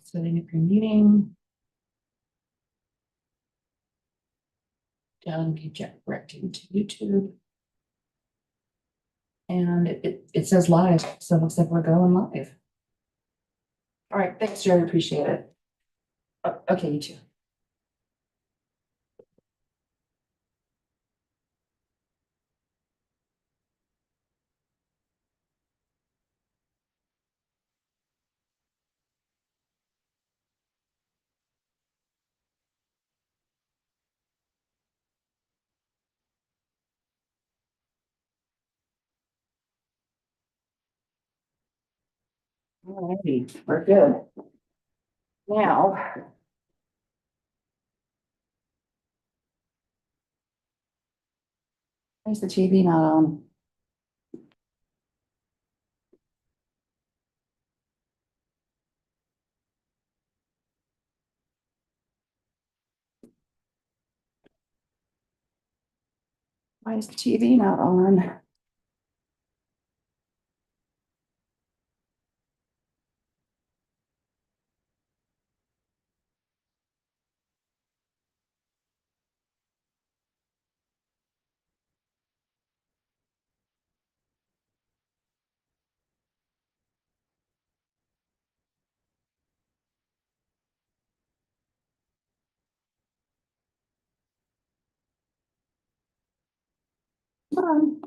Setting up your meeting. Done, keep directing to YouTube. And it says live, so it looks like we're going live. All right, thanks, Jerry, appreciate it. Okay, you too. All righty, we're good. Now. Why is the TV not on? Why is the TV not on? Come on.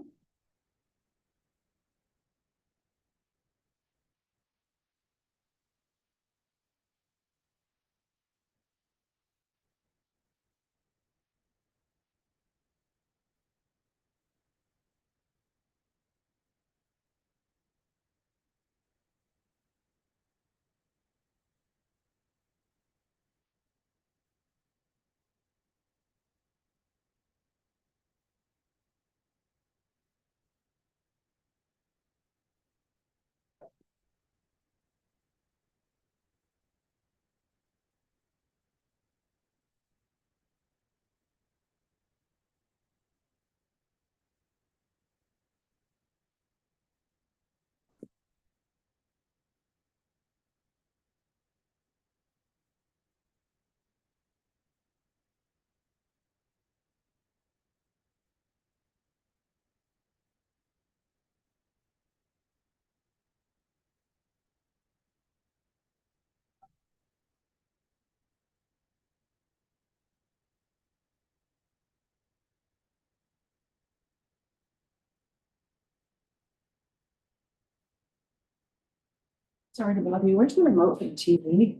Sorry to bother you. Where's the remote for the TV?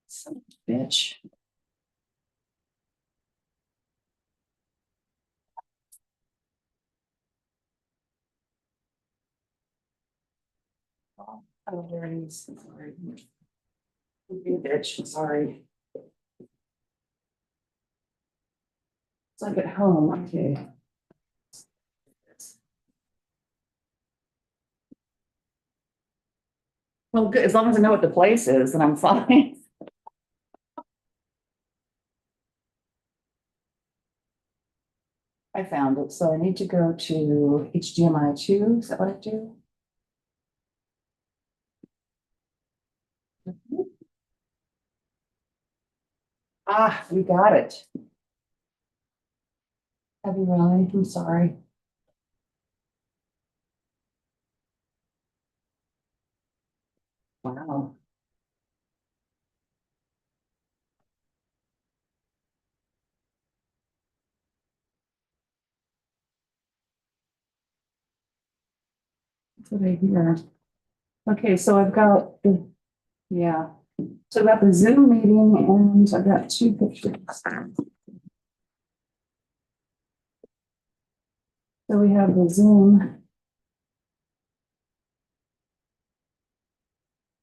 Son of a bitch. Oh, there it is. Sorry. You bitch, sorry. It's like at home, okay. Well, good, as long as I know what the place is, then I'm fine. I found it, so I need to go to HDMI 2, is that what I do? Ah, we got it. Have you really? I'm sorry. Wow. That's what I hear. Okay, so I've got the, yeah. So I've got the Zoom meeting and I've got two pictures. So we have the Zoom.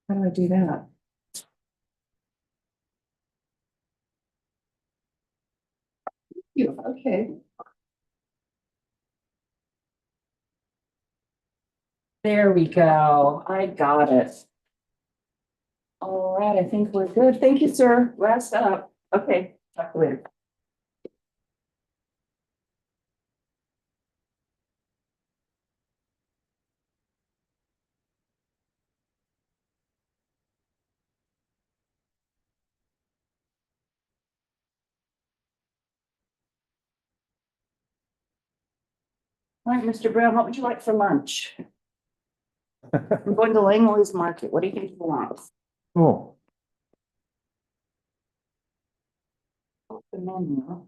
How do I do that? Okay. There we go. I got it. All right, I think we're good. Thank you, sir. Last up. Okay, talk later. right, Mr. Brown, what would you like for lunch? I'm going to Langlois Market. What do you think you want? Oh, The menu.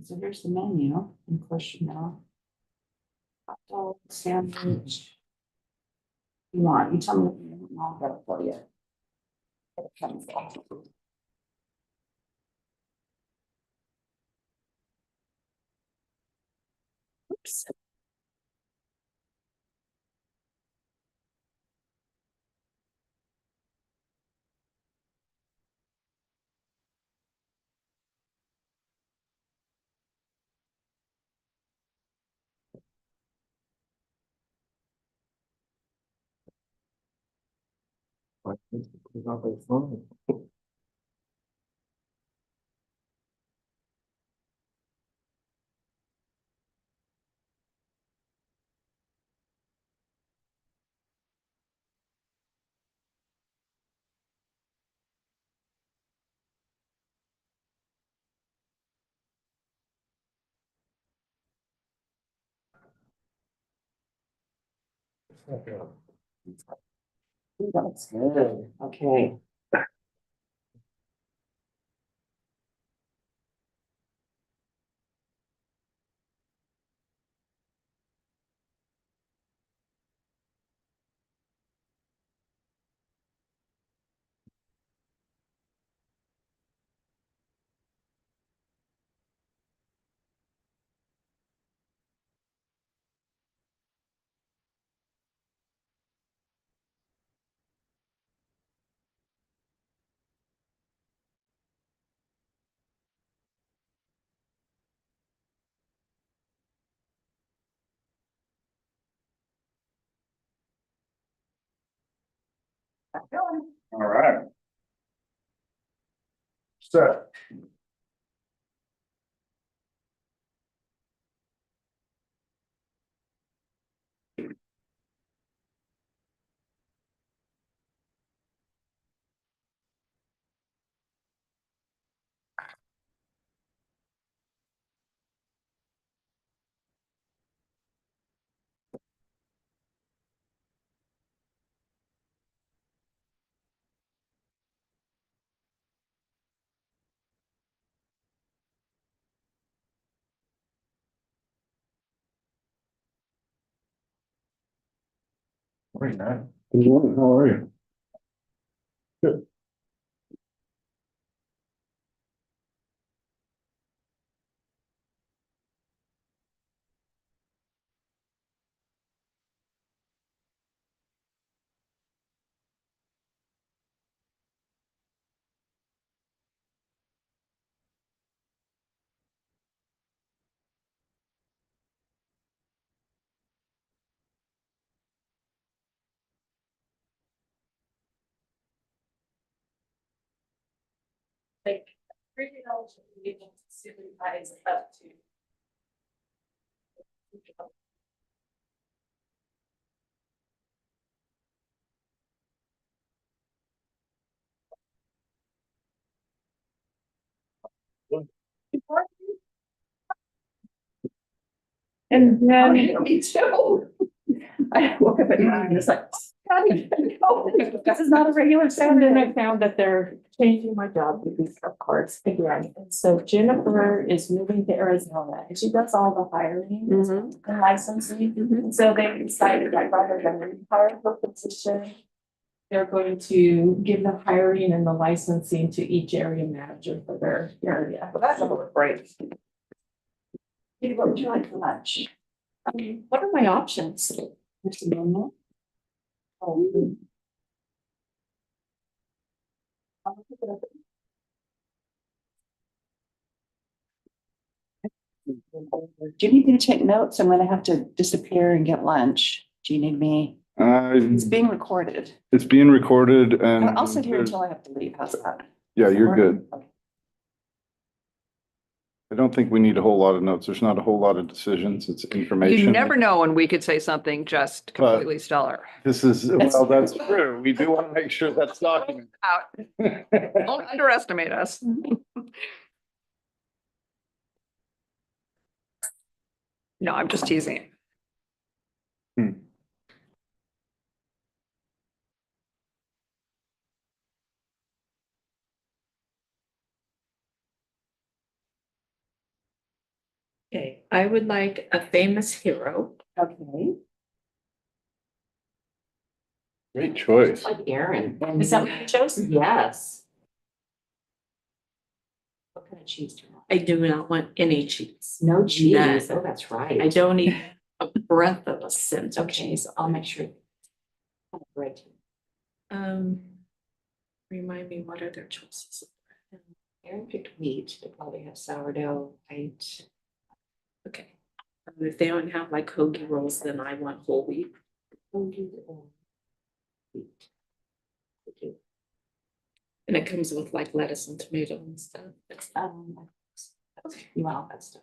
So here's the menu, in question now. Hot dog sandwich. You want, you tell me what you want, and I'll get it for you. Get it comes off. Oops. I think it's not very fun. Ooh, that's good. Okay. All right. So. Morning, man. Good morning, how are you? Good. Like, $3 should be able to supervise up to. And then me too. I woke up at night and it's like, God, this is not a regular Saturday. And then I found that they're changing my job duties, of course, again. And so Jennifer is moving to Arizona and she does all the hiring and licensing. And so they decided that rather than rehire her position, they're going to give the hiring and the licensing to each area manager for their area. Well, that's great. What would you like for lunch? What are my options? There's a menu. Oh, I'll look it up. Do you need me to take notes? I'm gonna have to disappear and get lunch. Do you need me? It's being recorded. It's being recorded and. I'll sit here until I have to leave. How's that? Yeah, you're Or- good. Okay. I don't think we need a whole lot of notes. There's not a whole lot of decisions. It's information. You never know when we could say something just completely stellar. This is, well, that's true. We do want to make sure that's documented. Out. Don't underestimate us. No, I'm just teasing. Okay, I would like a famous hero. Okay. Great choice. Like Aaron. Is that what you chose? Yes. What kind of cheese do you want? I do not want any cheese. No cheese. None. Oh, that's right. I don't need a breath of a scent of Okay, cheese. so I'll make sure. Bread. Remind me, what are their choices? Aaron picked wheat. They probably have sourdough, white. Okay. If they don't have like hoagie rolls, then I want whole wheat. Wheat. Okay. And it comes with like lettuce and tomato and stuff. You want all that stuff,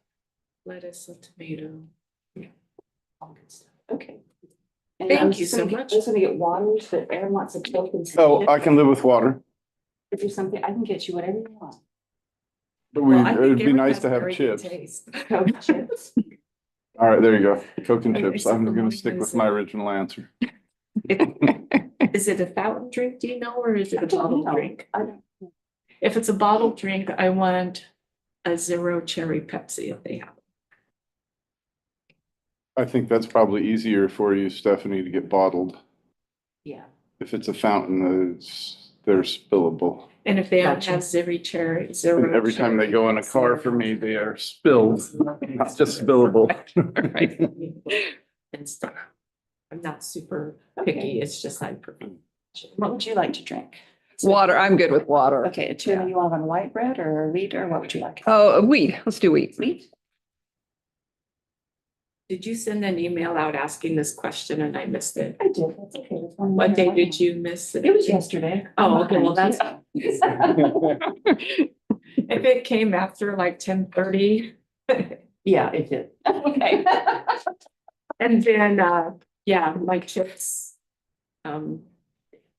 Lettuce and tomato. all good stuff. Okay. And Thank I'm you just so gonna get- much. I was gonna get waters, but Aaron wants a Coke and. some Oh, chips. I can live with water, If there's something, I can get you whatever you want. but Well, I it think would be Aaron nice has to have very good chips. taste. Coke, chips. All right, there you go. Coke and Okay, chips. so I'm the gonna one stick is, with my original answer. Is it a fountain drink, do you know, or is it a bottled No, drink? I don't. If it's a bottled drink, I want a zero cherry Pepsi if they have. I think that's probably easier for you, Stephanie, to get bottled. Yeah. If it's a fountain, they're spillable. And if they don't Gotcha. have zero. And every time they go in a car for me, they are spilled, not just spillable. Right. And stuff. I'm not super picky, it's just I prefer. What would you like to drink? Water, I'm good with water. Okay, tuna, you want on white bread or wheat or what would you like? Oh, wheat, let's do wheat. Wheat? Did you send an email out asking this question and I missed it? I did, that's okay. That's one What day minute. did you miss it? It was yesterday. Oh, okay, well, that's. Yeah. If it came after like 10:30. Yeah, it did. Okay. And then, yeah, like chips.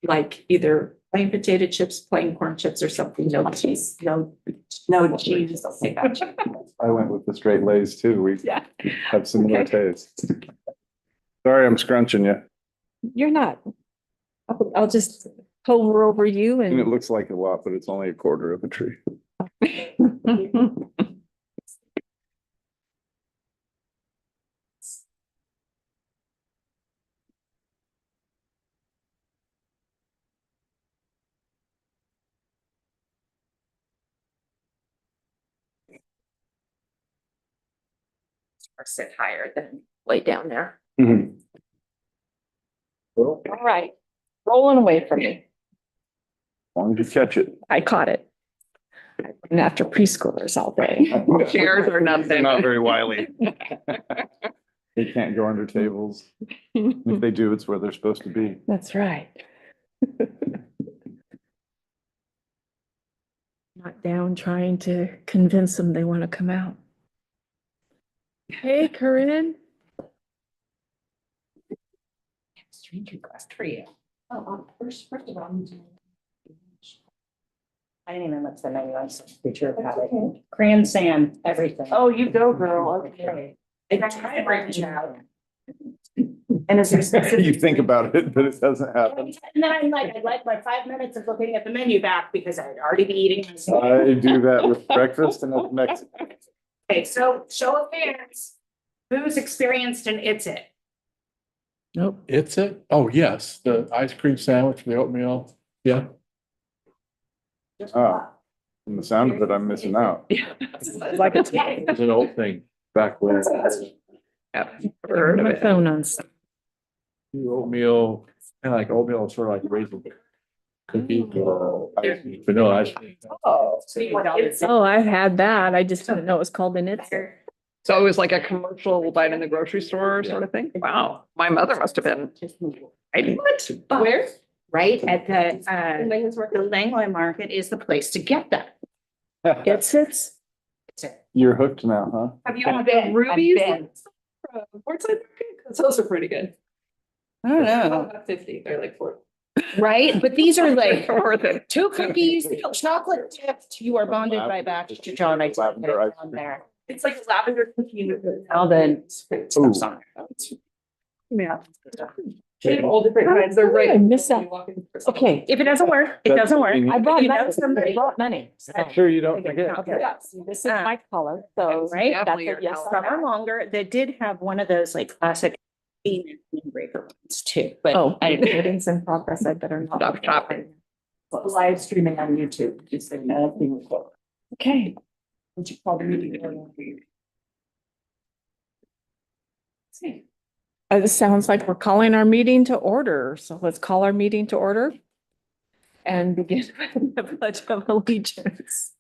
Like either plain potato chips, plain corn chips or something, no cheese, no cheese. I'll say that. I went with the straight lays too. We Yeah, have similar Okay. tastes. Sorry, I'm scrunching you. You're not. I'll just hover over you And it and looks like a lot, but it's only a quarter of a tree. or sit higher than way down there. Mhm. Well, all right, rolling away from me. as long as you catch it. I caught it. I've been after preschoolers all day. Chairs or They're nothing. not very wily. They can't go under tables. If they do, it's where they're supposed to be. That's right. Not down trying to convince them they want to come out. Hey, Corinne. Drink request for you. Oh, first of all, I'm doing- I didn't even look at the menu. I just picture of how it. Crayon sand, everything. Oh, you go, girl, okay. I try to bring it out. And is there specific? You think about it, but it doesn't happen. And then I'd like my 5 minutes of looking at the menu back because I'd already be eating. I do that with breakfast and at Mexican. Okay, so show of hands. Who's experienced an It's It? Nope. It's it? Oh, yes, the ice cream sandwich, the oatmeal. Yeah. Oh, from the sound of it, I'm missing out. It's like a It was an old thing back when. Yep, heard of my it. phone on. Oatmeal, kind of like oatmeal, sort of like raisin cookie, vanilla ice cream. Oh. So you want Oh, I've had that. I just didn't know it was called an It's It. So it was like a commercial bite in the grocery store sort of thing? Wow, my mother must have been. What? Where? Right at the Langlois Market is the place to get that. It's, You're hooked now, huh? Have you I've had been- the rubies? I've been. Portside Market? 'Cause those are pretty good. I don't They're know. about 50, they're like 40. Right, but these are like Worth it. 2 cookies, chocolate tipped, you are bonded by Baxter John. I took Lavender it ice on cream. there. It's like lavender cookie with All the stuff's on it. Yeah. They have all different kinds, they're right. I missed that. Okay, If it doesn't work, it doesn't work. I brought You know money. somebody- I brought money. so- Make sure you don't forget. Okay, this is my color, so. Right? That's Definitely a your yes. color. Some are longer. They did have one of those like classic breaker ones too, but Oh, I didn't. meeting's in progress, I better not. Stop shopping. Live streaming on YouTube, just so you know, that's being recorded. Okay, Would you call the meeting? this sounds like we're calling our meeting to order, so let's call our meeting to order. And begin with the pledge of allegiance.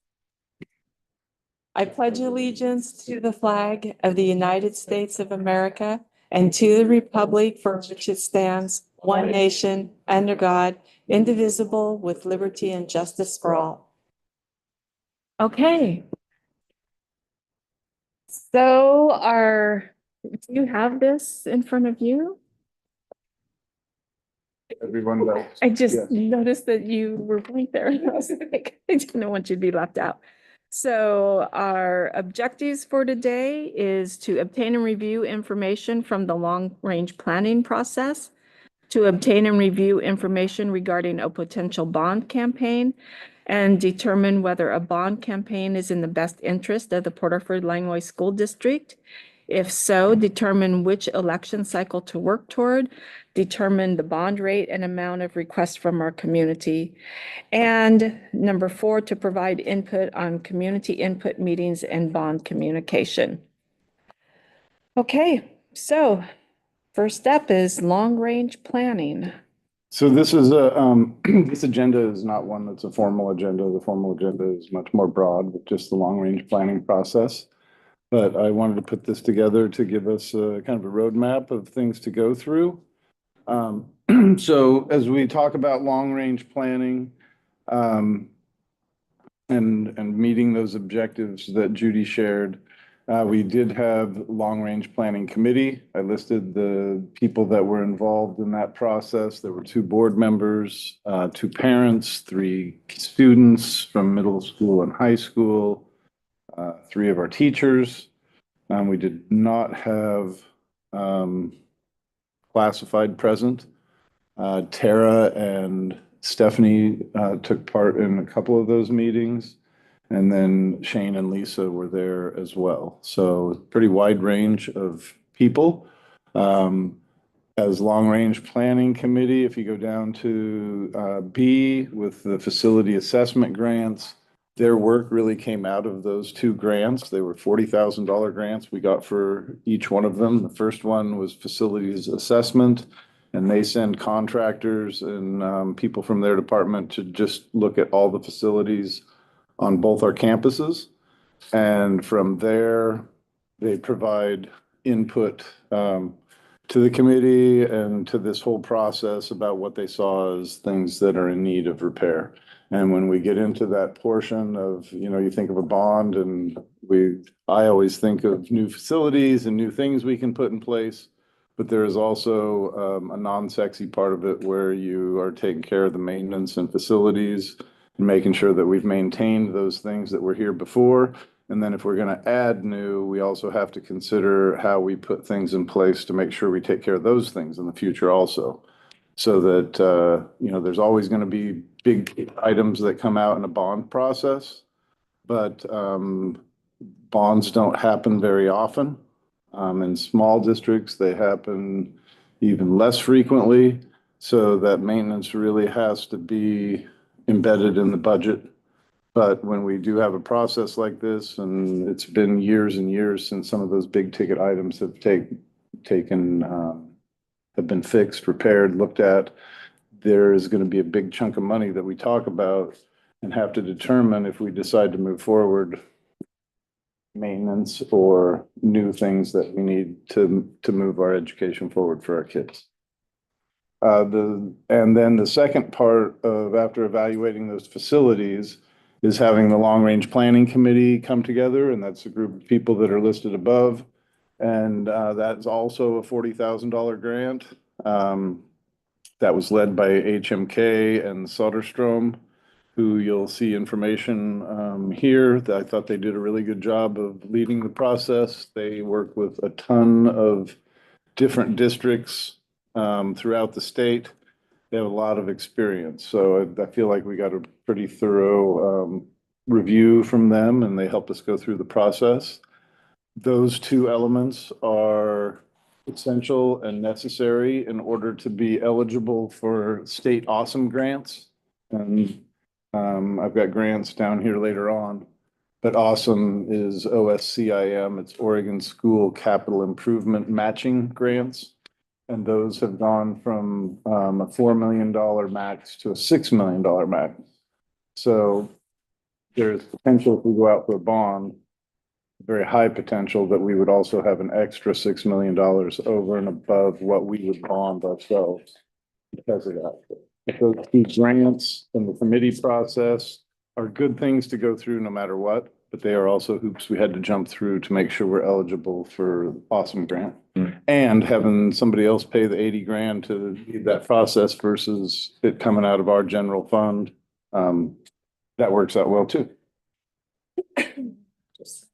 I pledge allegiance to the flag of the United States of America and to the republic for which it stands, one nation, under God, indivisible, with liberty and justice for all. Okay. So do you have this in front of you? Everyone does. I just Yes. noticed that you were blank there. I was like, I didn't want you to be left out. So our objectives for today is to obtain and review information from the long-range planning process, to obtain and review information regarding a potential bond campaign, and determine whether a bond campaign is in the best interest of the Port Orford-Langlois School District. If so, determine which election cycle to work toward, determine the bond rate and amount of requests from our community. And number 4, to provide input on community input meetings and bond communication. Okay, so first step is long-range planning. So this is this agenda is not one that's a formal agenda. The formal agenda is much more broad with just the long-range planning process. But I wanted to put this together to give us a kind of a roadmap of things to go through. So as we talk about long-range planning, and meeting those objectives that Judy shared, we did have long-range planning committee. I listed the people that were involved in that process. There were 2 board members, 2 parents, 3 students from middle school and high school, 3 of our teachers. We did not have classified present. Tara and Stephanie took part in a couple of those meetings. And then Shane and Lisa were there as well. So pretty wide range of people. As long-range planning committee, if you go down to B with the facility assessment grants, their work really came out of those 2 grants. They were $40,000 grants we got for each one of them. The first one was facilities assessment, and they send contractors and people from their department to just look at all the facilities on both our campuses. And from there, they provide input to the committee and to this whole process about what they saw as things that are in need of repair. And when we get into that portion of, you think of a bond and I always think of new facilities and new things we can put in place. But there is also a non-sexy part of it where you are taking care of the maintenance and facilities and making sure that we've maintained those things that were here before. And then if we're going to add new, we also have to consider how we put things in place to make sure we take care of those things in the future also. So that, there's always going to be big items that come out in a bond process, but bonds don't happen very often. In small districts, they happen even less frequently. So that maintenance really has to be embedded in the budget. But when we do have a process like this, and it's been years and years since some of those big ticket items have have been fixed, repaired, looked at, there is going to be a big chunk of money that we talk about and have to determine if we decide to move forward maintenance or new things that we need to move our education forward for our kids. And then the second part of after evaluating those facilities is having the long-range planning committee come together, and that's a group of people that are listed above. And that's also a $40,000 grant. That was led by HMK and Soderstrom, who you'll see information here. I thought they did a really good job of leading the process. They work with a ton of different districts throughout the state. They have a lot of experience. So I feel like we got a pretty thorough review from them, and they helped us go through the process. Those two elements are essential and necessary in order to be eligible for state awesome grants. And I've got grants down here later on, but awesome is OSCIM. It's Oregon School Capital Improvement Matching Grants. And those have gone from a $4 million max to a $6 million max. So there's potential if we go out for a bond, very high potential that we would also have an extra $6 million over and above what we would bond ourselves because of that. Those two grants and the committee process are good things to go through no matter what, but they are also hoops we had to jump through to make sure we're eligible for awesome grant. And having somebody else pay the 80 grand to lead that process versus it coming out of our general fund, that works out well too.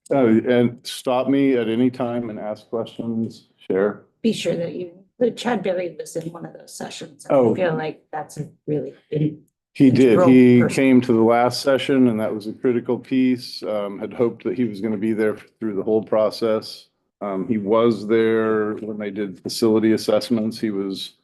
And stop me at any time and ask questions, share. Be sure that Chad Berry was in one of those sessions. Oh. I feel like that's a really big. He did. integral He person. came to the last session and that was a critical piece. Had hoped that he was going to be there through the whole process. He was there when they did facility assessments. He was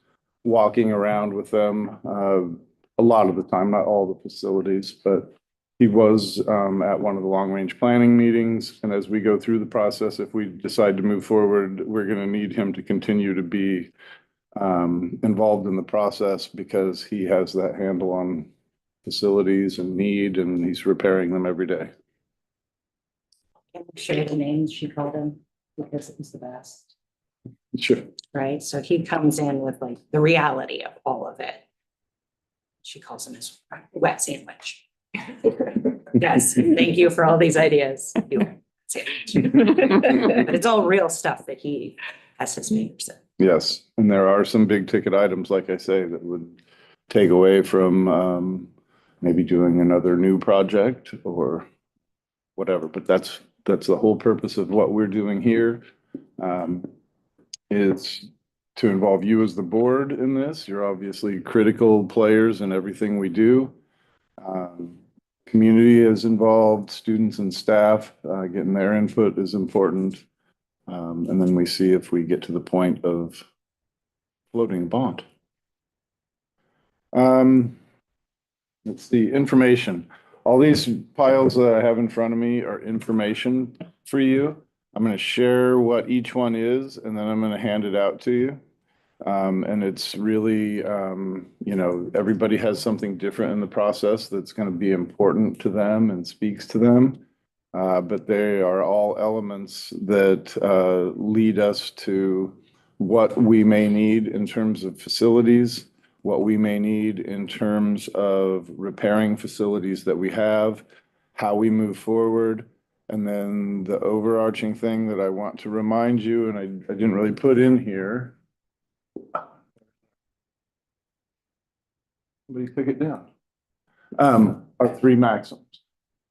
walking around with them a lot of the time, not all the facilities, but he was at one of the long-range planning meetings. And as we go through the process, if we decide to move forward, we're going to need him to continue to be involved in the process because he has that handle on facilities and need, and he's repairing them every day. Can we share the names she called him because it was the best, Sure. right? So he comes in with like the reality of all of it. She calls him his wet sandwich. Yes, thank you for all these ideas. You wet sandwich. But it's all real stuff that he has his fingers in. Yes, and there are some big ticket items, like I say, that would take away from maybe doing another new project or whatever, but that's the whole purpose of what we're doing here, is to involve you as the board in this. You're obviously critical players in everything we do. Community is involved, students and staff, getting their input is important. And then we see if we get to the point of floating a bond. Let's see, information. All these piles that I have in front of me are information for you. I'm going to share what each one is, and then I'm going to hand it out to you. And it's really, everybody has something different in the process that's going to be important to them and speaks to them. But they are all elements that lead us to what we may need in terms of facilities, what we may need in terms of repairing facilities that we have, how we move forward. And then the overarching thing that I want to remind you, and I didn't really put in here. Somebody pick it down. Our three maxims.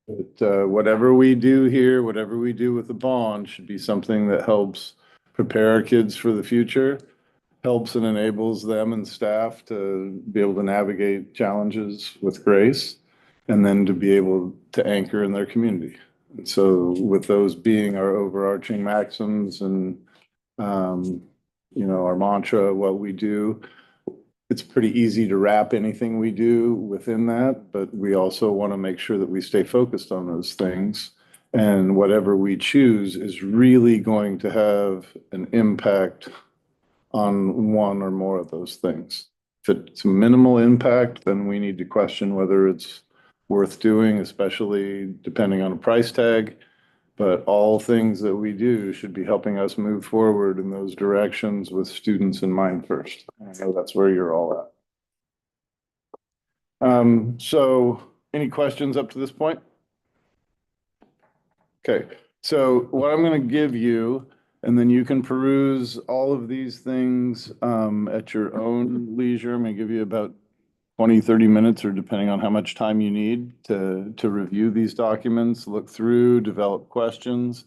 That whatever we do here, whatever we do with the bond should be something that helps prepare our kids for the future, helps and enables them and staff to be able to navigate challenges with grace, and then to be able to anchor in their community. And so with those being our overarching maxims and, our mantra, what we do, it's pretty easy to wrap anything we do within that, but we also want to make sure that we stay focused on those things. And whatever we choose is really going to have an impact on one or more of those things. If it's minimal impact, then we need to question whether it's worth doing, especially depending on a price tag. But all things that we do should be helping us move forward in those directions with students in mind first. I know that's where you're all at. So any questions up to this point? Okay, so what I'm going to give you, and then you can peruse all of these things at your own leisure. I'm going to give you about 20, 30 minutes, or depending on how much time you need to review these documents, look through, develop questions.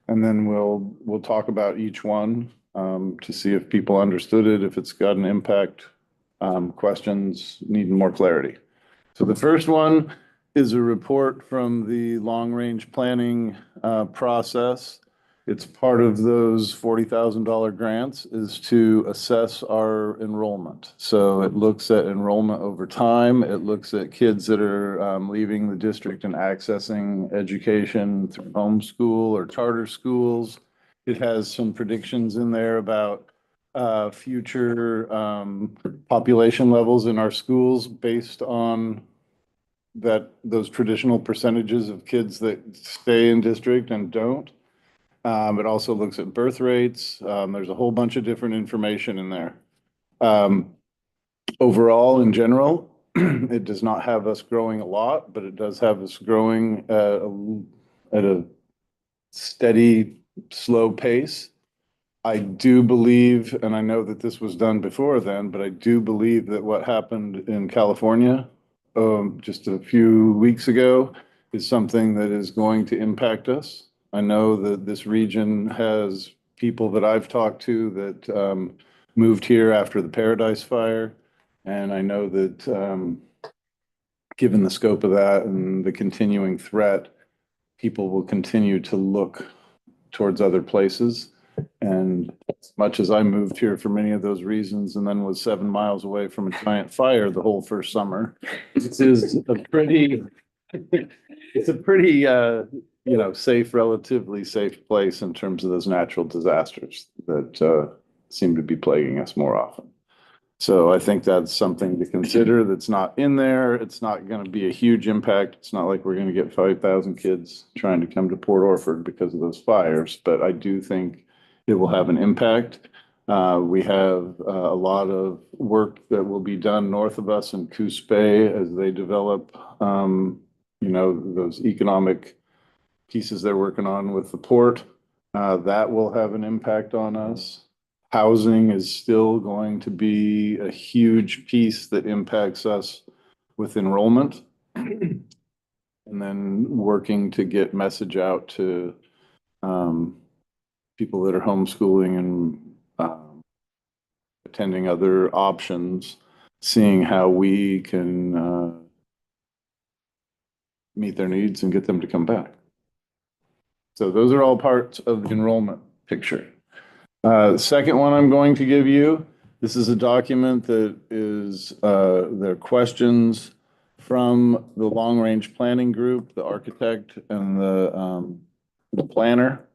And then we'll talk about each one to see if people understood it, if it's got an impact, questions needing more clarity. So the first one is a report from the long-range planning process. It's part of those $40,000 grants is to assess our enrollment. So it looks at enrollment over time. It looks at kids that are leaving the district and accessing education through homeschool or charter schools. It has some predictions in there about future population levels in our schools based on those traditional percentages of kids that stay in district and don't. It also looks at birth rates. There's a whole bunch of different information in there. Overall, in general, it does not have us growing a lot, but it does have us growing at a steady, slow pace. I do believe, and I know that this was done before then, but I do believe that what happened in California just a few weeks ago is something that is going to impact us. I know that this region has people that I've talked to that moved here after the Paradise Fire. And I know that given the scope of that and the continuing threat, people will continue to look towards other places. And as much as I moved here for many of those reasons and then was 7 miles away from a giant fire the whole first summer, this is a pretty, it's a pretty, safe, relatively safe place in terms of those natural disasters that seem to be plaguing us more often. So I think that's something to consider that's not in there. It's not going to be a huge impact. It's not like we're going to get 5,000 kids trying to come to Port Orford because of those fires, but I do think it will have an impact. We have a lot of work that will be done north of us in Coos Bay as they develop, those economic pieces they're working on with the port. That will have an impact on us. Housing is still going to be a huge piece that impacts us with enrollment. And then working to get message out to people that are homeschooling and attending other options, seeing how we can meet their needs and get them to come back. So those are all parts of the enrollment picture. The second one I'm going to give you, this is a document that is their questions from the long-range planning group, the architect and the planner.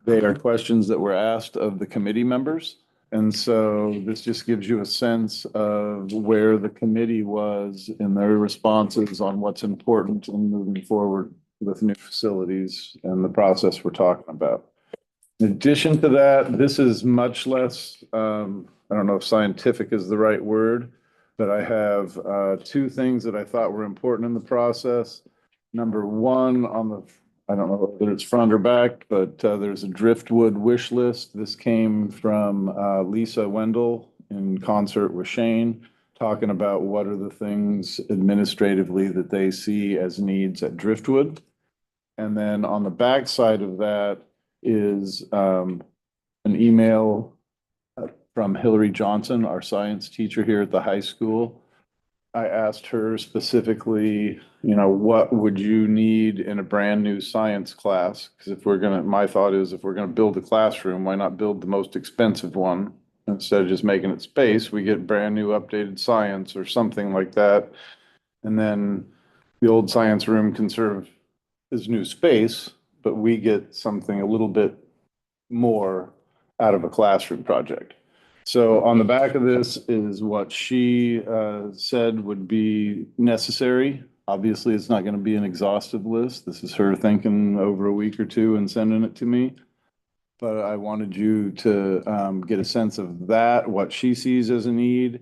They are questions that were asked of the committee members. And so this just gives you a sense of where the committee was in their responses on what's important in moving forward with new facilities and the process we're talking about. In addition to that, this is much less, I don't know if scientific is the right word, but I have two things that I thought were important in the process. Number one, I don't know whether it's front or back, but there's a driftwood wish list. This came from Lisa Wendell in concert with Shane, talking about what are the things administratively that they see as needs at Driftwood. And then on the back side of that is an email from Hillary Johnson, our science teacher here at the high school. I asked her specifically, what would you need in a brand new science class? Because my thought is if we're going to build a classroom, why not build the most expensive one? Instead of just making it space, we get brand new updated science or something like that. And then the old science room can serve as new space, but we get something a little bit more out of a classroom project. So on the back of this is what she said would be necessary Obviously, it's not going to be an exhaustive list. This is her thinking over a week or two and sending it to me. But I wanted you to get a sense of that, what she sees as a need.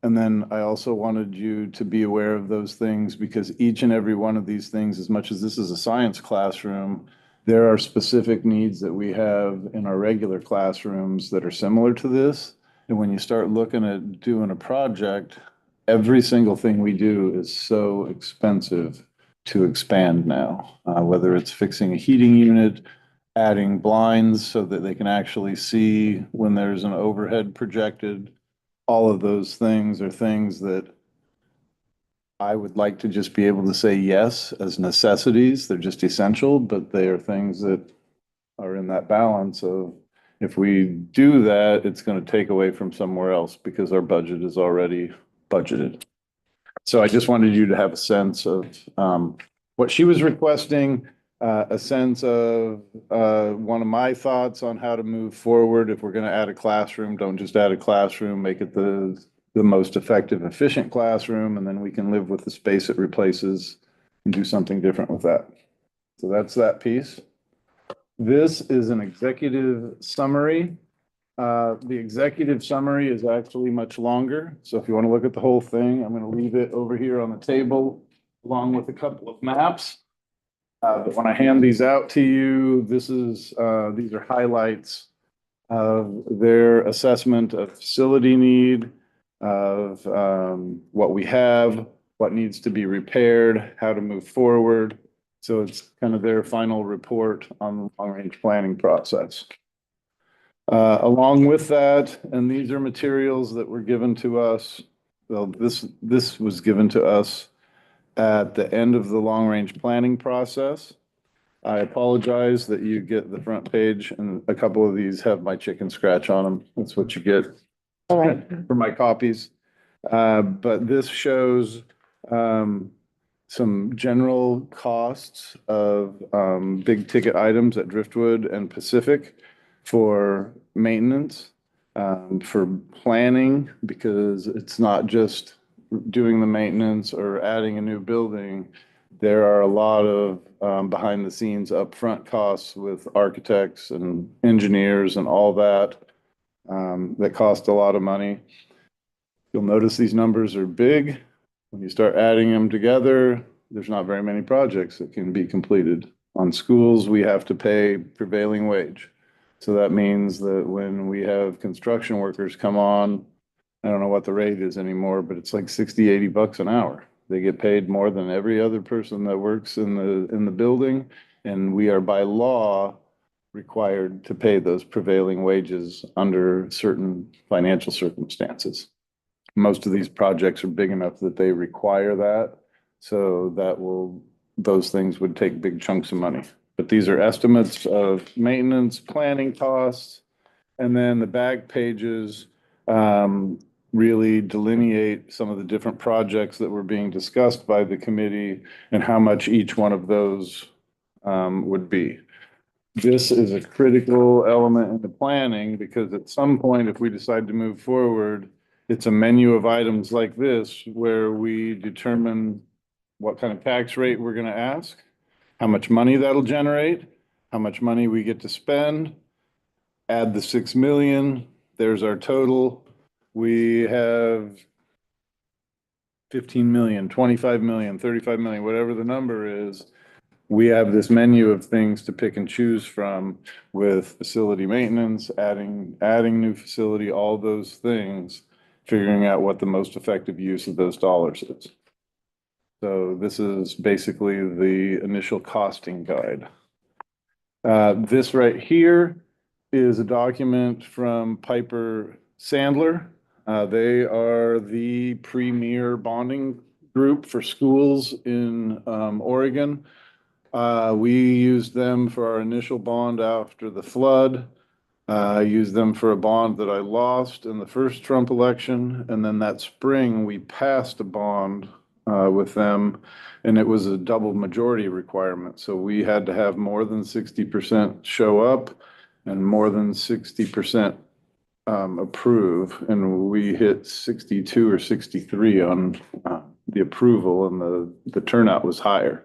And then I also wanted you to be aware of those things because each and every one of these things, as much as this is a science classroom, there are specific needs that we have in our regular classrooms that are similar to this. And when you start looking at doing a project, every single thing we do is so expensive to expand now, whether it's fixing a heating unit, adding blinds so that they can actually see when there's an overhead projected. All of those things are things that I would like to just be able to say yes as necessities. They're just essential, but they are things that are in that balance of if we do that, it's going to take away from somewhere else because our budget is already budgeted. So I just wanted you to have a sense of what she was requesting, a sense of one of my thoughts on how to move forward. If we're going to add a classroom, don't just add a classroom, make it the most effective, efficient classroom, and then we can live with the space it replaces and do something different with that. So that's that piece. This is an executive summary. The executive summary is actually much longer. So if you want to look at the whole thing, I'm going to leave it over here on the table along with a couple of maps. But when I hand these out to you, these are highlights of their assessment of facility need, of what we have, what needs to be repaired, how to move forward. So it's kind of their final report on the long-range planning process. Along with that, and these are materials that were given to us. Well, this was given to us at the end of the long-range planning process. I apologize that you get the front page and a couple of these have my chicken scratch on them. That's what you get for my copies. But this shows some general costs of big ticket items at Driftwood and Pacific for maintenance, for planning, because it's not just doing the maintenance or adding a new building. There are a lot of behind the scenes upfront costs with architects and engineers and all that that cost a lot of money. You'll notice these numbers are big. When you start adding them together, there's not very many projects that can be completed. On schools, we have to pay prevailing wage. So that means that when we have construction workers come on, I don't know what the rate is anymore, but it's like 60, 80 bucks an hour. They get paid more than every other person that works in the building. And we are by law required to pay those prevailing wages under certain financial circumstances. Most of these projects are big enough that they require that. So those things would take big chunks of money. But these are estimates of maintenance, planning costs, and then the back pages really delineate some of the different projects that were being discussed by the committee and how much each one of those would be. This is a critical element in the planning because at some point, if we decide to move forward, it's a menu of items like this where we determine what kind of tax rate we're going to ask, how much money that'll generate, how much money we get to spend, add the 6 million, there's our total. We have 15 million, 25 million, 35 million, whatever the number is. We have this menu of things to pick and choose from with facility maintenance, adding new facility, all those things, figuring out what the most effective use of those dollars is. So this is basically the initial costing guide. This right here is a document from Piper Sandler. They are the premier bonding group for schools in Oregon. We used them for our initial bond after the flood. I used them for a bond that I lost in the first Trump election. And then that spring, we passed a bond with them, and it was a double majority requirement. So we had to have more than 60% show up and more than 60% approve. And we hit 62 or 63 on the approval and the turnout was higher.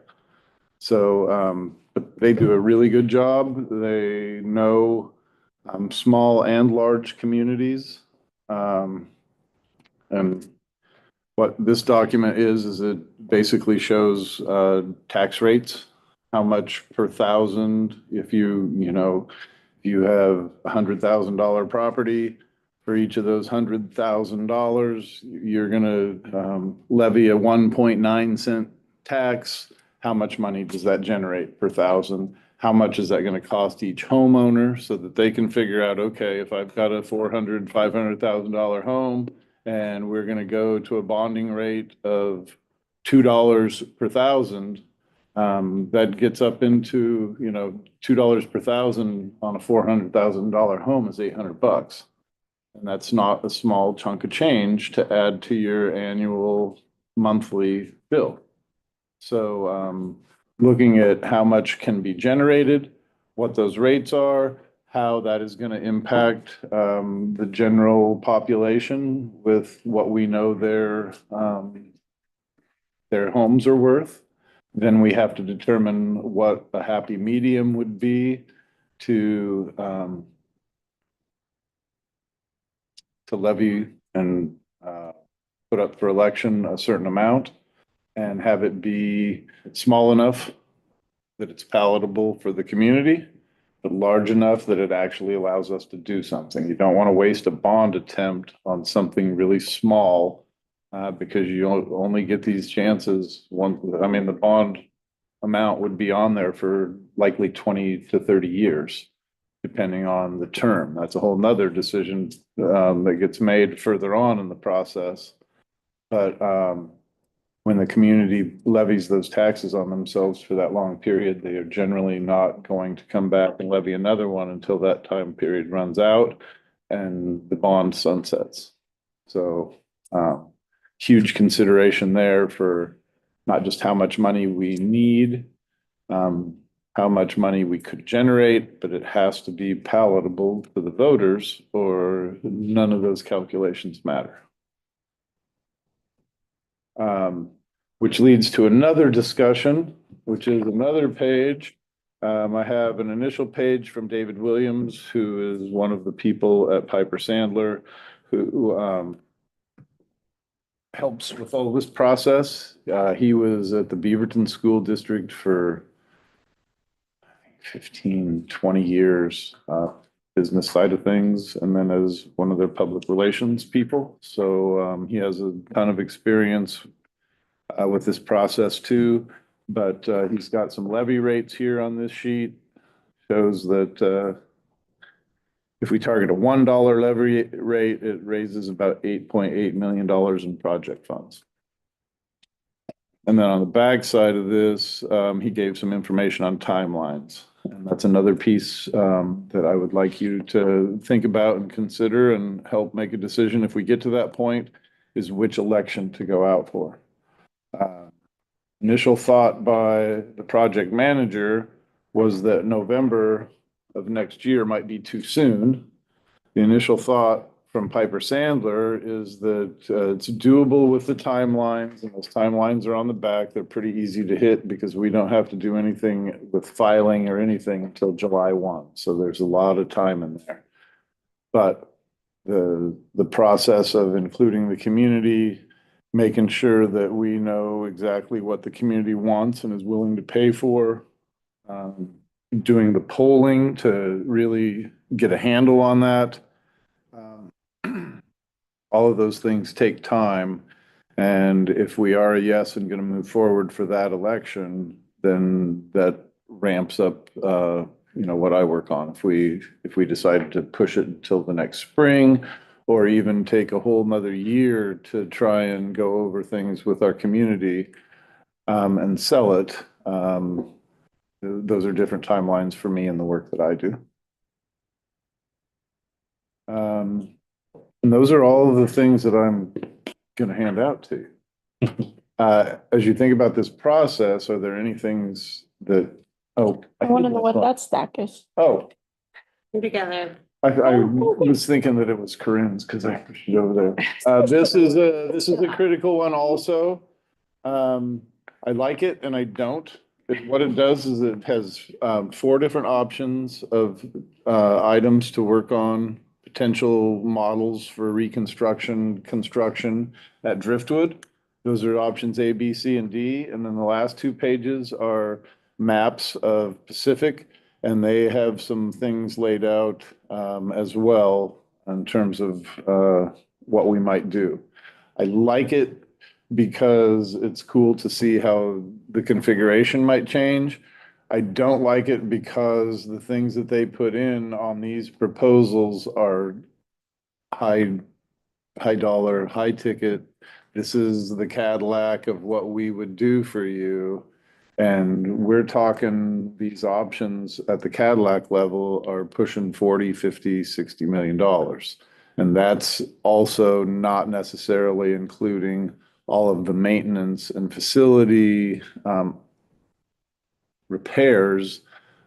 So, but they do a really good job. They know, small and large communities. And what this document is it basically shows, tax rates, how much per thousand, if if you have $100,000 property, for each of those $100,000, you're gonna levy a 1.9 cent tax. How much money does that generate per thousand? How much is that gonna cost each homeowner so that they can figure out, okay, if I've got a $500,000 home and we're gonna go to a bonding rate of $2 per thousand, that gets up into, $2 per thousand on a $400,000 home is $800. And that's not a small chunk of change to add to your annual monthly bill. So, looking at how much can be generated, what those rates are, how that is going to impact, the general population with what we know their homes are worth. Then we have to determine what a happy medium would be to levy and put up for election a certain amount and have it be small enough that it's palatable for the community, but large enough that it actually allows us to do something. You don't want to waste a bond attempt on something really small, because you only get these chances the bond amount would be on there for likely 20 to 30 years, depending on the term. That's a whole nother decision, that gets made further on in the process. But, when the community levies those taxes on themselves for that long period, they are generally not going to come back and levy another one until that time period runs out and the bond sunsets. So, huge consideration there for not just how much money we need, how much money we could generate, but it has to be palatable to the voters or none of those calculations matter. Which leads to another discussion, which is another page. I have an initial page from David Williams, who is one of the people at Piper Sandler who helps with all this process. He was at the Beaverton School District for 15, 20 years, business side of things, and then as one of their public relations people. So he has a ton of experience with this process too, but he's got some levy rates here on this sheet. Shows that if we target a $1 levy rate, it raises about $8.8 million in project funds. And then on the back side of this, he gave some information on timelines. And that's another piece that I would like you to think about and consider and help make a decision if we get to that point, is which election to go out for. Initial thought by the project manager was that November of next year might be too soon. The initial thought from Piper Sandler is that it's doable with the timelines, and those timelines are on the back. They're pretty easy to hit because we don't have to do anything with filing or anything until July 1. So there's a lot of time in there. But the process of including the community, making sure that we know exactly what the community wants and is willing to pay for, doing the polling to really get a handle on that. All of those things take time. And if we are a yes and going to move forward for that election, then that ramps up, what I work on. If we decide to push it until the next spring, or even take a whole nother year to try and go over things with our community, and sell it, those are different timelines for me and the work that I do. And those are all of the things that I'm going to hand out to you. As you think about this process, are there any things that, I want to know what that stack is. Oh, Put together. I was thinking that it was Corinne's because I pushed it over there. This is a critical one also. I like it and I don't. What it does is it has, 4 different options of, items to work on, potential models for reconstruction, construction at Driftwood. Those are options A, B, C, and D. And then the last 2 pages are maps of Pacific. And they have some things laid out, as well in terms of, what we might do. I like it because it's cool to see how the configuration might change. I don't like it because the things that they put in on these proposals are high dollar, high ticket. This is the Cadillac of what we would do for you. And we're talking these options at the Cadillac level are pushing 40, 50, 60 million dollars. And that's also not necessarily including all of the maintenance and facility, repairs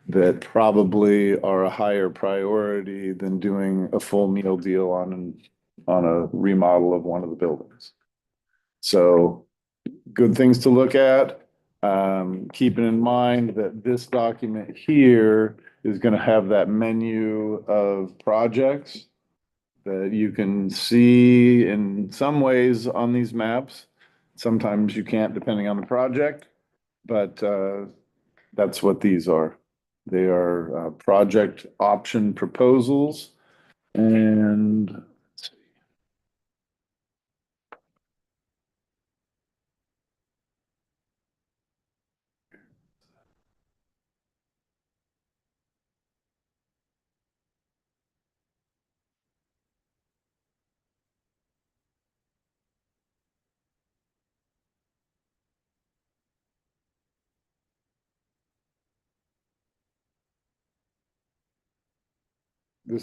that probably are a higher priority than doing a full meal deal on a remodel of one of the buildings. So good things to look at. Keeping in mind that this document here is going to have that menu of projects that you can see in some ways on these maps. Sometimes you can't depending on the project, but that's what these are. They are project option proposals. And let's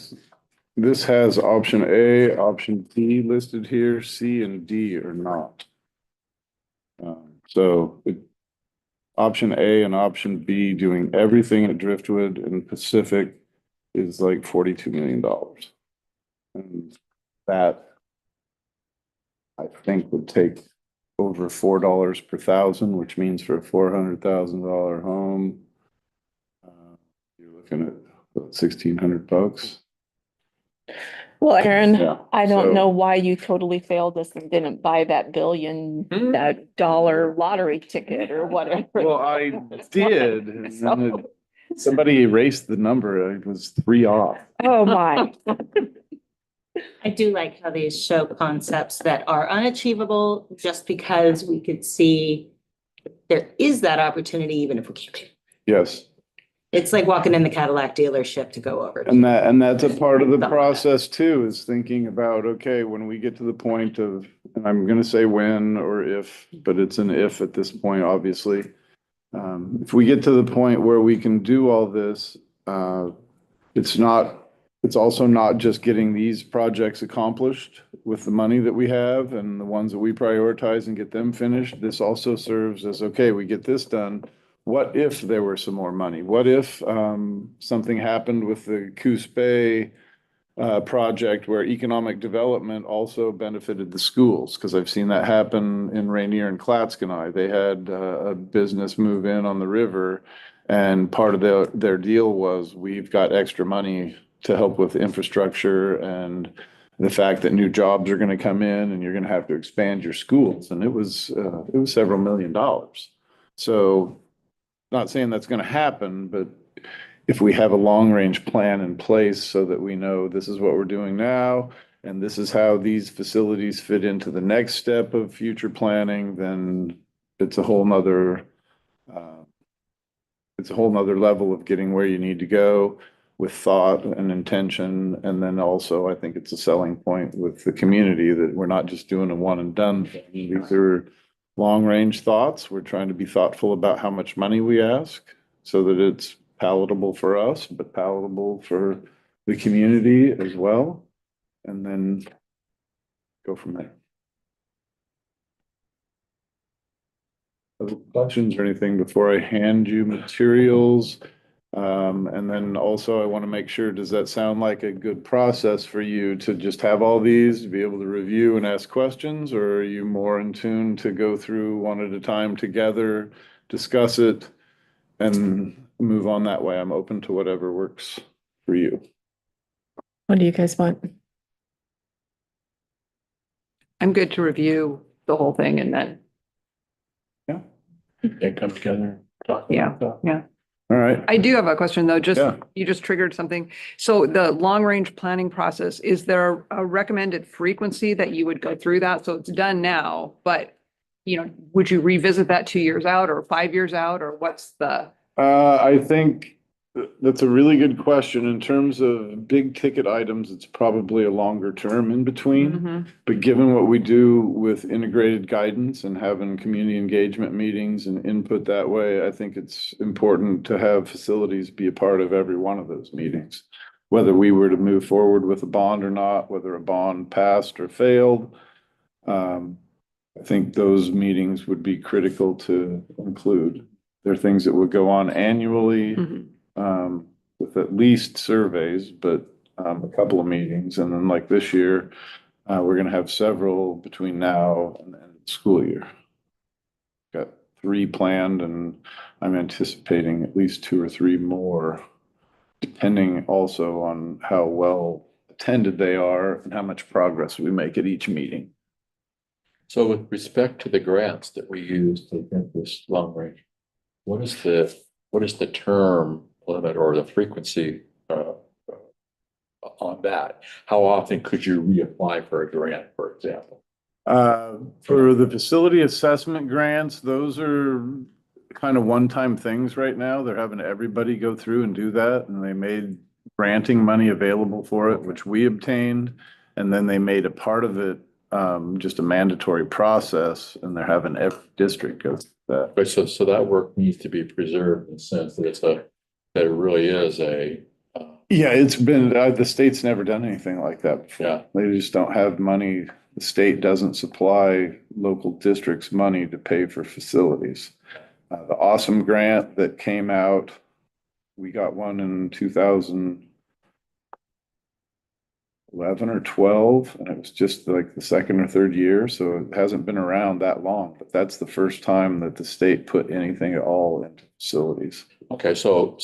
see. This has option A, option B listed here, C and D are not. Option A and option B doing everything at Driftwood and Pacific is like $42 million. And that I think would take over $4 per thousand, which means for a $400,000 home, you're looking at about $1,600. Well, Aaron, Yeah, I don't so- know why you totally failed us and didn't buy that billion, that dollar lottery ticket or whatever. Well, I did, and then somebody erased the number. It was 3 off. Oh, my. I do like how these show concepts that are unachievable just because we could see there is that opportunity, even if we can't. Yes. It's like walking in the Cadillac dealership to go over. And that's a part of the process too, is thinking about, okay, when we get to the point of, and I'm gonna say when or if, but it's an if at this point, obviously. If we get to the point where we can do all this, it's also not just getting these projects accomplished with the money that we have and the ones that we prioritize and get them finished. This also serves as, okay, we get this done. What if there were some more money? What if something happened with the Coos Bay project where economic development also benefited the schools? Because I've seen that happen in Rainier and Clatskanie. They had a business move in on the river, and part of their deal was we've got extra money to help with infrastructure and the fact that new jobs are going to come in and you're going to have to expand your schools. And it was several $1 million. So not saying that's going to happen, but if we have a long range plan in place so that we know this is what we're doing now, and this is how these facilities fit into the next step of future planning, then it's a whole nother, level of getting where you need to go with thought and intention. And then also, I think it's a selling point with the community that we're not just doing a one and done thing. These are long range thoughts. We're trying to be thoughtful about how much money we ask so that it's palatable for us, but palatable for the community as well. And then go from there. Other questions or anything before I hand you materials? And then also I want to make sure, does that sound like a good process for you to just have all these, to be able to review and ask questions? Or are you more in tune to go through one at a time together, discuss it, and move on that way? I'm open to whatever works for you. What do you guys want? I'm good to review the whole thing and then, They come together, talk. Yeah. about yeah. All right. I do have a question though, Yeah. you just triggered something. So the long range planning process, is there a recommended frequency that you would go through that? So it's done now, but would you revisit that 2 years out or 5 years out, or what's the? I think that's a really good question. In terms of big ticket items, it's probably a longer term in between. Mhm. But given what we do with integrated guidance and having community engagement meetings and input that way, I think it's important to have facilities be a part of every one of those meetings. Whether we were to move forward with a bond or not, whether a bond passed or failed. I think those meetings would be critical to include. There are things that would go on annually, Mhm. with at least surveys, but a couple of meetings. And then like this year, we're gonna have several between now and the end of the school year. Got 3 planned, and I'm anticipating at least 2 or 3 more, depending also on how well attended they are and how much progress we make at each meeting. So with respect to the grants that we use to get this long range, what is the term limit or the frequency on that? How often could you reapply for a grant, for example? For the facility assessment grants, those are kind of one-time things right now. They're having everybody go through and do that, and they made granting money available for it, which we obtained. And then they made a part of it, just a mandatory process, and they're having every district go through that. But so that work needs to be preserved in the sense that that it really is Yeah, it's been, the state's never done anything like that before. Yeah. They just don't have money. The state doesn't supply local districts money to pay for facilities. The awesome grant that came out, we got one in 2011 or 12, and it was just like the second or third year, so it hasn't been around that long, but that's the first time that the state put anything at all into facilities. Okay, so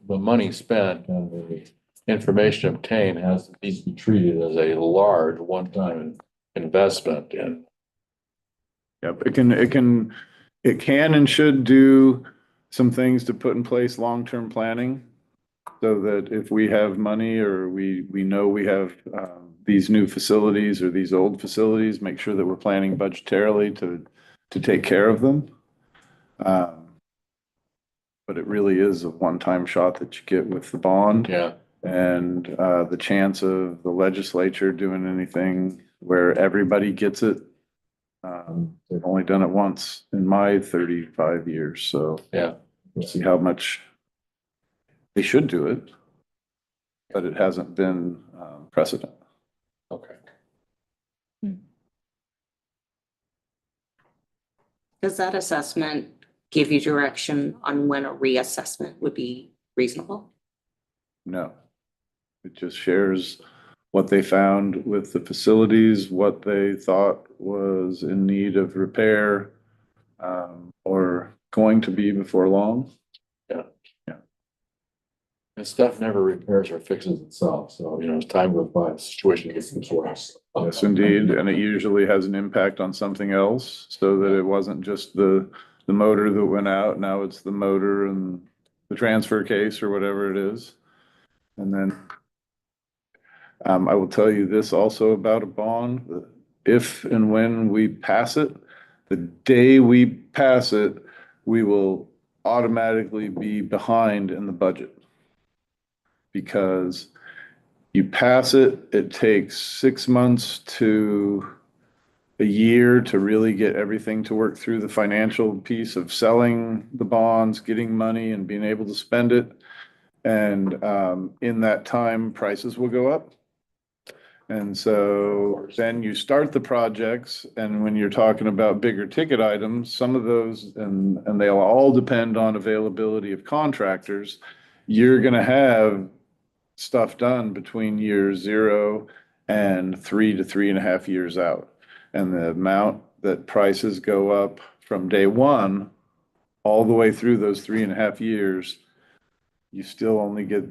the money spent and the information obtained needs to be treated as a large one-time investment in. Yep, it can and should do some things to put in place long-term planning. So that if we have money or we know we have these new facilities or these old facilities, make sure that we're planning budgetarily to take care of them. But it really is a one-time shot that you get with the bond. Yeah. And the chance of the legislature doing anything where everybody gets it. They've only done it once in my 35 years, so Yeah. we'll see how much they should do it, but it hasn't been precedent. Okay. Does that assessment give you direction on when a reassessment would be reasonable? No, it just shares what they found with the facilities, what they thought was in need of repair, or going to be before long. And stuff never repairs or fixes itself. So, as time goes by, the situation gets worse. Yes, indeed. And it usually has an impact on something else, so that it wasn't just the motor that went out. Now it's the motor and the transfer case or whatever it is. And then I will tell you this also about a bond. If and when we pass it, the day we pass it, we will automatically be behind in the budget. Because you pass it, it takes 6 months to a year to really get everything to work through the financial piece of selling the bonds, getting money and being able to spend it. And in that time, prices will go up. And so then you start the projects, and when you're talking about bigger ticket items, some of those, and they'll all depend on availability of contractors. you're gonna have stuff done between year 0 and 3 to 3.5 years out. And the amount that prices go up from day one all the way through those 3.5 years, you still only get,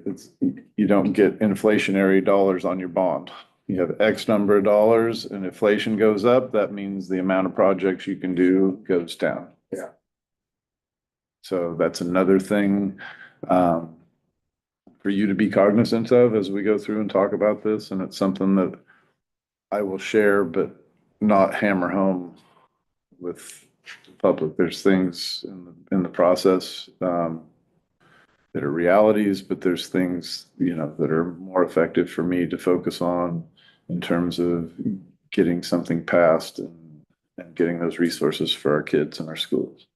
you don't get inflationary dollars on your bond. You have X number of dollars and inflation goes up, that means the amount of projects you can do goes down. Yeah. So that's another thing, for you to be cognizant of as we go through and talk about this, and it's something that I will share, but not hammer home with the public. There's things in the process, that are realities, but there's things, that are more effective for me to focus on in terms of getting something passed and getting those resources for our kids and our schools.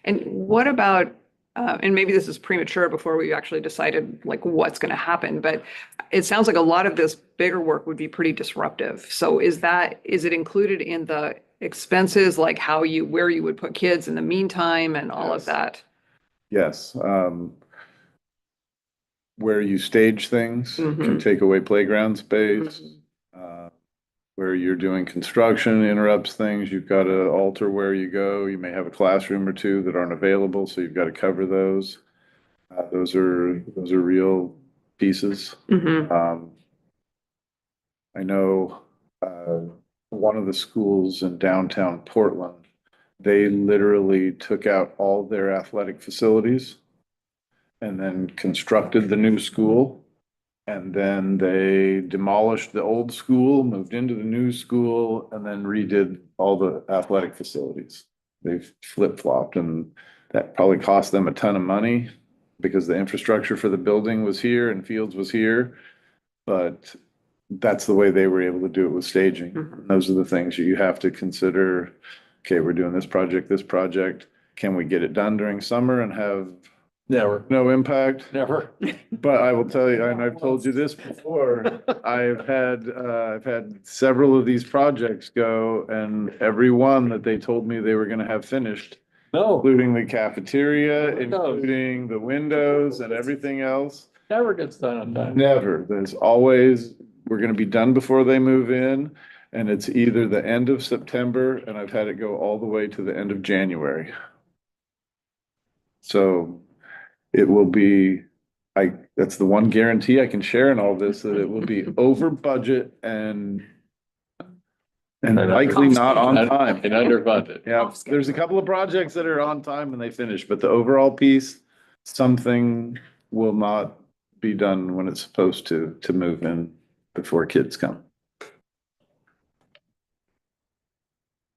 And what about, and maybe this is premature before we actually decided like what's going to happen, but it sounds like a lot of this bigger work would be pretty disruptive. So is it included in the expenses, like where you would put kids in the meantime and all of Yes. that? Yes, where you stage things can Mhm. take away playground space. Where you're doing construction interrupts things, you've got to alter where you go. You may have a classroom or two that aren't available, so you've got to cover those. Those are real pieces. Mhm. I know one of the schools in downtown Portland, they literally took out all their athletic facilities and then constructed the new school. And then they demolished the old school, moved into the new school, and then redid all the athletic facilities. They've flip-flopped, and that probably cost them a ton of money because the infrastructure for the building was here and Fields was here. But that's the way they were able to do it with staging. Mhm. Those are the things you have to consider. Okay, we're doing this project. Can we get it done during summer and have Never, no impact? never. But I will tell you, and I've told you this before, I've had several of these projects go, and every one that they told me they were gonna have finished, No, including the cafeteria, Windows. including the windows and everything else. never gets done on time. Never. There's always, we're gonna be done before they move in, and it's either the end of September, and I've had it go all the way to the end of January. So it will be, that's the one guarantee I can share in all this, that it will be over budget and likely not on time. And underfunded. Yeah, there's a couple of projects that are on time and they finish, but the overall piece, something will not be done when it's supposed to move in before kids come.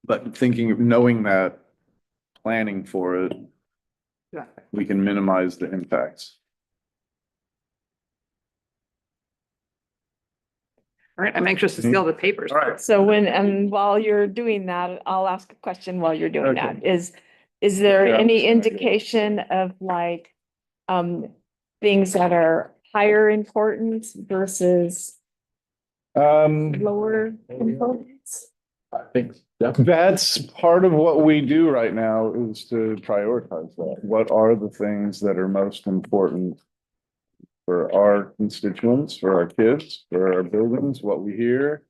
But knowing that, planning for it, Yeah. we can minimize the impacts. All right, I'm anxious to see all the papers. All right. So and while you're doing that, I'll ask a question while you're doing Okay. that. Is there Yeah. any indication of like, things that are higher importance versus lower importance? I think definitely. That's part of what we do right now, is to prioritize that. What are the things that are most important for our constituents, for our kids, for our buildings, what we hear?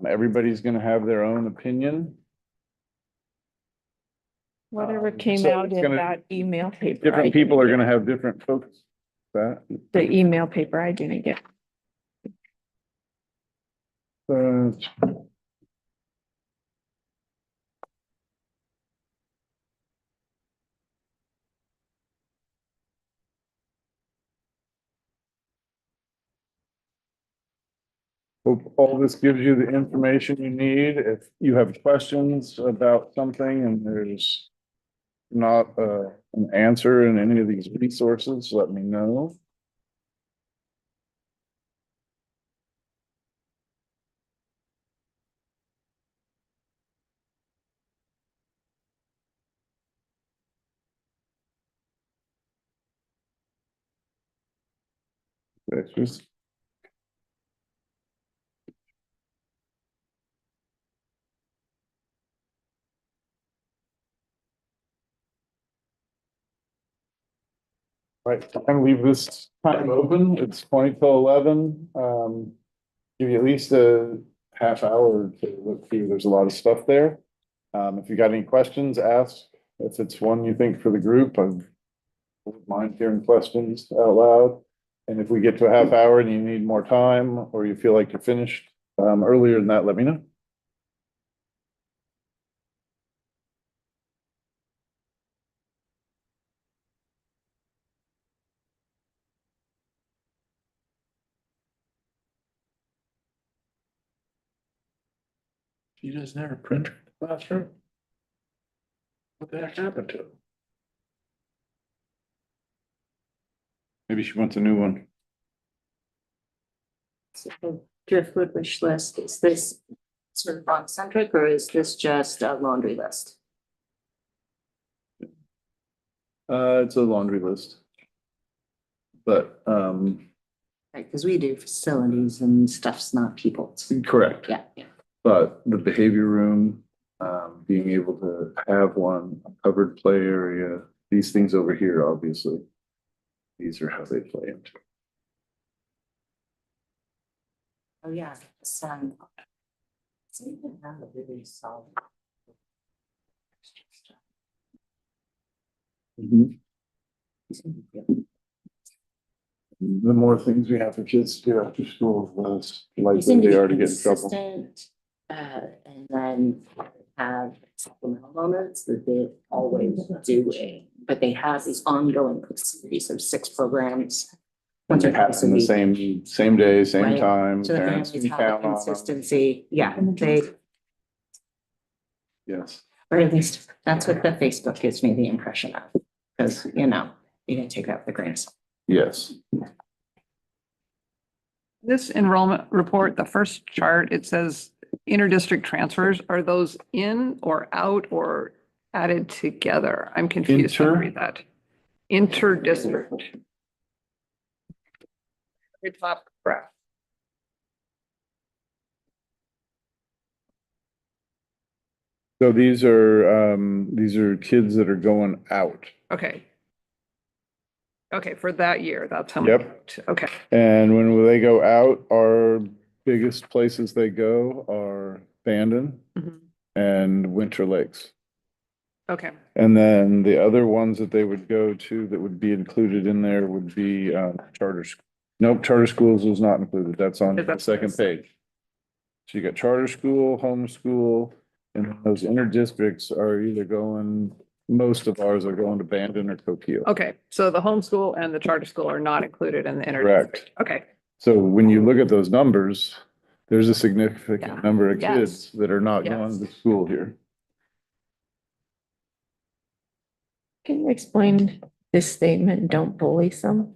Everybody's gonna have their own opinion. Whatever came So out it's in gonna- that email paper. I Different people are didn't gonna have different focus. That, get. The email paper I didn't get. uh, hope all this gives you the information you need. If you have questions about something and there's not an answer in any of these resources, let me know. That's just. Right, I'm gonna leave this time open. It's 20 till 11. Give you at least a half hour to look through. There's a lot of stuff there. If you got any questions, ask. If it's one you think for the group, I wouldn't mind hearing questions out loud. And if we get to a half hour and you need more time, or you feel like you're finished, earlier than that, let me know. She doesn't have a printer in the classroom? What the heck happened to it? Maybe she wants a new one. So the Driftwood wish list, is this sort of bond centric or is this just a laundry list? It's a laundry list. But, Right, because we do facilities and stuff's not people's. correct. Yeah, yeah. But the behavior room, being able to have one, a covered play area, these things over here, obviously. These are how they play into. Oh, yeah, some. So you can have a really solid. The more things we have for kids to do after school, the less You likely seem to they be are to get in trouble. consistent, and then have supplemental moments that they're always doing, but they have these ongoing series of 6 programs. And they once or twice a happen the week. same day, same Right. time, So the parents families can have count the on them. consistency, yeah, they, Yes, or at least that's what the Facebook gives me the impression of. Because, you know, you can take that with a grain of salt. yes. This enrollment report, the first chart, it says interdistrict transfers. Are those in or out or added together? I'm confused how to read that. Interdistrict. Very top graph. So these are kids that are going out. Okay. Okay, for that year, that's how many. Yep. Okay, And when they go out, our biggest places they go are Bandon Mhm. and Winter Lakes. okay, And then the other ones that they would go to that would be included in there would be charter. Nope, charter schools is not included. That's on Is the that- second page. So you got charter school, homeschool, and those interdistricts are either going, most of ours are going to Bandon or Coquille. okay. So the homeschool and the charter school are not included in the inter. Correct. Okay, So when you look at those numbers, there's a significant Yeah. number of Yes. kids that are not Yes. going to school here. Can you explain this statement? Don't bully some?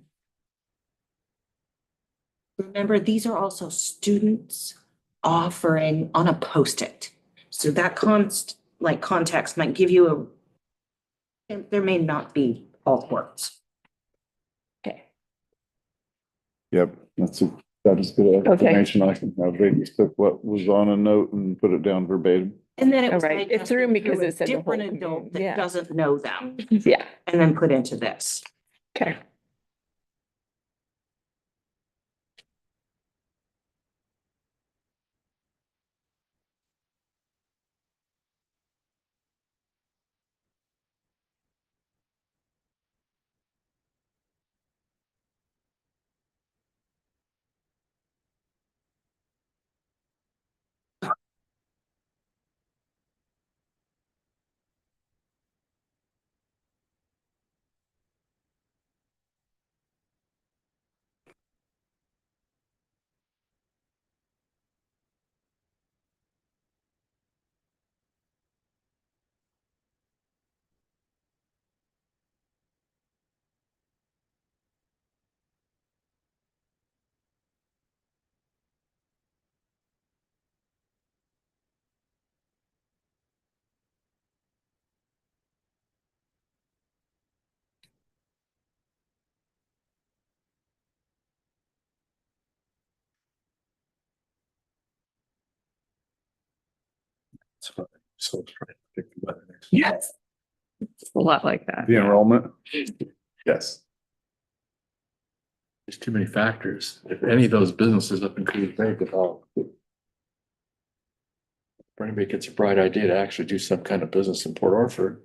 Remember, these are also students offering on a Post-it. So that context might give you there may not be all words. Okay. Yep, that is good Okay. information I can have. They just took what was on a note and put it down verbatim. And then it was All right, it threw me because through a it said the whole different adult community. Yeah. that doesn't know them Yeah, and then put into this. okay. So trying to pick the weather next. yes. It's a lot like that. The enrollment? Yes. There's too many factors. If any of those businesses up in Clear Bay develop, if anybody gets a bright idea to actually do some kind of business in Port Orford,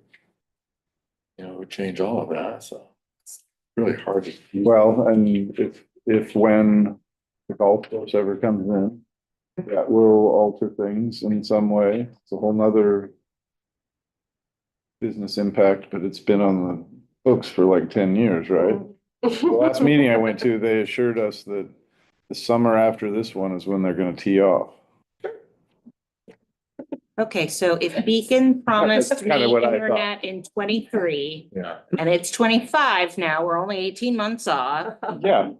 you know, it would change all of that. So it's really hard to. Well, and when the golf course ever comes in, that will alter things in some way. It's a whole nother business impact, but it's been on the books for like 10 years, right? The last meeting I went to, they assured us that the summer after this one is when they're gonna tee off. Okay, so if Beacon promised That's me kinda what I thought. internet in 23 Yeah. and it's 25 now, we're only 18 months off. Yeah,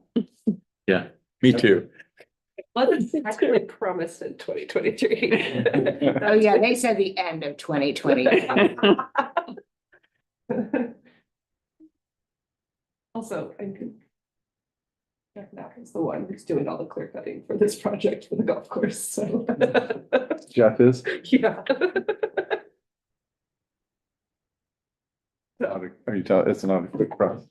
Yeah, me too. Wasn't actually promised in 2023. Oh, yeah, they said the end of 2020. Also, I could. Jeff Knapp is the one who's doing all the clear cutting for this project for the golf course, so. Jeff is. Yeah. Are you telling, it's not a quick process.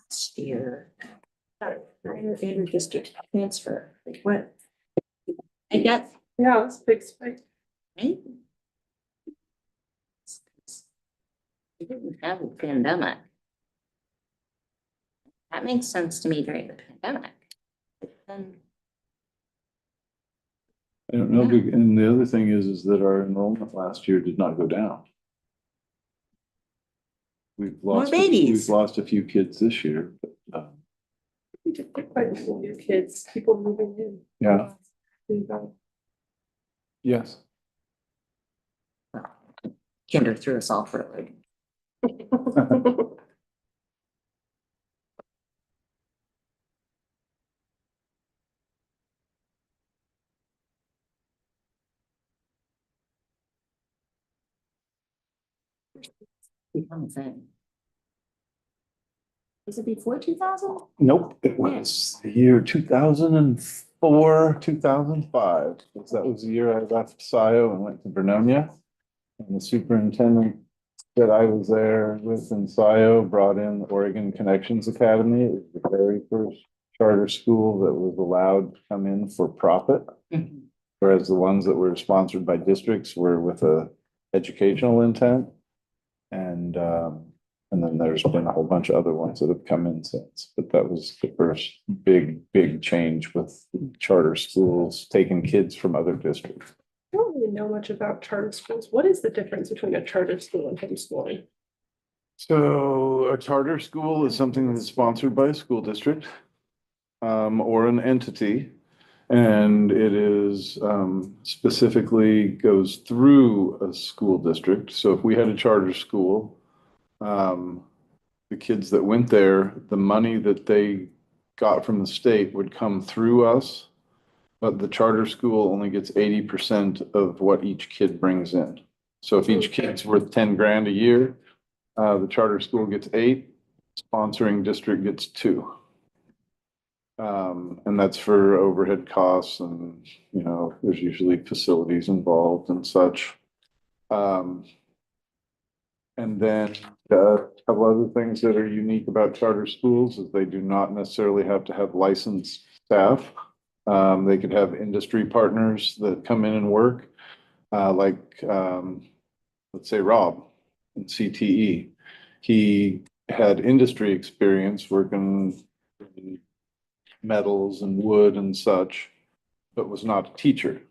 Last year. Inter-district transfer, like what? I guess, Yeah, it's a big spike. right? We didn't have a pandemic. That makes sense to me during the pandemic. But then, I don't know, and the other thing is that our enrollment last year did not go down. We've lost, babies. we've lost a few kids this year, but, We did get quite a few new kids, people moving in. yeah, yes. Kinder threw us all for a loop. Become a thing. Was it before 2000? Nope, it was the year 2004, 2005. That was the year I left SIO and went to Vernonia. And the superintendent that I was there with in SIO brought in the Oregon Connections Academy. It was the very first charter school that was allowed to come in for profit. Mhm. Whereas the ones that were sponsored by districts were with a educational intent. And then there's been a whole bunch of other ones that have come in since, but that was the first big change with charter schools taking kids from other districts. I don't really know much about charter schools. What is the difference between a charter school and homeschooling? So a charter school is something that's sponsored by a school district, or an entity. And it is, specifically goes through a school district. So if we had a charter school, the kids that went there, the money that they got from the state would come through us. But the charter school only gets 80% of what each kid brings in. So if each kid's worth 10 grand a year, the charter school gets 8, sponsoring district gets 2. And that's for overhead costs and, you know, there's usually facilities involved and such. And then a couple other things that are unique about charter schools is they do not necessarily have to have licensed staff. They could have industry partners that come in and work, let's say Rob in CTE. He had industry experience working in metals and wood and such, but was not a teacher.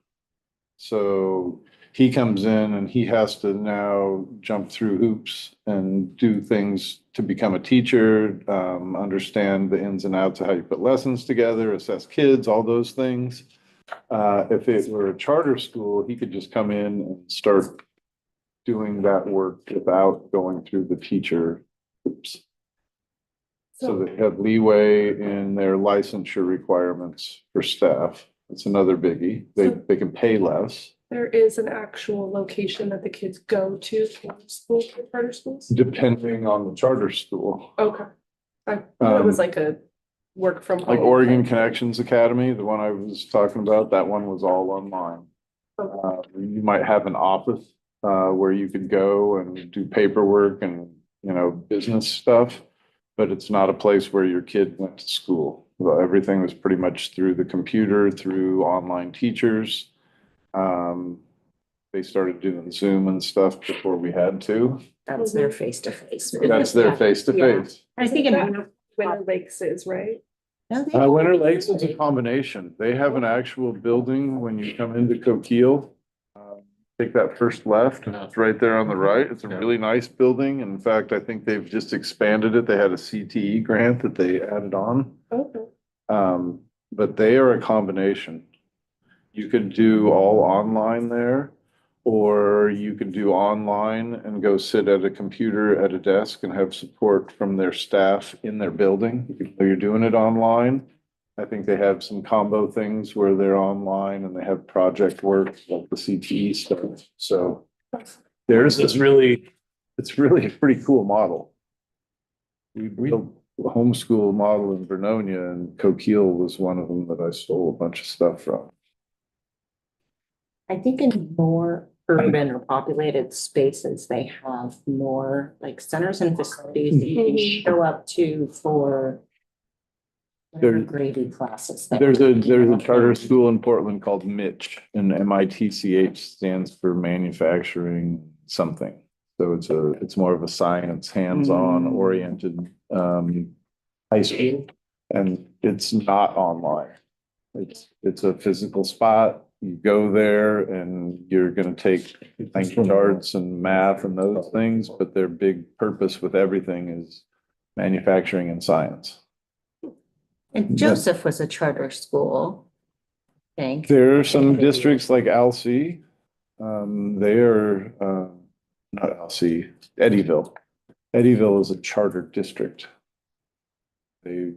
So he comes in and he has to now jump through hoops and do things to become a teacher, understand the ins and outs of how you put lessons together, assess kids, all those things. If it were a charter school, he could just come in and start doing that work without going through the teacher hoops. So they have leeway in their licensure requirements for staff. It's another biggie. They can pay less. there is an actual location that the kids go to for school, for charter schools? Depending on the charter school. Okay. I thought it was Um, like a work from home. Like Oregon kind of thing. Connections Academy, the one I was talking about, that one was all online. You might have an office where you could go and do paperwork and, you know, business stuff. But it's not a place where your kid went to school. Well, everything was pretty much through the computer, through online teachers. They started doing Zoom and stuff before we had to. That's their face to face. That's their face to face. I think in Winter Lakes is, right? Winter Lakes is a combination. They have an actual building when you come into Coquille. Take that first left and it's right there on the right. It's a really nice building. In fact, I think they've just expanded it. They had a CTE grant that they added on. Okay. But they are a combination. You could do all online there, or you could do online and go sit at a computer at a desk and have support from their staff in their building. Even though you're doing it online, I think they have some combo things where they're online and they have project work like the CTE stuff. So theirs is really, it's really a pretty cool model. We built a homeschool model in Vernonia, and Coquille was one of them that I stole a bunch of stuff from. I think in more urban or populated spaces, they have more like centers and facilities that you can show up to for There- graded classes. that- There's a charter school in Portland called Mitch, and MITCH stands for manufacturing something. So it's more of a science, hands-on oriented high school, and it's not online. It's a physical spot. You go there and you're gonna take charts and math and those things, but their big purpose with everything is manufacturing and science. And Joseph was a charter school, I think. There are some districts like Alsea, they are, not Alsea, Eddyville. Eddyville is a charter district. They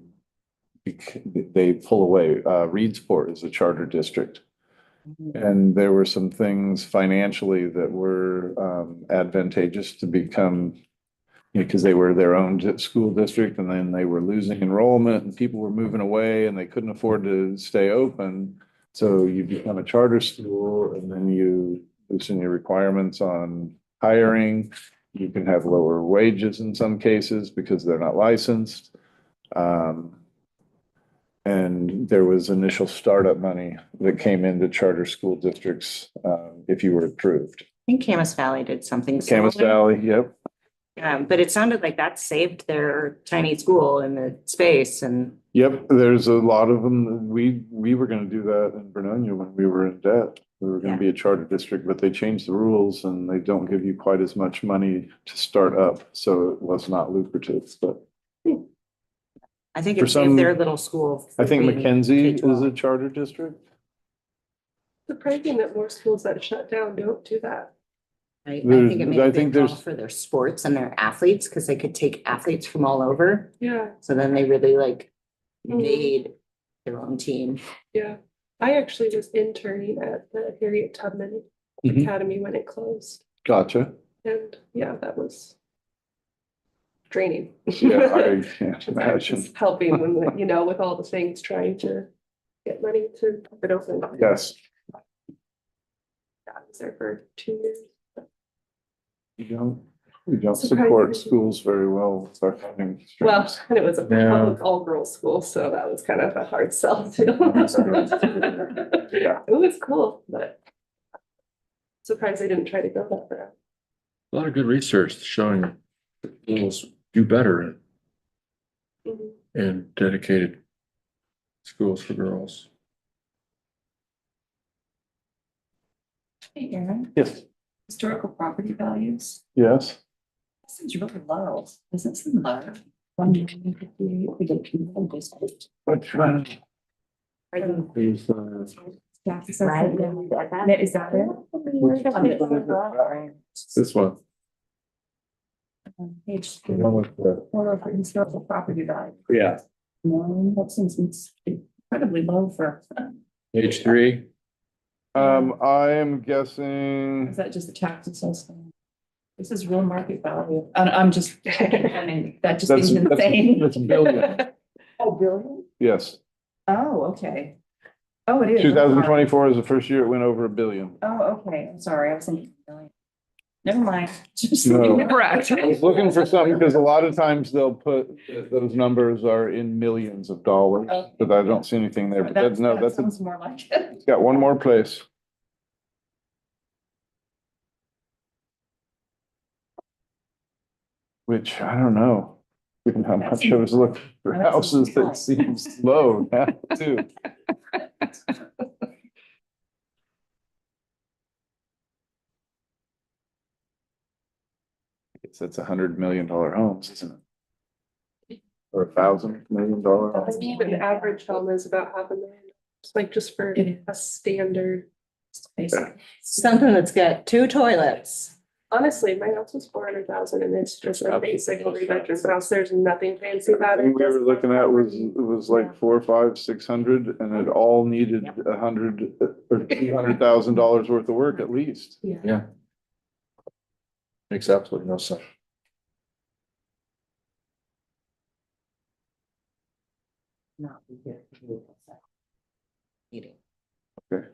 pull away. Reedsport is a charter district. And there were some things financially that were advantageous to become, because they were their own school district, and then they were losing enrollment and people were moving away and they couldn't afford to stay open. So you become a charter school and then you loosen your requirements on hiring. You can have lower wages in some cases because they're not licensed. And there was initial startup money that came into charter school districts if you were approved. I think Camas Valley did something Camas similar. Valley, yep. But it sounded like that saved their tiny school in the space and. Yep, there's a lot of them. We were gonna do that in Vernonia when we were in debt. We were gonna be a charter district, but they changed the rules and they don't give you quite as much money to start up. So it was not lucrative, but I think For it saved some- their little school. I think being Mackenzie is K-12. a charter district. Surprising that more schools that shut down don't do that. I There's- think it made I a think big draw there's- for their sports and their athletes, because they could take athletes from all over. Yeah, So then they really like Mhm. made their own team. yeah. I actually was interning at the Harriet Tubman Mhm. Academy when it closed. Gotcha. And yeah, that was draining. Yeah, I can't I imagine. was helping when, you know, with all the things, trying to get money to keep it open. Yes. Yeah, I was there for 2 years. We don't Surprising. support schools very well with our funding. Well, streams. and it was a Yeah. public all-girls school, so that was kind of a hard sell too. Yeah. It was cool, but surprised they didn't try to go that route. A lot of good research showing schools do better Mhm. in dedicated schools for girls. Hey, Aaron, Yes, historical property values, yes. this seems really low, doesn't seem low. 158, we get people district. Which one? Is, Is that it? this one, Page the one with the, Order for historical property value. Yeah. No, that seems incredibly low for. page 3. I am Or guessing, is that just the tax assessment? This is real market value. I'm just, I mean, that just that's, seems that's, insane. that's a billion, Oh, billion? yes. Oh, okay. Oh, it is. I'm Two thousand sorry. twenty-four is the first year it went over $1 billion. Oh, okay. I'm sorry. I was thinking billion. Never mind. Just No. Correct. I was looking for something because a lot of times they'll put, those numbers are in millions of dollars, but I don't see anything there. But that's, no, That sounds more like it. it's got one more place. Which I don't know, given how much I was looking for That's houses, that high. seems low now too. It's that's $100 million homes, isn't it? Or $1,000 million homes. An average home is about $500,000, it's like just for a standard. Something that's got 2 toilets. Honestly, my house was 400,000 and it's just a basic 3-bedroom house. There's nothing fancy about it. Thing we were looking at was, it was like 400, 500, 600, and it all needed $100 or $200,000 worth of work at least. Yeah. Makes absolutely no sense. Meeting. Okay.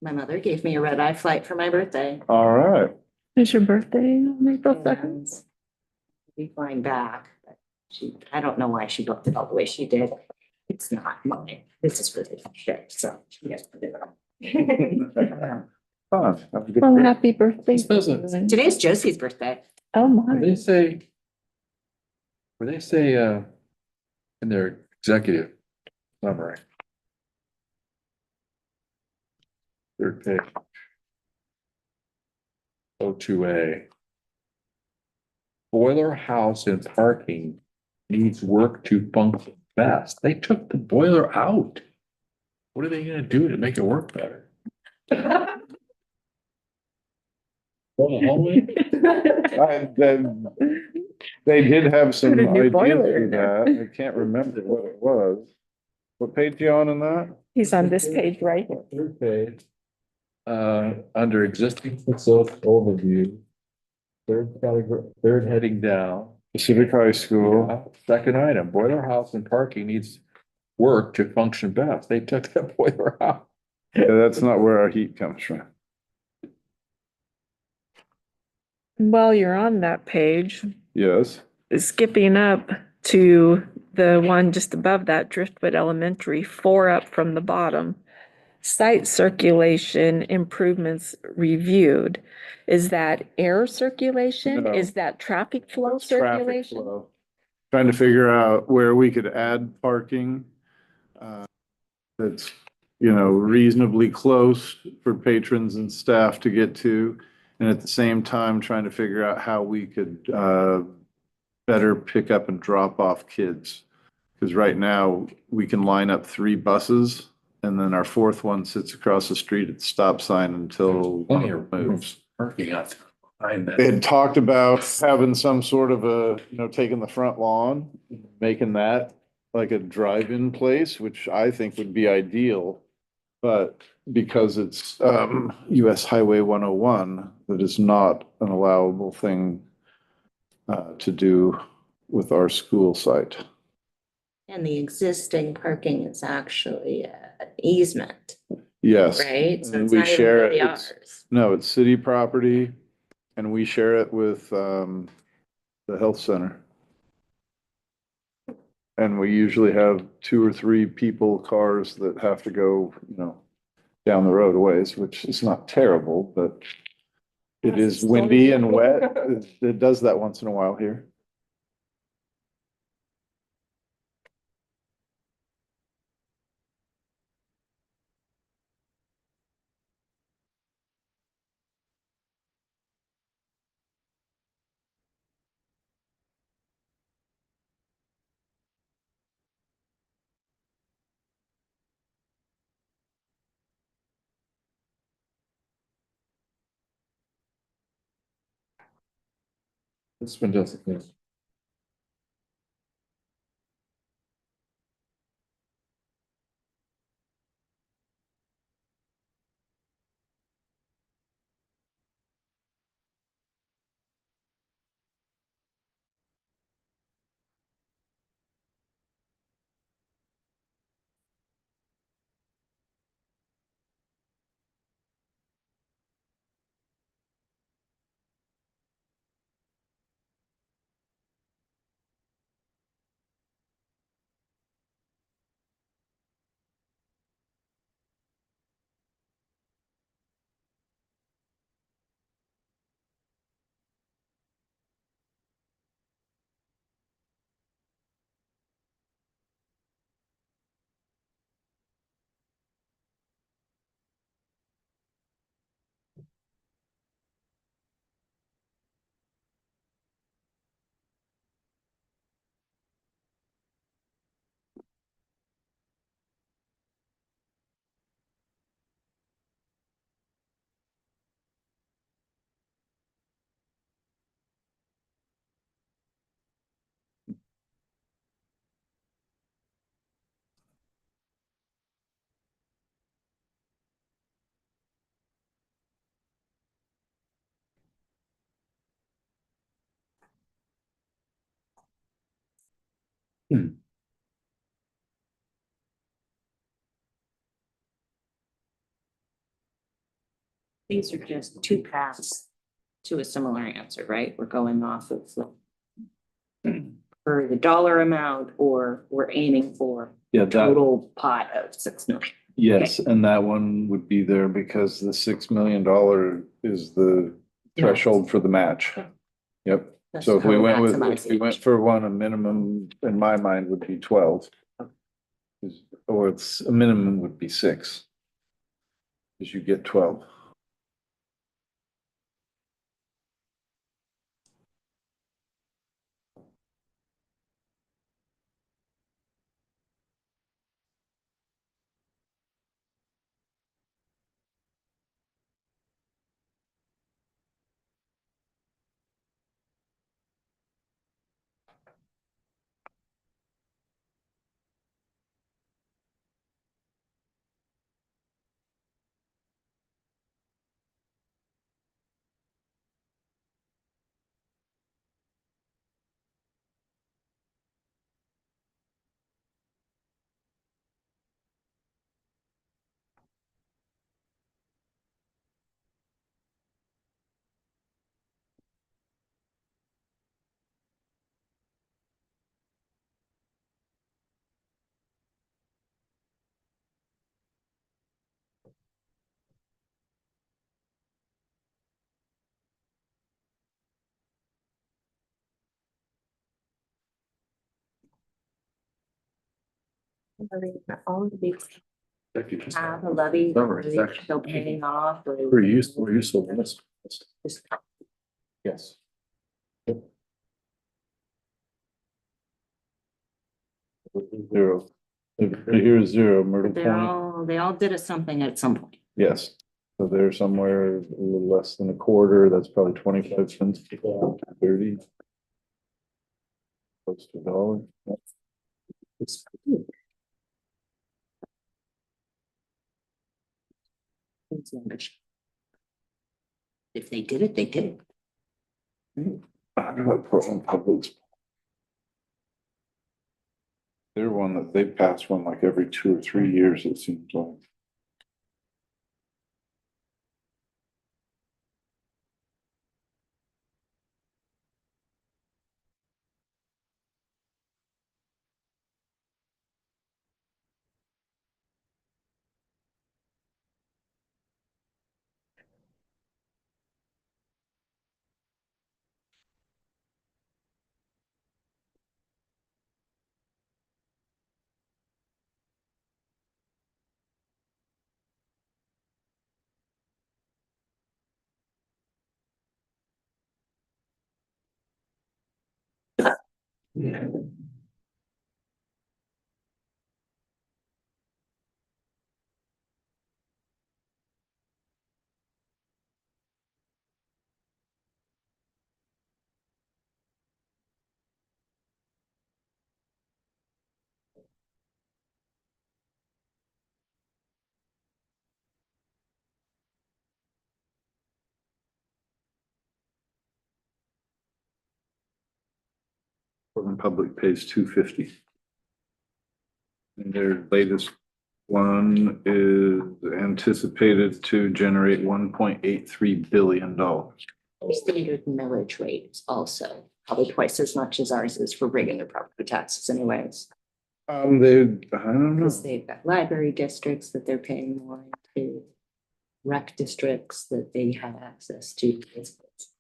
My mother gave me a red-eye flight for my birthday. All right. It's your birthday on April 2nd? And be flying back, but I don't know why she booked it all the way she did. It's not mine. This is really shit, so she has to do it. Fun. Have a good Well, day. happy birthday. This doesn't- Today's Josie's birthday. Oh, When my. they say, in their executive summary. Third page. O2A. Boiler house and parking needs work to function best. They took the boiler out. What are they gonna do to make it work better? Well, the hallway? Then they did have some Put a new ideas boiler for in there. that. I can't remember what it was. What page you on in that? He's on this page right here. Third page. Under existing facility overview. Third category, third heading down. Pacific High School. Second item, boiler house and parking needs work to function best. They took that boiler out. Yeah, that's not where our heat comes from. While you're on that page, Yes. skipping up to the one just above that, Driftwood Elementary, 4 up from the bottom. Site circulation improvements reviewed. Is that air circulation? No. Is that traffic flow It's traffic circulation? flow. Trying to figure out where we could add parking. That's, reasonably close for patrons and staff to get to. And at the same time, trying to figure out how we could, better pick up and drop off kids. Because right now, we can line up 3 buses and then our 4th one sits across the street at the stop sign until Plenty one of moves. parking out behind that. They had talked about having some sort of a, taking the front lawn, making that like a drive-in place, which I think would be ideal. But because it's US Highway 101, that is not an allowable thing to do with our school site. And the existing parking is actually an easement, Yes. right? So And it's we not even share really it. It's- ours. No, it's city property and we share it with the health center. And we usually have 2 or 3 cars that have to go, down the road a ways, which is not terrible, but it is windy and wet. It does that once in a while here. This one doesn't. These are just two paths to a similar answer, right? We're going off of for the dollar amount, or we're aiming for Yeah, that, total pot of 6 million. yes, and that one would be there because the $6 million is the threshold for the match. Yep. That's So if we how went with, maximize if we it. went for one, a minimum in my mind would be 12. Or it's, a minimum would be 6. Cause you get 12. All of these have a levy, still paying off. Or We're used to this. just- Yes. Zero. Here is 0, Myrtle Point. They all did something at some point. Yes. So they're somewhere a little less than a quarter. That's probably 25 cents, 30. Close to $1. If they did it, they did it. I don't know about Portland Public. They're one that they pass one like every 2 or 3 years, it seems like. Portland Public pays $250. And their latest one is anticipated to generate $1.83 billion. Standard millage rate is also probably twice as much as ours is for regular property taxes anyways. I don't know. Because they've got library districts that they're paying more into, rec districts that they have access to.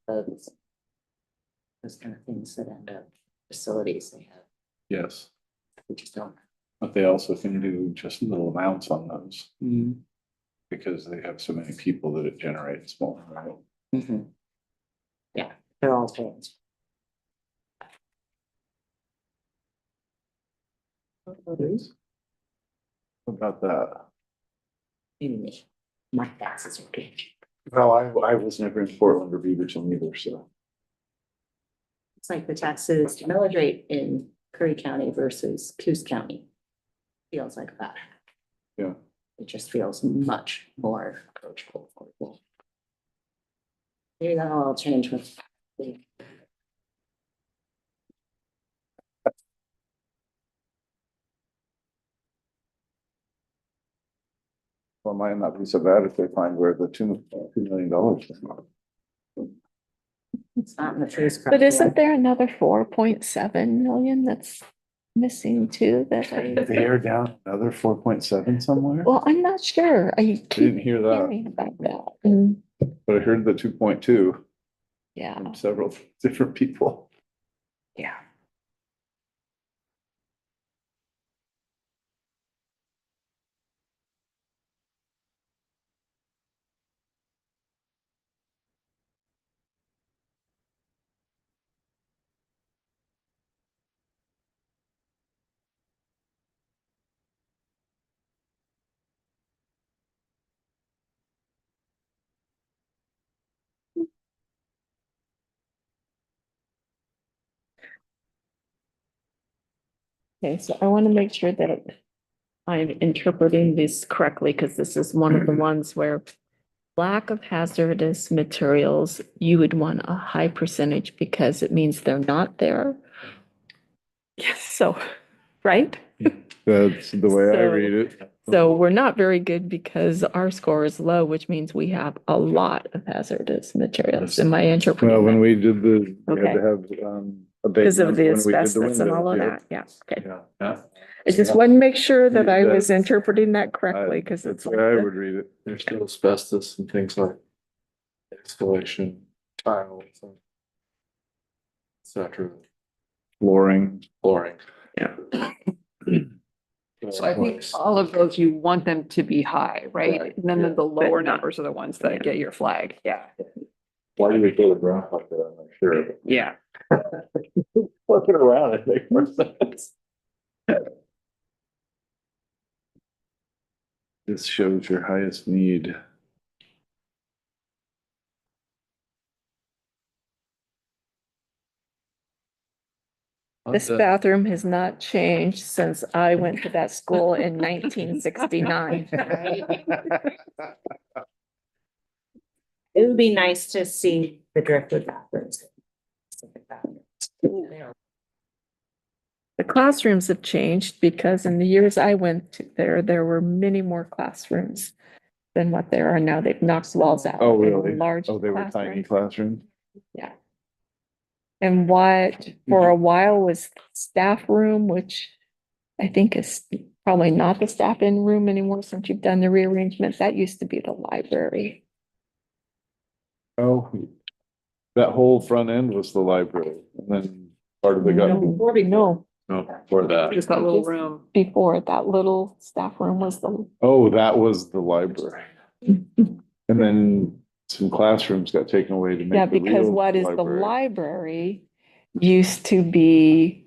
Those kind of things that end up facilities they have, Yes, we just don't. but they also can do just little amounts on those Mhm. because they have so many people that it generates more. Right? Mhm. Yeah, they're all paying. What about that? Maybe me. My taxes are good. Well, I was never in Portland or Beaverton either, so. It's like the taxes millage rate in Curry County versus Coos County. Feels like that. Yeah. It just feels much more approachable. for people. Maybe that'll all change with. the- Well, it might not be so bad if they find where the $2 million came from. It's not in the trees. But isn't there another 4.7 million that's missing too that I? They're down another 4.7 somewhere? Well, I'm not sure. I keep Didn't hear that, hearing about that. Mm, but I heard the 2.2 yeah, from several different people. yeah. Okay, so I want to make sure that I'm interpreting this correctly, because this is one of the ones where lack of hazardous materials, you would want a high percentage because it means they're not there. Yes, so, right? That's the way I So- read it. So we're not very good because our score is low, which means we have a lot of hazardous materials. Am I interpreting Well, when that? we did we had Okay. to have, Because of the when we did asbestos and all of windows, that, yeah, okay. Yeah. I just want to make sure that I was That's- interpreting that yeah. correctly, because That's it's the like way I the- would read it. There's still asbestos and things like installation, tiles, and et cetera, Flooring. flooring. Yeah. So I think all of those, you want them to be high, right? Right, And then yeah. the lower But not- numbers are the ones that get your flag. Yeah. Why do we go to ground like that? I'm not sure. Yeah. Looking around, it makes more sense. This shows your highest need. This bathroom has not changed since I went to that school in 1969. It would be nice to see the driftwood bathrooms. The classrooms have changed because in the years I went to there were many more classrooms than what there are now. They've knocked walls out. Oh, and really? Large Oh, they were tiny classrooms. classrooms? Yeah. And what for a while was staff room, which I think is probably not the staff in room anymore since you've done the rearrangement. That used to be the library. Oh, that whole front end was the library, and then part of it got, No, No, for that. Just that little room. before that little staff room was the. oh, that was the library. And then some classrooms got taken away to Yeah, make the because real what is the library. library used to be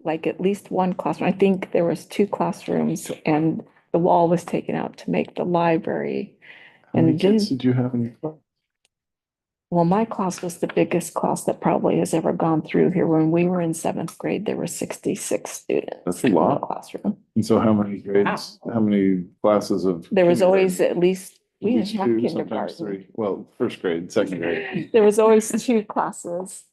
like at least one classroom. I think there was two classrooms and the wall was taken out to make the library. How many And kids then, did you have in your class? well, my class was the biggest class that probably has ever gone through here. When we were in seventh grade, there were 66 students. That's a in the lot. classroom. And so how many grades, how many classes of? There was always kindergarten? at least, we At didn't least have two, sometimes kindergarten. three. Well, first grade, second grade. There was always two classes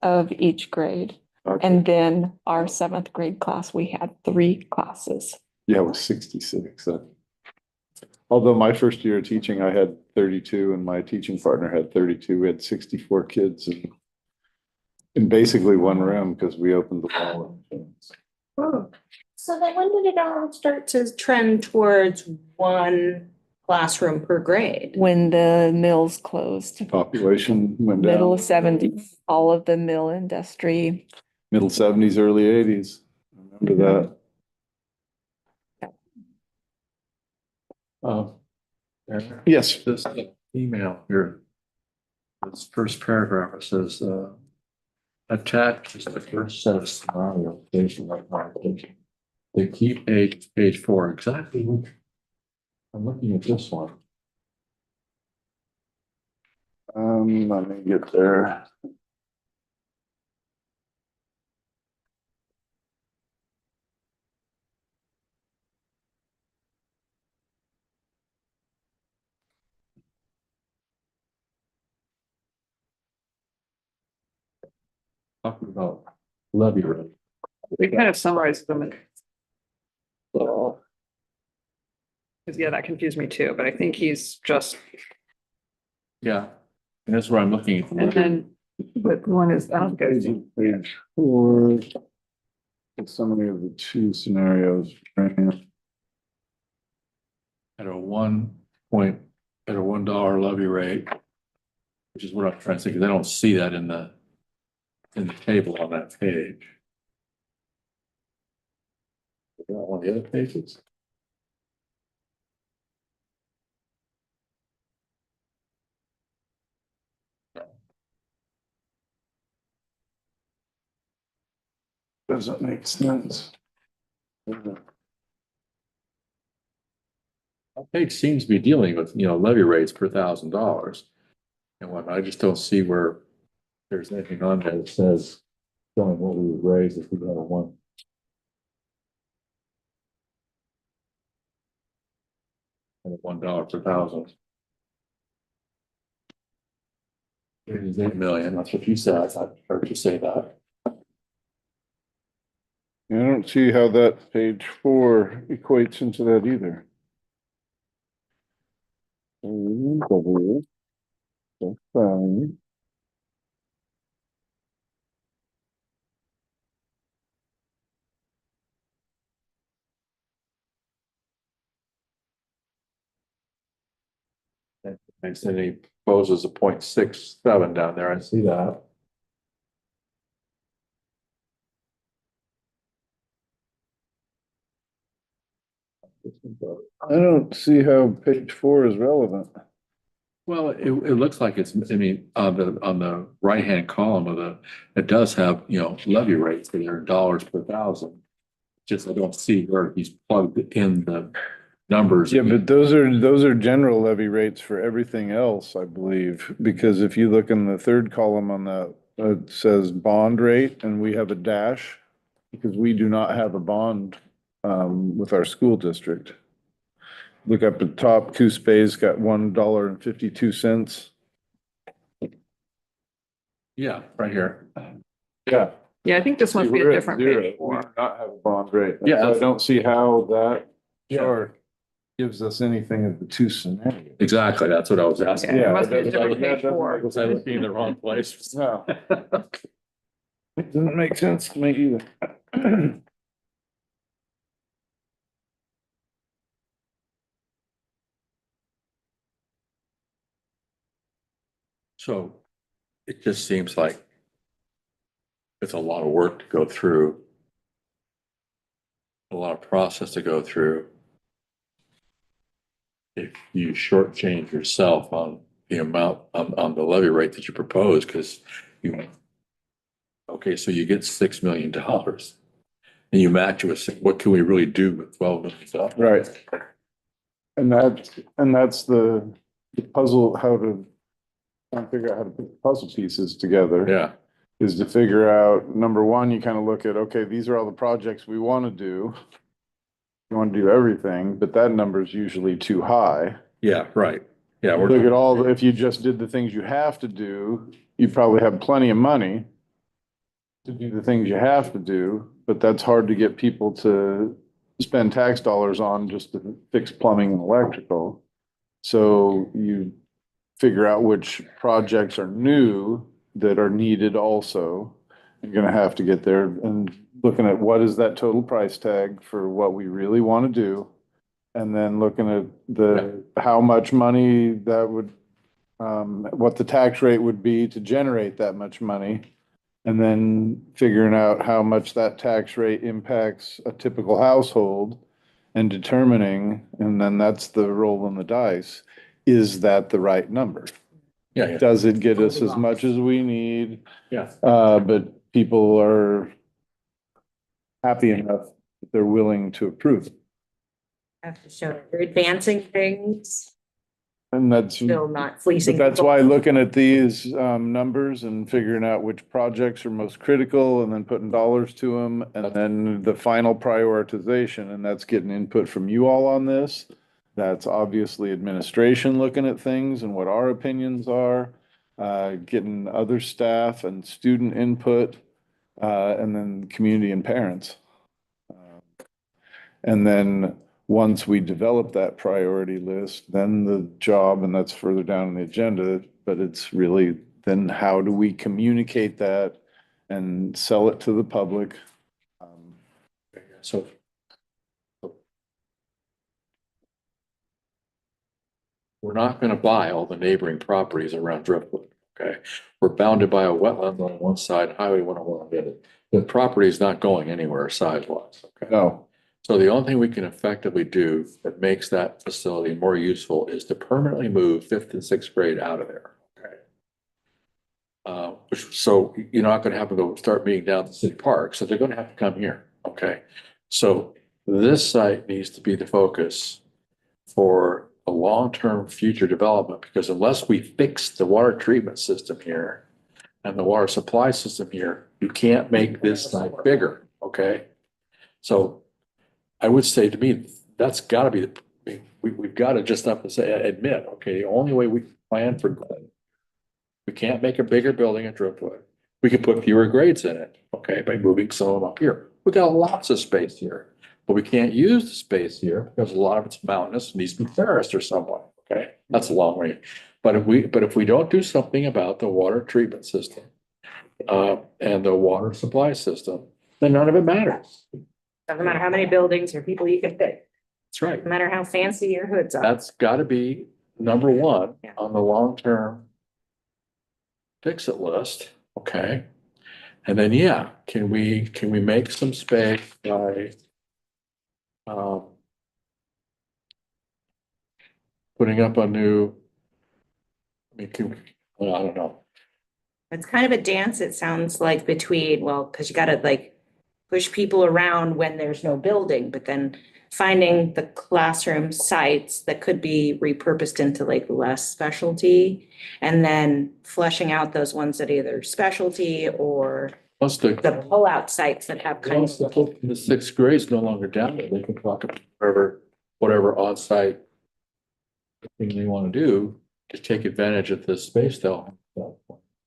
of each grade. Okay. And then our seventh grade class, we had three classes. Yeah, it was 66. Although my first year of teaching, I had 32 and my teaching partner had 32. We had 64 kids in basically one room because we opened the wall. So then when did it all start to trend towards one classroom per grade? When the mills closed, Population went middle down, of 70s, all of the mill industry. middle 70s, early 80s. I remember that. Eric, Yes. this email here, this first paragraph, it says, attached is the first set of scenario based on application. The key page 4, exactly. I'm looking at this one. Let me get there. Talking about levy rate. We kind of summarized them in. So 'Cause, yeah, that confused me too, but I think he's just, Yeah. And that's where I'm looking. and then, but one is, I'll go see. Page 4. The summary of the two scenarios. At a 1 point, at a $1 levy rate, which is what I'm trying to say, because I don't see that in the table on that page. Is that one of the other pages? Doesn't make sense. That page seems to be dealing with, levy rates per $1,000. And what, I just don't see where there's anything on there that says showing what we would raise if we got a $1 per thousand. It is 8 million, that's what you said, I heard you say that. I don't see how that page 4 equates into that either. That's fine. And then he proposes a 0.67 down there, I see that. I don't see how page 4 is relevant. Well, it looks like it's, I mean, on the right-hand column of it does have, levy rates that are dollars per thousand. Just I don't see where he's plugged in the numbers. Yeah, but those are general levy rates for everything else, I believe, because if you look in the third column on that, it says bond rate, and we have a dash because we do not have a bond with our school district. Look up at the top, Coos got $1.52. Yeah, right here. Yeah. Yeah, I think this must be a different page We 4. do not have a bond rate. Yeah. So I don't see how that Yeah. chart gives us anything of the two scenarios. Exactly, that's what I was asking. Yeah, it must be a that- different that page doesn't 4. make Was I looking in the wrong place? No, it doesn't make sense to me either. So it just seems like it's a lot of work to go through, a lot of process to go through. If you shortchange yourself on the amount, on the levy rate that you propose, because okay, so you get $6 million and you match it with, what can we really do with $12 million? Right. And that's the puzzle, how to figure out how to put the puzzle pieces together. Yeah, Is to figure out, number one, you kind of look at, okay, these are all the projects we want to do. You want to do everything, but that number is usually too high. yeah, right. Yeah, Look at all, if you just did the things you have to do, you probably have plenty of money to do the things you have to do, but that's hard to get people to spend tax dollars on just to fix plumbing and electrical. So you figure out which projects are new that are needed also. You're gonna have to get there and looking at what is that total price tag for what we really want to do. And then looking at how much money that would, what the tax rate would be to generate that much money. And then figuring out how much that tax rate impacts a typical household and determining, and then that's the roll in the dice. Is that the right number? Yeah, yeah, Does it get us as much as we need? yeah. But people are happy enough that they're willing to approve. Have to show you're advancing things, And that's, still not but fleecing. that's people. why looking at these numbers and figuring out which projects are most critical and then putting dollars to them. And then the final prioritization, and that's getting input from you all on this. That's obviously administration looking at things and what our opinions are, getting other staff and student input, and then community and parents. And then once we develop that priority list, then the job, and that's further down in the agenda, but it's really then how do we communicate that and sell it to the public? So we're not gonna buy all the neighboring properties around Driftwood, okay? We're bounded by a wetland on one side, Highway 101 on the other. The property is not going anywhere size-wise, okay? No, So the only thing we can effectively do that makes that facility more useful is to permanently move fifth and sixth grade out of there, okay? So you're not gonna have to go start meeting down at the city park, so they're gonna have to come here, okay? So this site needs to be the focus for a long-term future development, because unless we fix the water treatment system here and the water supply system here, you can't make this site bigger, okay? So I would say to me, that's gotta be, we've gotta just have to say, admit, okay, the only way we plan for good, we can't make a bigger building at Driftwood. We can put fewer grades in it, okay, by moving some of them up here. We got lots of space here. But we can't use the space here because a lot of it's mountainous and needs to be terraced or somewhat, okay? That's a long range. But if we don't do something about the water treatment system, and the water supply system, then none of it matters. Doesn't matter how many buildings or people you can fit, That's right. no matter how fancy your hoods are. That's gotta be number one Yeah. on the long-term fix-it list, okay? And then, yeah, can we make some space by putting up a new, I mean, well, I don't know. It's kind of a dance, it sounds like, between, well, because you gotta like push people around when there's no building, but then finding the classroom sites that could be repurposed into like less specialty, and then flushing out those ones that either specialty or Plus the pullout sites that have kind Once of. the sixth grade is no longer down there, they can talk about whatever on-site thing they want to do to take advantage of the space they'll.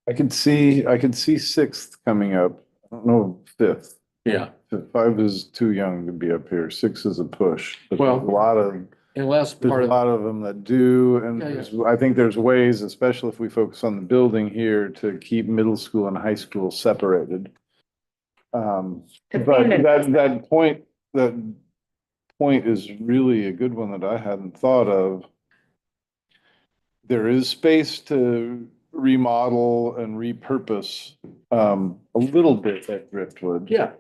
I could see sixth coming up. I don't know, fifth. Yeah, Five is too young to be up here. Six is a push. But Well, there's a lot of, unless there's part a of, lot of them that do, and Yeah, yeah. I think there's ways, especially if we focus on the building here, to keep middle school and high school separated. But that point is really a good one that I hadn't thought of. There is space to remodel and repurpose a little bit at Driftwood. yeah,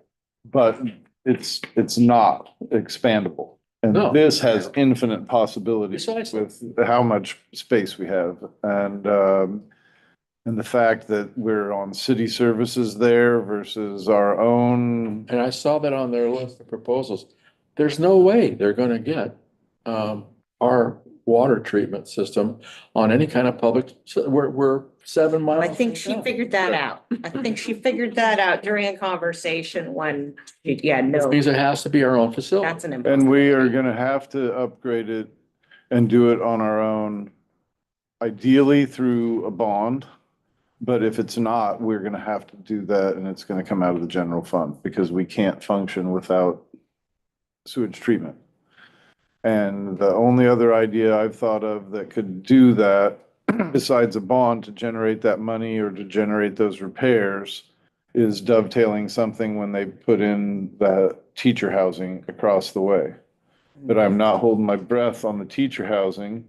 But it's not expandable. And No. this has infinite possibilities Precisely. with how much space we have. And the fact that we're on city services there versus our own. and I saw that on their list of proposals. There's no way they're gonna get our water treatment system on any kind of public, we're 7 miles. I think she from town. figured that out. I think she figured that out during a conversation when, yeah, no, Means it has to be our own facility. that's an. And we are gonna have to upgrade it and do it on our own, ideally through a bond. But if it's not, we're gonna have to do that, and it's gonna come out of the general fund, because we can't function without sewage treatment. And the only other idea I've thought of that could do that, besides a bond to generate that money or to generate those repairs, is dovetailing something when they put in the teacher housing across the way. But I'm not holding my breath on the teacher housing,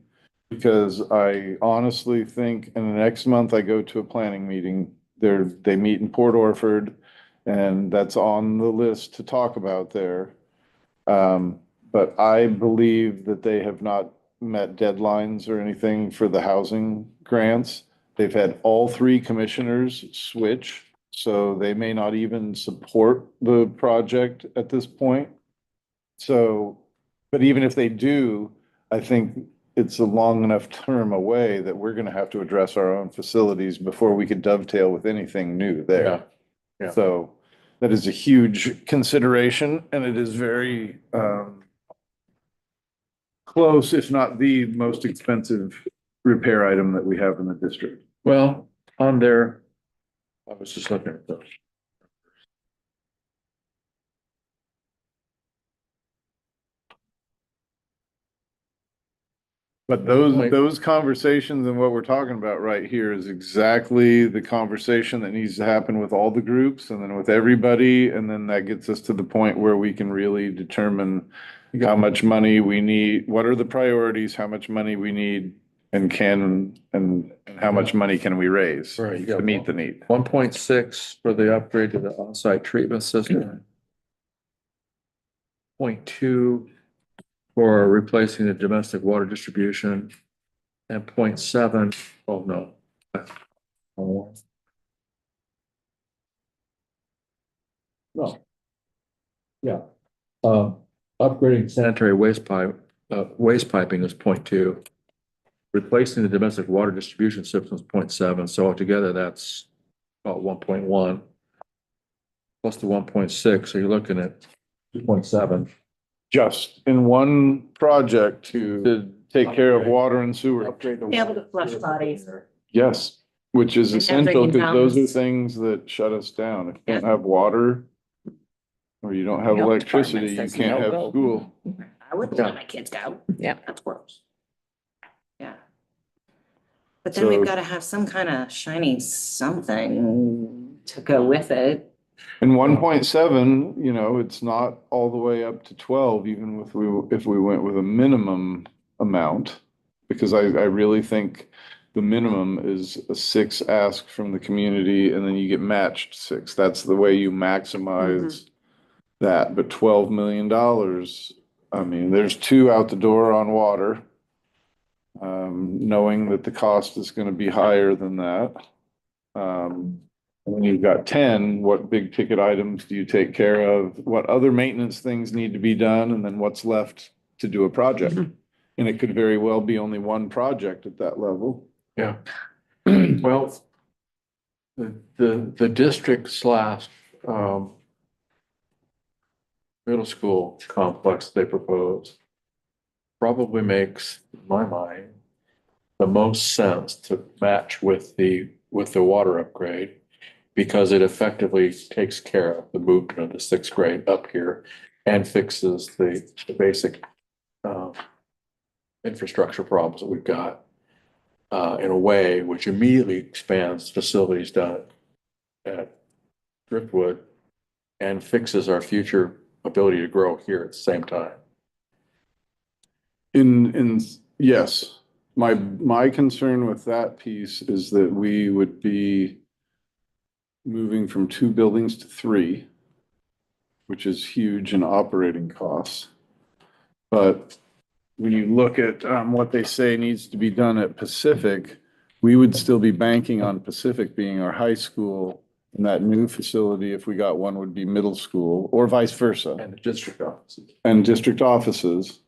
because I honestly think in the next month I go to a planning meeting. They meet in Port Orford, and that's on the list to talk about there. But I believe that they have not met deadlines or anything for the housing grants. They've had all three commissioners switch, so they may not even support the project at this point. So, but even if they do, I think it's a long enough term away that we're gonna have to address our own facilities before we could dovetail with anything new there. Yeah. So that is a huge consideration, and it is very close, if not the most expensive repair item that we have in the district. Well, on their, I was just looking at those. But those conversations and what we're talking about right here is exactly the conversation that needs to happen with all the groups and then with everybody. And then that gets us to the point where we can really determine how much money we need, what are the priorities, how much money we need and how much money can we raise Right, yeah. to meet the need. 1.6 for the upgrade to the on-site treatment system. 0.2 for replacing the domestic water distribution. And 0.7, oh no. Oh. No. Yeah. Upgrading sanitary waste piping is 0.2. Replacing the domestic water distribution system is 0.7, so altogether that's about 1.1. Plus the 1.6, so you're looking at 2.7. Just in one project to take care of water and sewer. Upgrade the Be able to water. flush bodies. Yes, which is And essential drinking because those are fountains. things that shut us down. If you don't Yeah. have water or you don't have Health electricity, department you says can't have no-go. school. I wouldn't let my kids go. Yeah. That's gross. Yeah. But then we've So- got to have some kind of shiny something to go with it. And 1.7, you know, it's not all the way up to 12, even if we went with a minimum amount. Because I really think the minimum is a 6 ask from the community and then you get matched 6. That's the way you maximize that. But $12 million, I mean, there's 2 out the door on water. Knowing that the cost is going to be higher than that. And then you've got 10, what big ticket items do you take care of? What other maintenance things need to be done? And then what's left to do a project? And it could very well be only one project at that level. Yeah. Well, the district slash middle school complex they propose probably makes, in my mind, the most sense to match with the water upgrade because it effectively takes care of the movement of the 6th grade up here and fixes the basic infrastructure problems that we've got in a way which immediately expands facilities down at Driftwood and fixes our future ability to grow here at the same time. Yes, my concern with that piece is that we would be moving from 2 buildings to 3, which is huge in operating costs. But when you look at what they say needs to be done at Pacific, we would still be banking on Pacific being our high school. And that new facility, if we got one, would be middle school or vice versa. And the district offices. And district offices.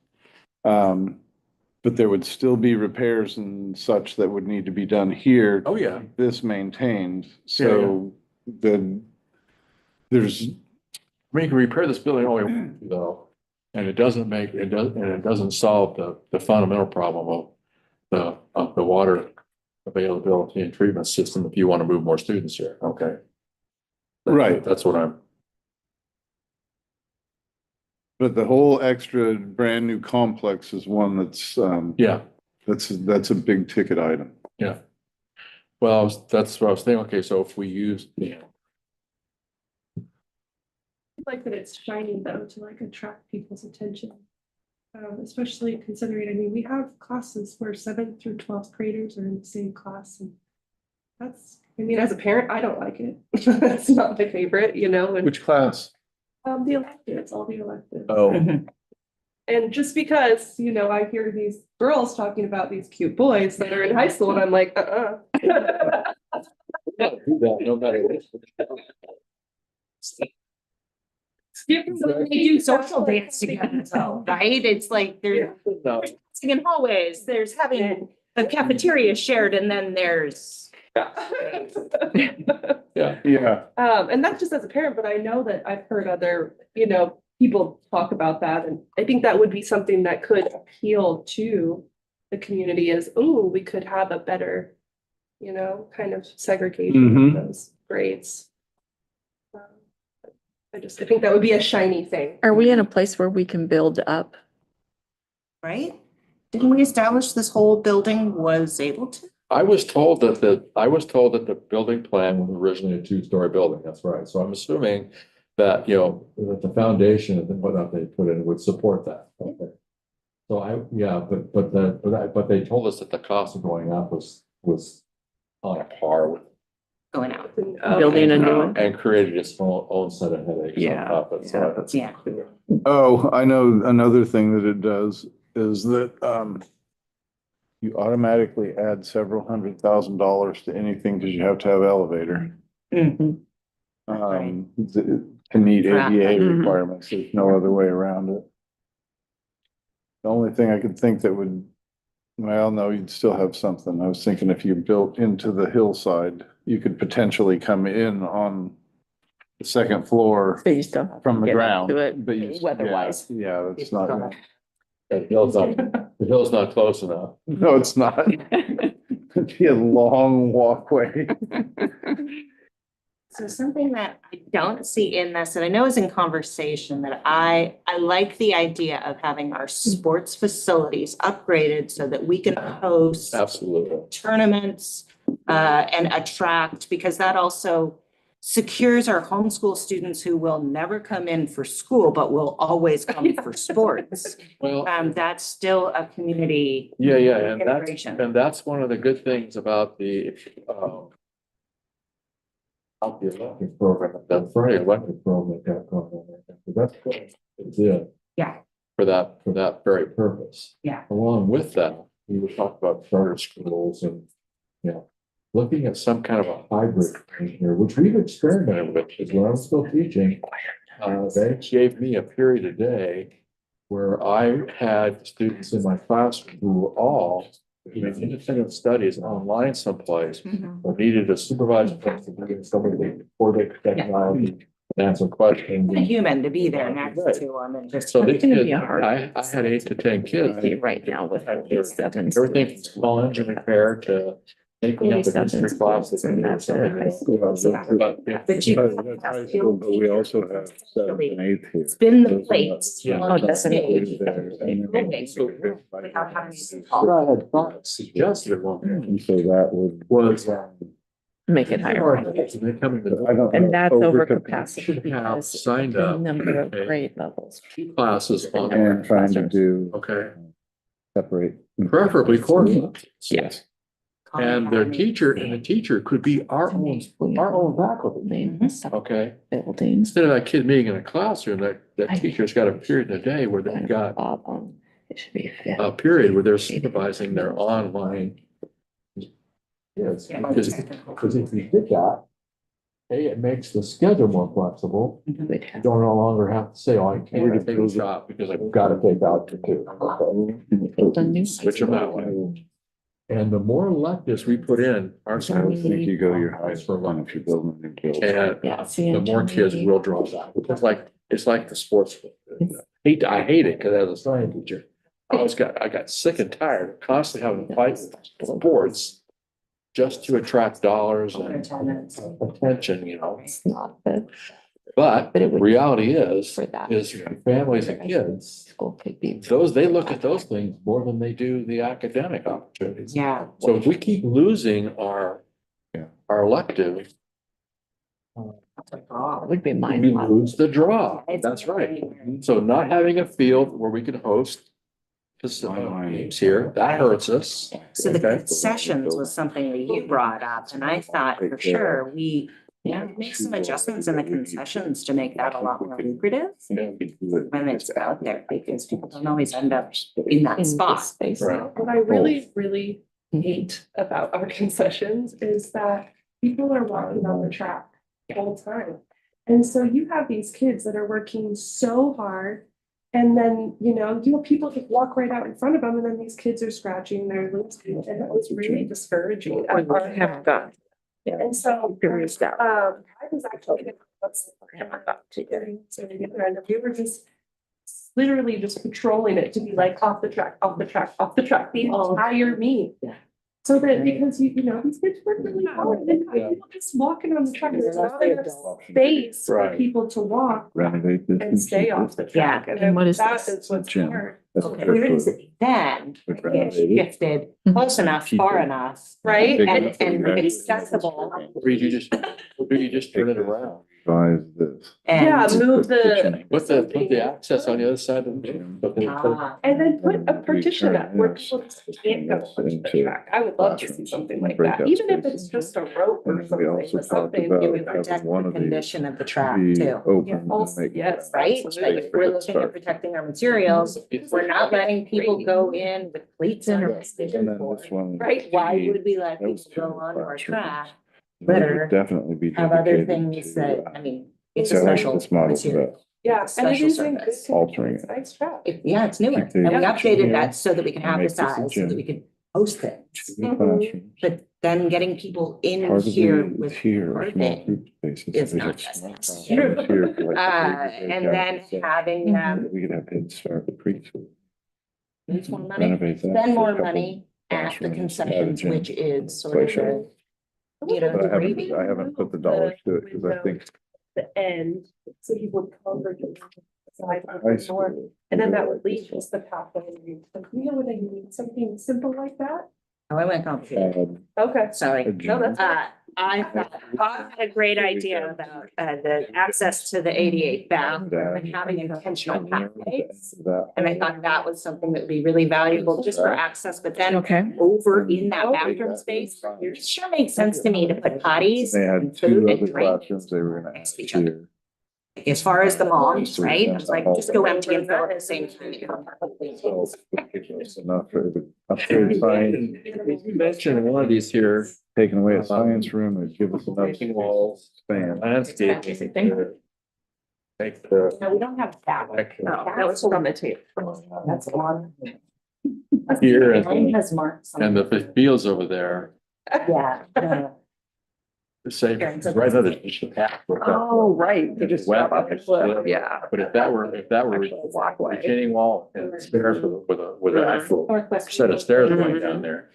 But there would still be repairs and such that would need to be done here. Oh, yeah. This maintained, so there's, I mean, you can repair this building all we want to, though, and it doesn't solve the fundamental problem of the water availability and treatment system if you want to move more students here. Okay. Right. That's what I'm. but the whole extra brand new complex is one that's, Yeah. that's a big ticket item. Yeah. Well, that's what I was thinking. Okay, so if we use, Like that it's shiny though, to like attract people's attention. Especially considering, I mean, we have classes where 7th through 12th graders are in the same class and that's, I mean, as a parent, I don't like it. It's not my favorite, you know, and which class? the electives, all the electives. Oh, And just because, you know, I hear these girls talking about these cute boys that are in high school and I'm like, no matter what. They do social dance together though, right? It's like they're No. dancing in hallways, there's having a cafeteria shared and then there's. Yeah. Yeah. And that's just as a parent, but I know that I've heard other, you know, people talk about that. And I think that would be something that could appeal to the community is, oh, we could have a better, you know, kind of segregation of those grades. I think that would be a shiny thing. Are we in a place where we can build up? Right? Didn't we establish this whole building was able to? I was told that the building plan was originally a two-story building. That's right. So I'm assuming that, that the foundation and whatnot they put in would support that. Okay. So but they told us that the cost of going up was on a par with Going out. Building a new one. and created its own set of headaches. on Yeah. top of it. So that's Yeah. clear. Oh, I know another thing that it does is that, you automatically add several $100,000 to anything because you have to have elevator. Mhm. To meet Right. ADA Mhm. requirements. There's no other way around it. The only thing I could think that would, well, no, you'd still have something. I was thinking if you built into the hillside, you could potentially come in on the second floor But you still have from to the get up ground. to it But you, weather-wise. yeah, that's not, The hill's not close enough. no, it's not. It'd be a long walkway. So something that I don't see in this, and I know is in conversation, that I like the idea of having our sports facilities upgraded so that we can host Absolutely. tournaments and attract, because that also secures our homeschool students who will never come in for school, but will always come for sports. Well, That's still a community. yeah, and Integration. that's one of the good things about the elective program, that Friday elective program that got going on there. That's good. It's it. Yeah. For that very purpose. Yeah. Along with that, we were talking about charter schools and, looking at some kind of a hybrid thing here, which we've experimented with, is when I was still teaching. They gave me a period a day where I had students in my classroom who were all doing independent studies online someplace, or needed a supervisor to do something for the technology, and answer questions. A human to be there next to them and just. So these It's gonna be kids, a hard I had 8 to 10 kids. right now with seven. Everything from small engine repair to taking up a history class. That And that's a high school. But you. That's high school, but we also have 7th and 8th here. Spin the plates. Yeah. on Oh, the definitely. stage. Without having to- What I had thought suggested at one point And so that would. was. Make it higher. I don't. And know, that's over overcapacity. capacity Should have because signed the up. number of okay, grade levels. 2 classes on, And trying to do, okay, separate. preferably core classes. Yes. And the teacher could be our own faculty, okay? Buildings. Instead of that kid being in a classroom, that teacher's got a period in a day where they've got It should be. a period where they're supervising their online. Yes, because if you did that, it makes the schedule more flexible. You don't no longer have to say, oh, I can't take a shot because I've got to take out the 2. Switch them that way. And the more electives we put in our I schools, would think you go to your highest one if you're building a new building. and Yeah. the more kids will drop out. It's like the sports. I hate it because as a science teacher, I got sick and tired of constantly having to fight with sports just to attract dollars and attention, It's not that. But But it would- reality is For that. families and kids, School could be. they look at those things more than they do the academic opportunities. Yeah. So if we keep losing our elective, It would be mine. we lose the draw. It's That's right. very- So not having a field where we can host games here, that hurts us. So the Okay. concessions was something that you brought up, and I thought for sure we make some adjustments in the concessions to make that a lot more lucrative when it's out there, because people don't always end up in that In this spot. space. Right. What I really hate about our concessions is that people are walking on the track all the time. And so you have these kids that are working so hard. And then, you have people just walk right out in front of them, and then these kids are scratching their lips, and it was really discouraging. Or they haven't got. And so, Figures that. I was actually. We were just literally just patrolling it to be like off the track, off the track, off the track, the entire meet. Yeah. So that because these kids work really hard, and people just walking on the track, there's not enough space for Right. people to walk Renovate this. and stay off the track. And what is that this? is what's Gym. hard. That's Okay, what where they're is it then? We've Get renovated. shifted Mhm. close enough, far People. enough, right? Big And, enough that and we actually- accessible. Or you just turn it around. Revise this. Yeah, And, move the. Kitchen. Put the access on the other side of the gym. But then And then put a We partition turn up where this people can't go this to the into track. I would love to see classrooms something and like that, breakout even if it's spaces. just a rope And or then we something, also but talked something. about it would having protect one the of these condition of the track be too. open and make. Yes, Right? absolutely. Like if we're looking at protecting our materials, we're not letting people go in with cleats in or. And then this one. Right. Why would we let That was people go two onto our classrooms. track, Those would better definitely be have other dedicated things to, that, I mean, it's a so I like special this model material. Yeah, It's a and it special is in good service. condition. Altering It's it. nice track. Yeah, it's newer, Keep the and we kitchen updated here that so that we can and have the make this a size, so that gym. we could host things. Two classrooms. But then getting people in Part of here the with tier are small parking group spaces. is We not have small necessary. classrooms here for like the And breakout then and having stuff. them We could have Head Start, the preschool. use more money, Renovate that spend for a more couple money at the classrooms, add a concessions, gym, which is sort play of the, shop. you know, But the gravy. I haven't put the dollars to it because I think The end, so people would cover the side high more, school. and then that would lead just the pathway. You know what I mean, something simple like that? Oh, I went complicated, Okay. sorry. A gym. I thought a great idea about the access to the 88th bathroom and having intentional pathways. And I thought that was something that would be really valuable just for access, but then Okay. over in that bathroom space, it sure makes sense to me to put potties They had and two food other and drink classrooms they were gonna add next to each other. here. as far as the moms, Just to right? them It's like, all just go there. empty and fill at the same time. So it's enough for the upgrade science, You mentioned one of these here, taking away a science room would give us enough Painting walls, span. landscaping. to Make the. No, we don't have that one. No, that was from the tape. That's one. Here and Mine the- has marks. on And it. the fields over there, Yeah. the same, right under the path. Oh, right, you just Wet. drop off the cliff, yeah. But if that were Actual walkway. retaining wall and stairs with an actual Northwest. set of stairs going down there.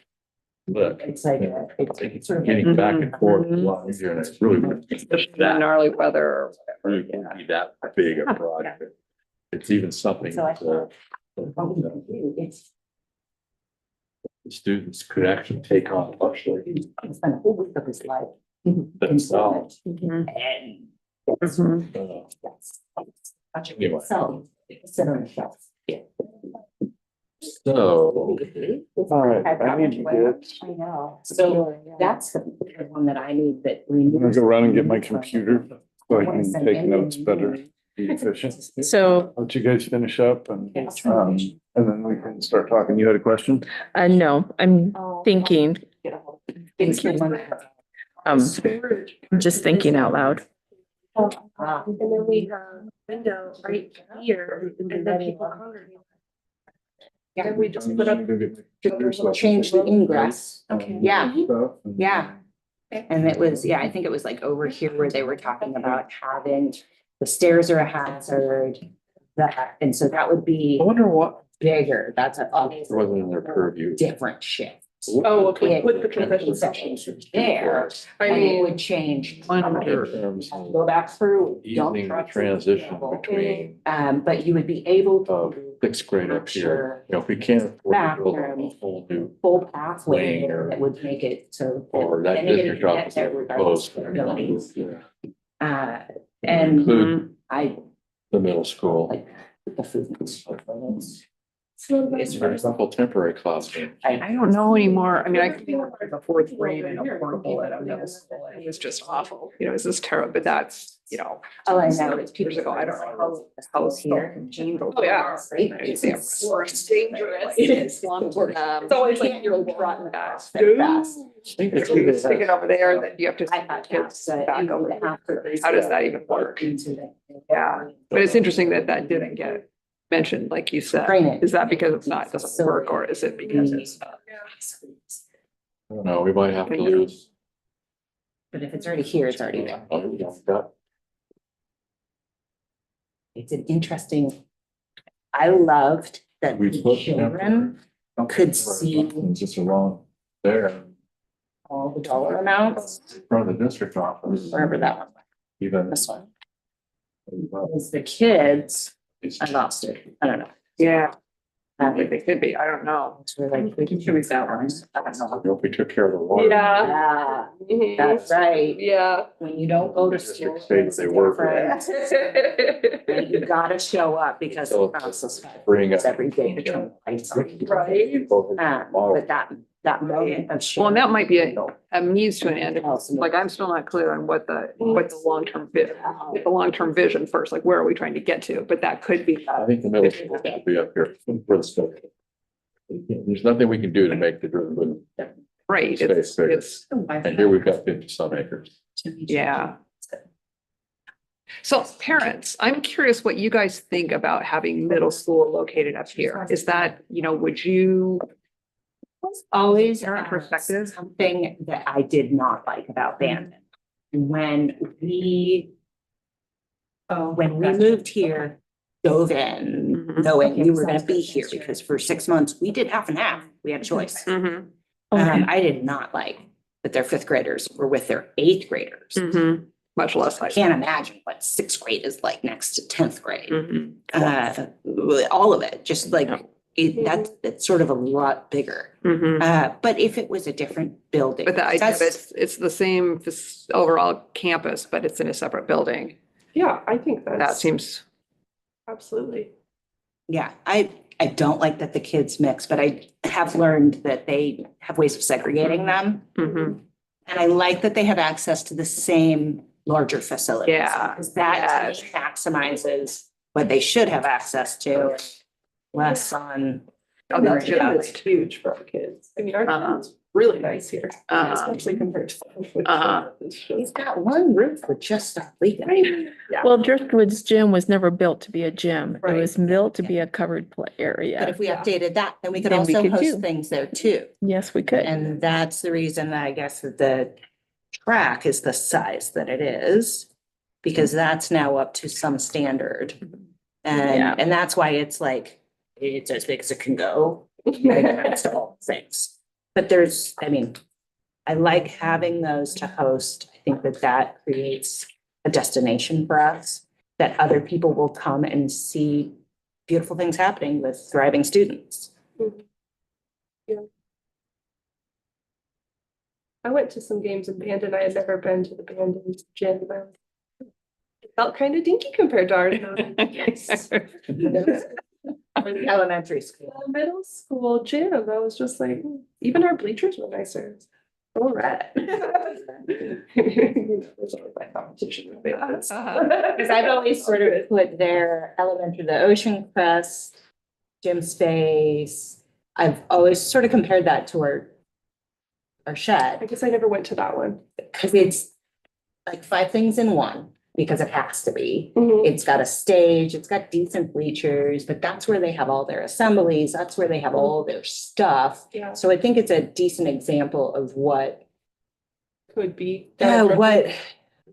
Look, It's like, it's sort of. getting back and forth, a Mhm. lot easier, and it's really. The gnarly weather or Really whatever, yeah. wouldn't be that big a project. It's even something So I that thought, what we can do is the students could actually take on partially spend a whole week of his life. themselves. And. Mhm. Yes. Touching Anyway. itself, sit on the shelf. Yeah. So. All right, I need to get, I know, so that's the one that I need that. I'm gonna go run and get my computer so I can take notes better, be efficient. So, Let you guys finish up and then we can start talking. You had a question? no, I'm thinking, I'm just thinking out loud. And then we have window right here, and then people congregate. Yeah, we just put up. Change the ingress. Okay. Yeah. Yeah. And it was, yeah, I think it was like over here where they were talking about having, the stairs are a hazard. That, and so that would be I wonder what, bigger, that's a wasn't in their purview. different shift. Oh, okay, put the concessions there, I and it mean, would change. In terms of Go back through. dump easing the trucks, transition between But you would be able of to. sixth grade up here. You know, if we can't afford to build a whole new Full pathway Lane or- that would make it so. or that anybody district can get office there regardless close. of abilities. Yeah. And Include I the middle school. like the food. It's for example, temporary classroom. I don't know anymore. I mean, I can remember the fourth grade and a portable at a middle school. It was just awful. You know, it's just terrible, but that's, you know. Oh, I know, it's Years ago, I don't know how the house here. Oh, yeah. It's It's dangerous. It is. It's always like you're trotting fast. fast. Think it's You're really sticking over there, then you have to I send thought kids that back you over. would have to. How does that even work? Yeah, but it's interesting that that didn't get mentioned, like you said. Drainage. Is that because it's not, doesn't work, or is it because it's? I don't know, we might have to use. But if it's already here, it's already there. It's an interesting, I loved that We the put children could see Just along there, all the dollar amounts, in front of the district office, wherever that one, even. this one. Because the kids, I lost it, I don't know. Yeah. It could be, I don't know. So we're like, we can choose that one. I don't know. If we took care of the water. Yeah, Mhm. that's right. Yeah. When you don't go to District school. states it's they a work. different- Right, you gotta show up because the process Bring up. every day to turn the lights on. Right. But that moment of. Well, and that might be sharing- a means to an end. Like, I'm still not clear on what the long-term vision first, like, where are we trying to get to? But that could be. I think the middle school should be up here for the stuff. There's nothing we can do to make the Driftwood, Right. Space bigger. It's, and here we've got 50 some acres. yeah. So parents, I'm curious what you guys think about having middle school located up here. Is that, would you? Always Parent perspective? something that I did not like about Bandon. When we moved here, dove in, Mhm. knowing we were gonna be here, because for 6 months, we did half and half, we had a choice. Mhm. I did not like that their fifth graders were with their eighth graders. Mhm. Much less. I can't imagine what sixth grade is like next to 10th grade. Mhm. All of it, just like, that's sort of a lot bigger. Mhm. But if it was a different building. But the idea of that's- it's the same overall campus, but it's in a separate building. Yeah, I think That that's seems, absolutely. Yeah, I don't like that the kids mix, but I have learned that they have ways of segregating them. mhm. And I like that they have access to the same larger facilities. Yeah, Because that to me maximizes what they should have access to, less on. Oh, The that's gym good. is huge for our kids. I mean, our Uh-huh. gym is really nice here, Uh-huh. especially compared to. Uh-huh. He's got one roof with just stuff leaking. Yeah. Well, Driftwood's gym was never built to be a gym. It Right. was built to be a covered play But area. if we Yeah. updated that, then we could Then we also could host too. things there too. Yes, we could. And that's the reason I guess that the track is the size that it is. Because that's now up to some standard. Yeah. And that's why it's like, it's as big as it can go. It's all things. But I like having those to host. I think that creates a destination for us. That other people will come and see beautiful things happening with thriving students. I went to some games in Bandon. I had never been to the Bandon gym. It felt kind of dinky compared to ours. Yes. Or the elementary school. The middle school gym, I was just like, even our bleachers were nicer. All right. There's always that competition with favorites. Because I've always sort of put their elementary, the Ocean Crest, gym space. I've always sort of compared that to our I shed, guess I never went to that one. because it's like 5 things in one, because it has to be. Mhm. It's got a stage, it's got decent bleachers, but that's where they have all their assemblies, that's where they have all their stuff. Yeah, So I think it's a decent example of what could be.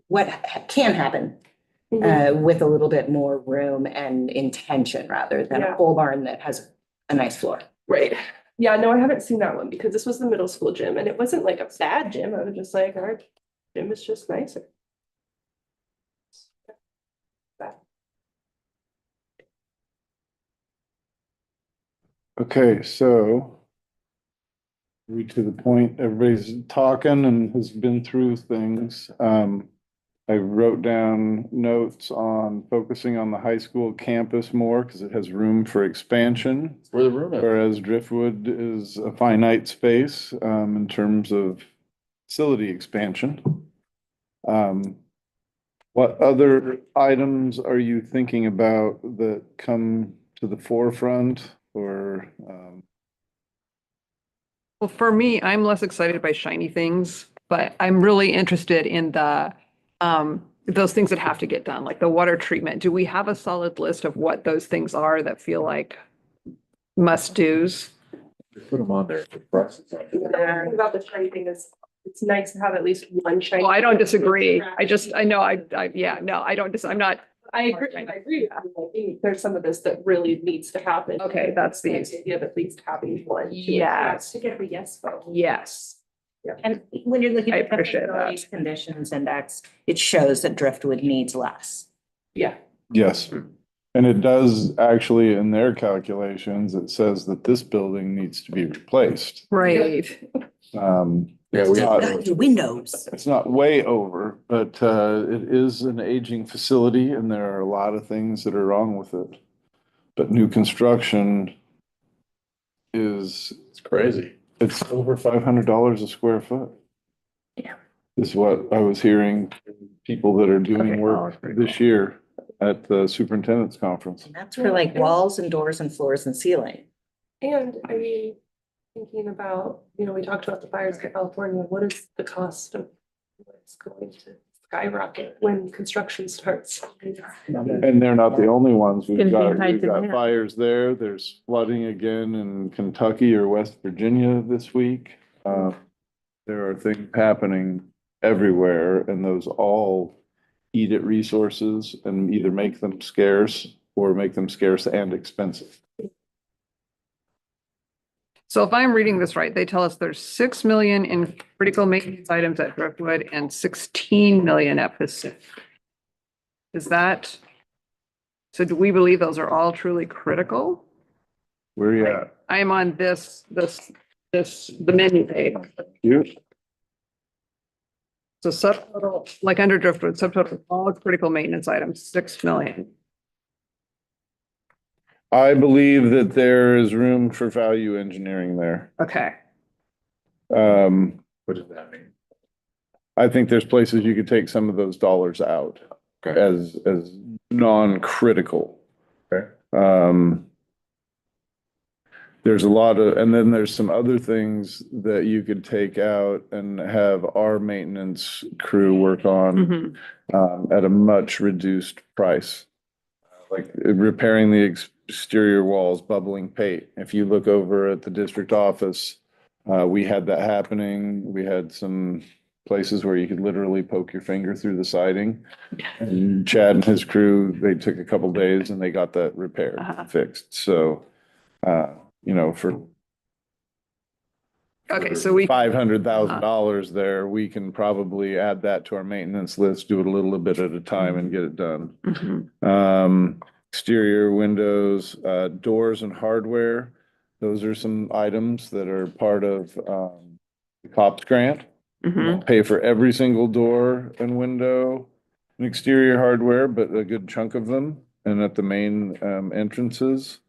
what can happen Mhm. with a little bit more room and intention rather than a Yeah. pole barn that has a nice floor. Right. Yeah, no, I haven't seen that one because this was the middle school gym and it wasn't like a bad gym. I was just like, our gym is just nicer. Okay, so we to the point, everybody's talking and has been through things. I wrote down notes on focusing on the high school campus more because it has room for expansion. Where the room at? Whereas Driftwood is a finite space, in terms of facility expansion. What other items are you thinking about that come to the forefront or, Well, for me, I'm less excited by shiny things, but I'm really interested in those things that have to get done, like the water treatment. Do we have a solid list of what those things are that feel like must-dos? Put them on there. The prices on there. The thing about the shiny thing is it's nice to have at least one shiny. Well, I don't disagree. I know, I'm not, I agree. Like, there's some of this that really needs to happen. Okay, that's the- idea of at least having one. Yes. To get the yes vote. yes. And when you're looking I at the appreciate that. facilities conditions index, it shows that Driftwood needs less. Yeah. yes, And it does actually, in their calculations, it says that this building needs to be replaced. Right. Yeah, we have. The windows. It's not way over, but it is an aging facility and there are a lot of things that are wrong with it. But new construction is, It's crazy. it's over $500 a square foot. Yeah. Is what I was hearing, people that are doing Okay. work this year at the superintendent's conference. And that's for like walls and doors and floors and ceiling. And I mean, thinking about, you know, we talked about the fires in California, what is the cost of what's going to skyrocket when construction starts? And they're not the only ones. Gonna be high We've got demand. fires there. There's flooding again in Kentucky or West Virginia this week. There are things happening everywhere and those all eat at resources and either make them scarce or make them scarce and expensive. So if I'm reading this right, they tell us there's 6 million in critical maintenance items at Driftwood and 16 million at Pacific. Is that, so do we believe those are all truly critical? Where are you at? I am on the menu page. You? So subtotal, like under Driftwood, subtotal, all critical maintenance items, 6 million. I believe that there is room for value engineering there. Okay. What does that mean? I think there's places you could take some of those dollars out Okay. as non-critical. Okay. There's a lot of, and then there's some other things that you could take out and have our maintenance crew work on at a much reduced price. Like repairing the exterior walls, bubbling paint. If you look over at the district office, we had that happening. We had some places where you could literally poke your finger through the siding. And Chad and his crew, they took a couple days and they got that repaired, fixed. So, you know, for Okay, so we, $500,000 there, we can probably add that to our maintenance list, do it a little bit at a time and get it done. Exterior windows, doors and hardware. Those are some items that are part of the COPS grant. Pay for every single door and window and exterior hardware, but a good chunk of them. And at the main entrances.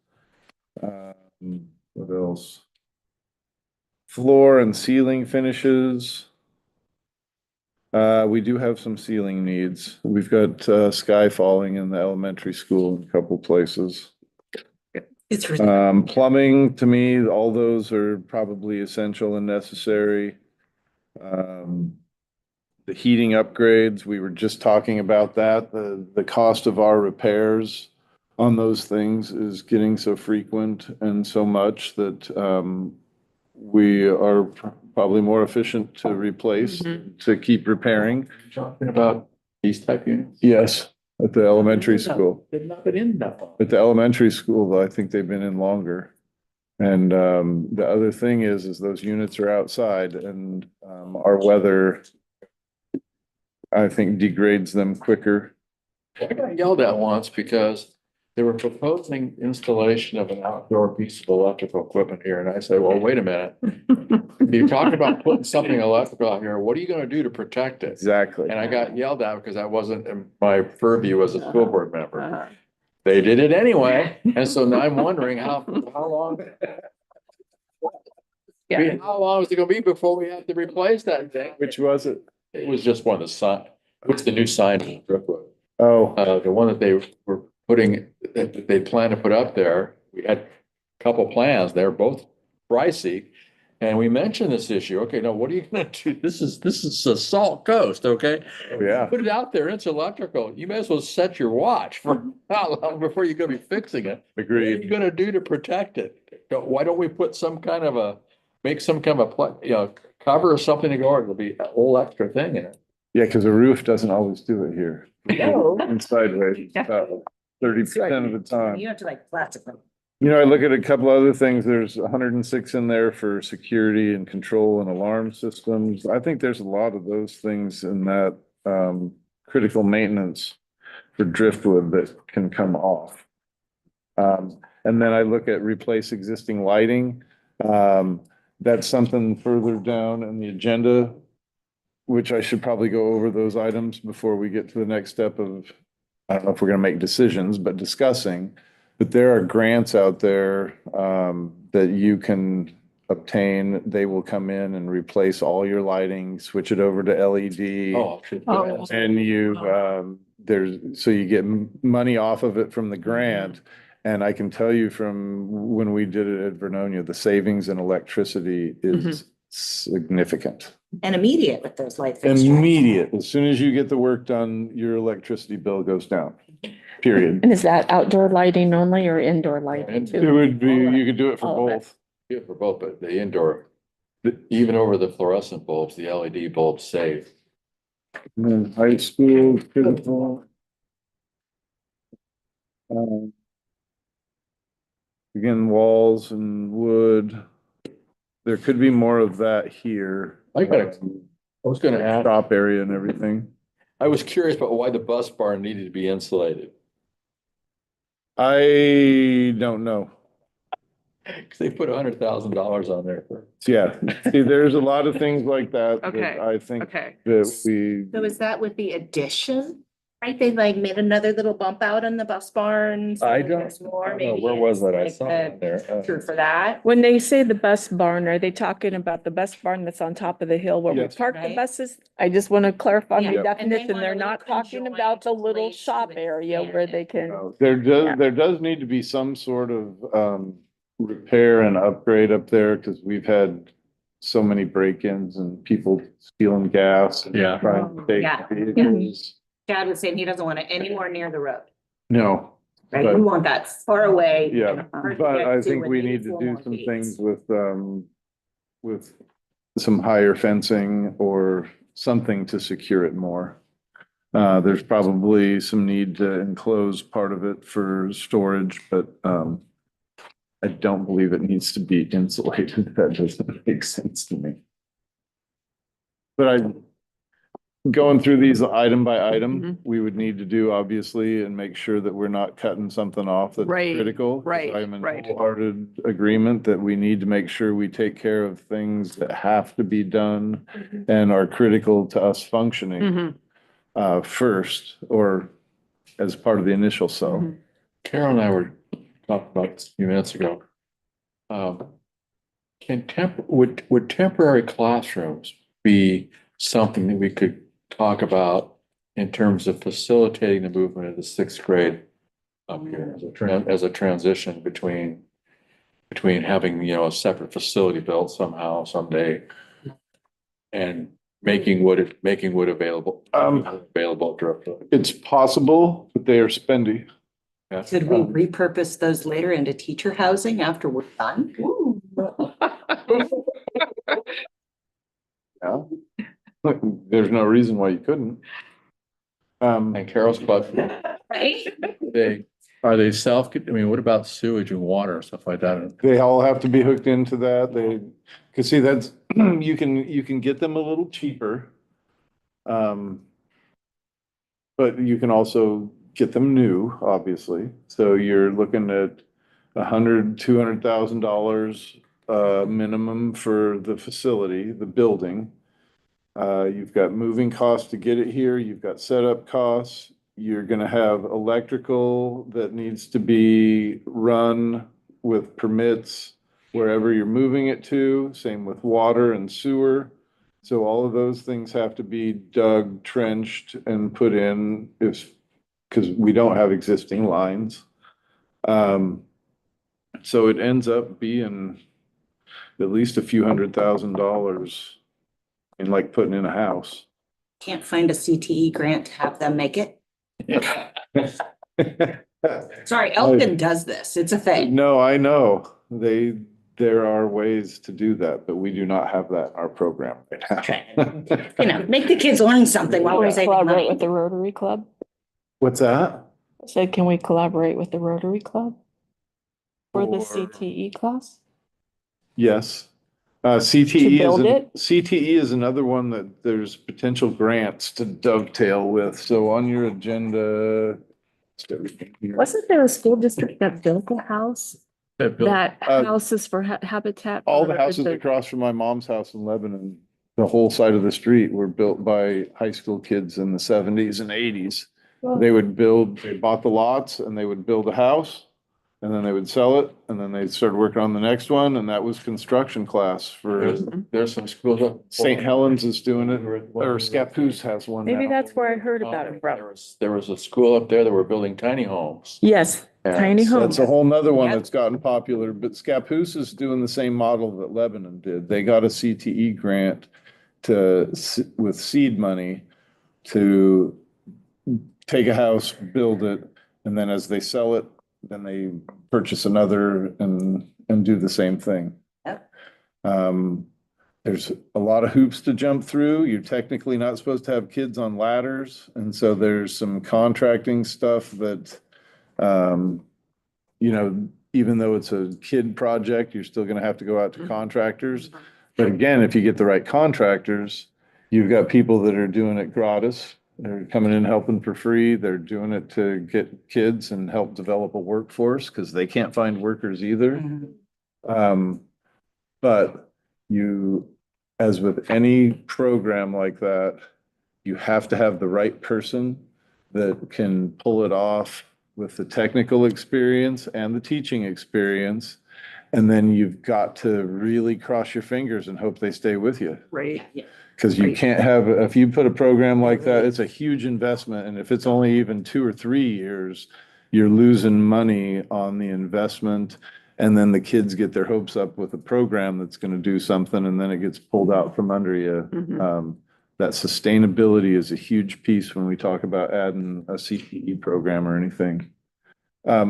What else? Floor and ceiling finishes. We do have some ceiling needs. We've got sky falling in the elementary school in a couple places. It's ridiculous. Plumbing, to me, all those are probably essential and necessary. The heating upgrades, we were just talking about that. The cost of our repairs on those things is getting so frequent and so much that we are probably more efficient to replace, to keep repairing. Talking about these type units? Yes, at the elementary school. They've not been in that long. At the elementary school, though, I think they've been in longer. And the other thing is those units are outside and our weather, I think, degrades them quicker. I got yelled at once because they were proposing installation of an outdoor piece of electrical equipment here. And I said, well, wait a minute. You're talking about putting something electrical out here. What are you going to do to protect it? Exactly. And I got yelled at because I wasn't in my purview as a school board member. They did it anyway. And so now I'm wondering how long. I mean, how long is it going to be before we have to replace that thing? Which was it? It was just one of the sign, what's the new sign in Brookwood? Oh, The one that they were putting, that they plan to put up there. We had a couple plans. They're both pricey. And we mentioned this issue. Okay, now what are you gonna do? This is the Salt Coast, okay? yeah. Put it out there, it's electrical. You may as well set your watch for how long before you're gonna be fixing it. What are you Agreed. gonna do to protect it? Why don't we put some kind of make some kind of cover or something to go, or it'll be a whole extra thing in it. Yeah, because a roof doesn't always do it here. No. And sideways, Yeah. about 30% of the time. You have to like plastic them. You know, I look at a couple other things. There's 106 in there for security and control and alarm systems. I think there's a lot of those things in that critical maintenance for Driftwood that can come off. And then I look at replace existing lighting. That's something further down in the agenda, which I should probably go over those items before we get to the next step of, I don't know if we're gonna make decisions, but discussing. But there are grants out there that you can obtain. They will come in and replace all your lighting, switch it over to LED. Oh, shit. Oh. And you, so you get money off of it from the grant. And I can tell you from when we did it at Vernonia, the savings in electricity is significant. And immediate with those light fixtures. Immediate. As soon as you get the work done, your electricity bill goes down, period. And is that outdoor lighting only or indoor lighting And It too? would be, you could do it for All of it. both. Yeah, for both, but the indoor, even over the fluorescent bulbs, the LED bulbs save. And then high school, critical. Again, walls and wood. There could be more of that here. I was gonna ask, Shop area and everything. I was curious about why the bus barn needed to be insulated. I don't know. Cause they put $100,000 on there for. Yeah, see, there's a lot of things like that Okay, that I think Okay. that we, So is that with the addition? Right, they like made another little bump out in the bus barn. so I don't- there's more, I don't know, maybe where was it's that? I like saw a it there. True for that. When they say the bus barn, are they talking about the bus barn that's on top of the hill where we Yes. park the Right. buses? I just want to clarify Yeah. the And they definition. want a They're little not talking conjoined about the little place shop to area expand where it. they can. there Yeah. does need to be some sort of repair and upgrade up there because we've had so many break-ins and people stealing gas and Yeah. trying to take Yeah. vehicles. Chad was saying he doesn't want it anywhere near the road, No, right? But- You want that far away. yeah, and hard to but get I to think and we maybe need to 4 do more some gates. things with some higher fencing or something to secure it more. There's probably some need to enclose part of it for storage, but I don't believe it needs to be insulated. That doesn't make sense to me. But going through these item by item, we would need to do obviously and make sure that we're not cutting something off that's Right, critical. 'Cause right, I'm in right. wholehearted agreement that we need to make sure we take care of things that have to be done and are critical to us functioning Mhm. first or as part of the initial cell. Mhm. Carol and I were talking about this a few minutes ago. Would temporary classrooms be something that we could talk about in terms of facilitating the movement of the sixth grade up here as a transition between having, a separate facility built somehow someday and making wood available, available directly. It's possible, but they are spendy. Yeah. Could we repurpose those later into teacher housing after we're done? Yeah. There's no reason why you couldn't. And Carol's question, Right? are they what about sewage and water and stuff like that? They all have to be hooked into that. Cause see, that's, you can get them a little cheaper. But you can also get them new, obviously. So you're looking at $200,000 minimum for the facility, the building. You've got moving costs to get it here. You've got setup costs. You're gonna have electrical that needs to be run with permits wherever you're moving it to. Same with water and sewer. So all of those things have to be dug, trenched, and put in because we don't have existing lines. So it ends up being at least a few $100,000 in like putting in a house. Can't find a CTE grant to have them make it? Sorry, Elkin does this. It's a thing. No, I know. There are ways to do that, but we do not have that in our program right now. Make the kids learn something while Can we're we saving collaborate money. with the Rotary Club? What's that? I said, can we collaborate with the Rotary Club? For the For- CTE class? Yes. CTE build it? CTE is another one that there's potential grants to dovetail with. So on your agenda, everything here. Wasn't there a school district that built a house that houses for habitat? All the for houses across from my mom's house in Lebanon, the whole side of the street were built by high school kids in the seventies and eighties. They bought the lots and they would build a house and then they would sell it and then they'd start working on the next one. And that was construction class for There's some schools up. St. Helens is doing it, or Scappoose has one Maybe now. that's where I heard about it from. There was a school up there that were building tiny homes. Yes, tiny That's homes. a whole nother one Yep. that's gotten popular, but Scappoose is doing the same model that Lebanon did. They got a CTE grant with seed money to take a house, build it, and then as they sell it, then they purchase another and do the same thing. Yep. There's a lot of hoops to jump through. You're technically not supposed to have kids on ladders, and so there's some contracting stuff that, even though it's a kid project, you're still gonna have to go out to contractors. But again, if you get the right contractors, you've got people that are doing it gratis. They're coming in helping for free. They're doing it to get kids and help develop a workforce because they can't find workers either. But as with any program like that, you have to have the right person that can pull it off with the technical experience and the teaching experience. And then you've got to really cross your fingers and hope they stay with you. Right. Because you can't if you put a program like that, it's a huge investment. And if it's only even 2 or 3 years, you're losing money on the investment. And then the kids get their hopes up with a program that's going to do something and then it gets pulled out from under you. That sustainability is a huge piece when we talk about adding a CTE program or anything. So I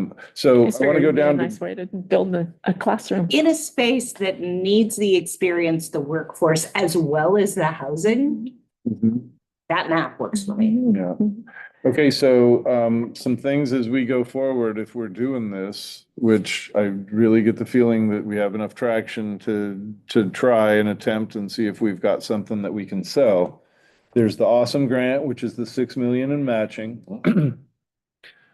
want to go down Nice way to build a classroom. In a space that needs the experience, the workforce, as well as the housing, that map works for me. Yeah. Okay, so some things as we go forward, if we're doing this, which I really get the feeling that we have enough traction to try and attempt and see if we've got something that we can sell. There's the awesome grant, which is the 6 million in matching.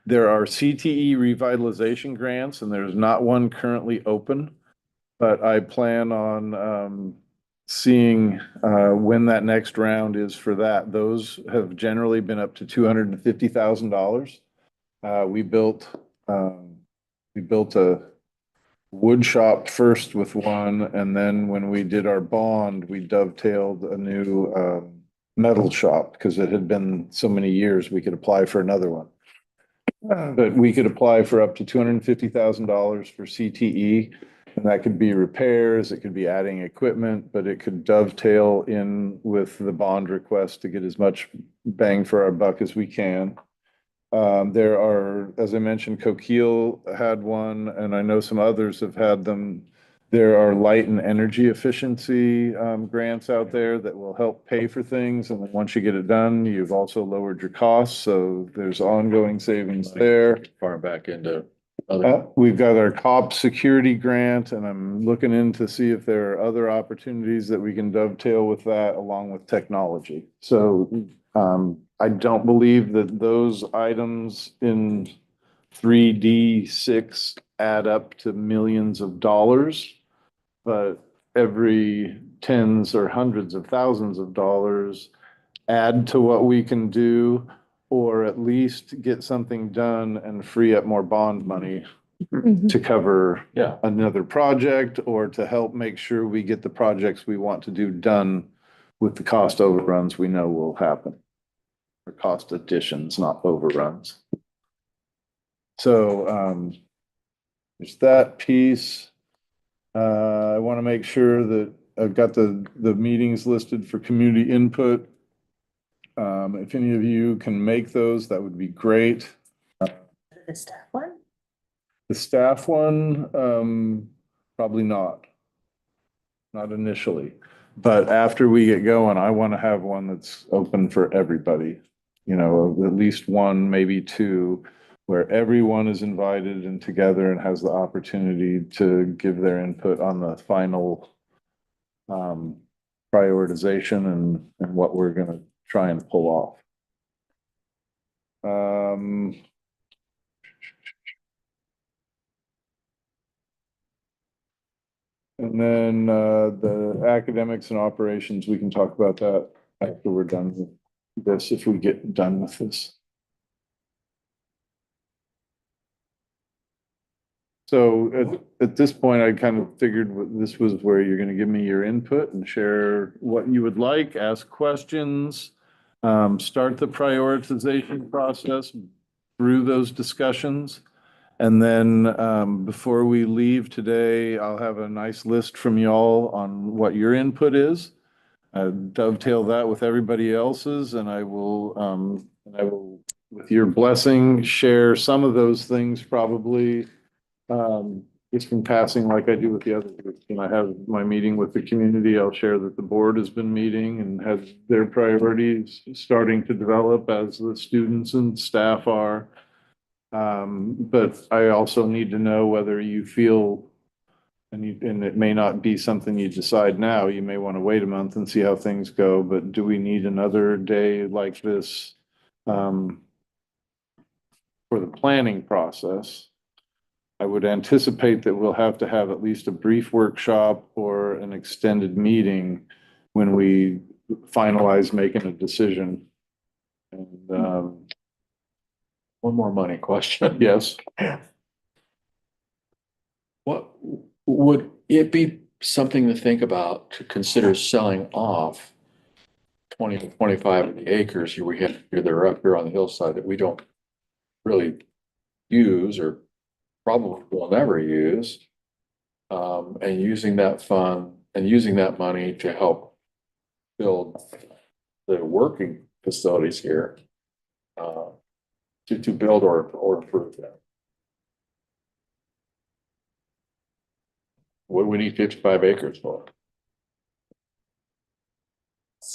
There are CTE revitalization grants, and there's not one currently open, but I plan on seeing when that next round is for that. Those have generally been up to $250,000. We built a wood shop first with one, and then when we did our bond, we dovetailed a new metal shop because it had been so many years we could apply for another one. But we could apply for up to $250,000 for CTE. And that could be repairs, it could be adding equipment, but it could dovetail in with the bond request to get as much bang for our buck as we can. There are, as I mentioned, Coquille had one, and I know some others have had them. There are light and energy efficiency grants out there that will help pay for things. And then once you get it done, you've also lowered your costs. So there's ongoing savings there. Far back into We've got our COP security grant, and I'm looking in to see if there are other opportunities that we can dovetail with that along with technology. So I don't believe that those items in 3D6 add up to millions of dollars, but every tens or hundreds of thousands of dollars add to what we can do, or at least get something done and free up more bond money to cover another project or to help make sure we get the projects we want to do done with the cost overruns we know will happen. Or cost additions, not overruns. So there's that piece. I want to make sure that I've got the meetings listed for community input. If any of you can make those, that would be great. The staff one? The staff one, probably not. Not initially, but after we get going, I want to have one that's open for everybody. You know, at least one, maybe two, where everyone is invited and together and has the opportunity to give their input on the final prioritization and what we're going to try and pull off. And then the academics and operations, we can talk about that after we're done with this, if we get done with this. So at this point, I kind of figured this was where you're going to give me your input and share what you would like, ask questions, start the prioritization process through those discussions. And then before we leave today, I'll have a nice list from y'all on what your input is. Dovetail that with everybody else's, and I will, with your blessing, share some of those things probably just from passing like I do with the other groups. When I have my meeting with the community, I'll share that the board has been meeting and has their priorities starting to develop as the students and staff are. But I also need to know whether you feel, and it may not be something you decide now, you may want to wait a month and see how things go, but do we need another day like this for the planning process? I would anticipate that we'll have to have at least a brief workshop or an extended meeting when we finalize making a decision. And One more money question. yes, What would it be something to think about to consider selling off 20 to 25 of the acres we have here, they're up here on the hillside that we don't really use or probably will never use, and using that fund and using that money to help build the working facilities here, to build or improve them. What do we need 55 acres for?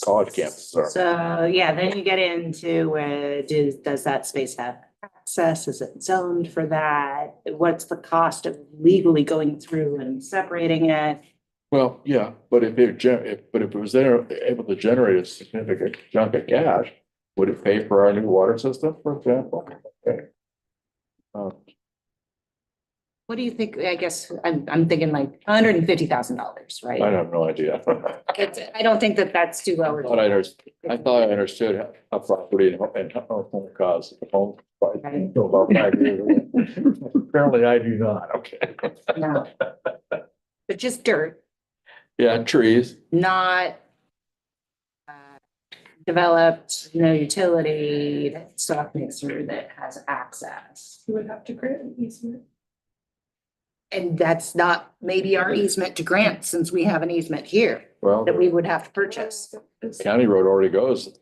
College campus. So, yeah, then you get into where does that space have access? Is it zoned for that? What's the cost of legally going through and separating it? Well, yeah, but if it was there, able to generate a significant chunk of cash, would it pay for our new water system, for example? Okay. What do you think? I guess I'm thinking like $150,000, right? I have no idea. I don't think that that's too low. I thought I understood how property and home costs, home price. Right. About 5 years ago. Apparently I do not, okay. No. But just dirt, Yeah, trees. not developed, no utility, stock mixer that has access. You would have to grant an easement. And that's not maybe our easement to grant, since we have an easement here Well, that we would have to purchase. county road already goes.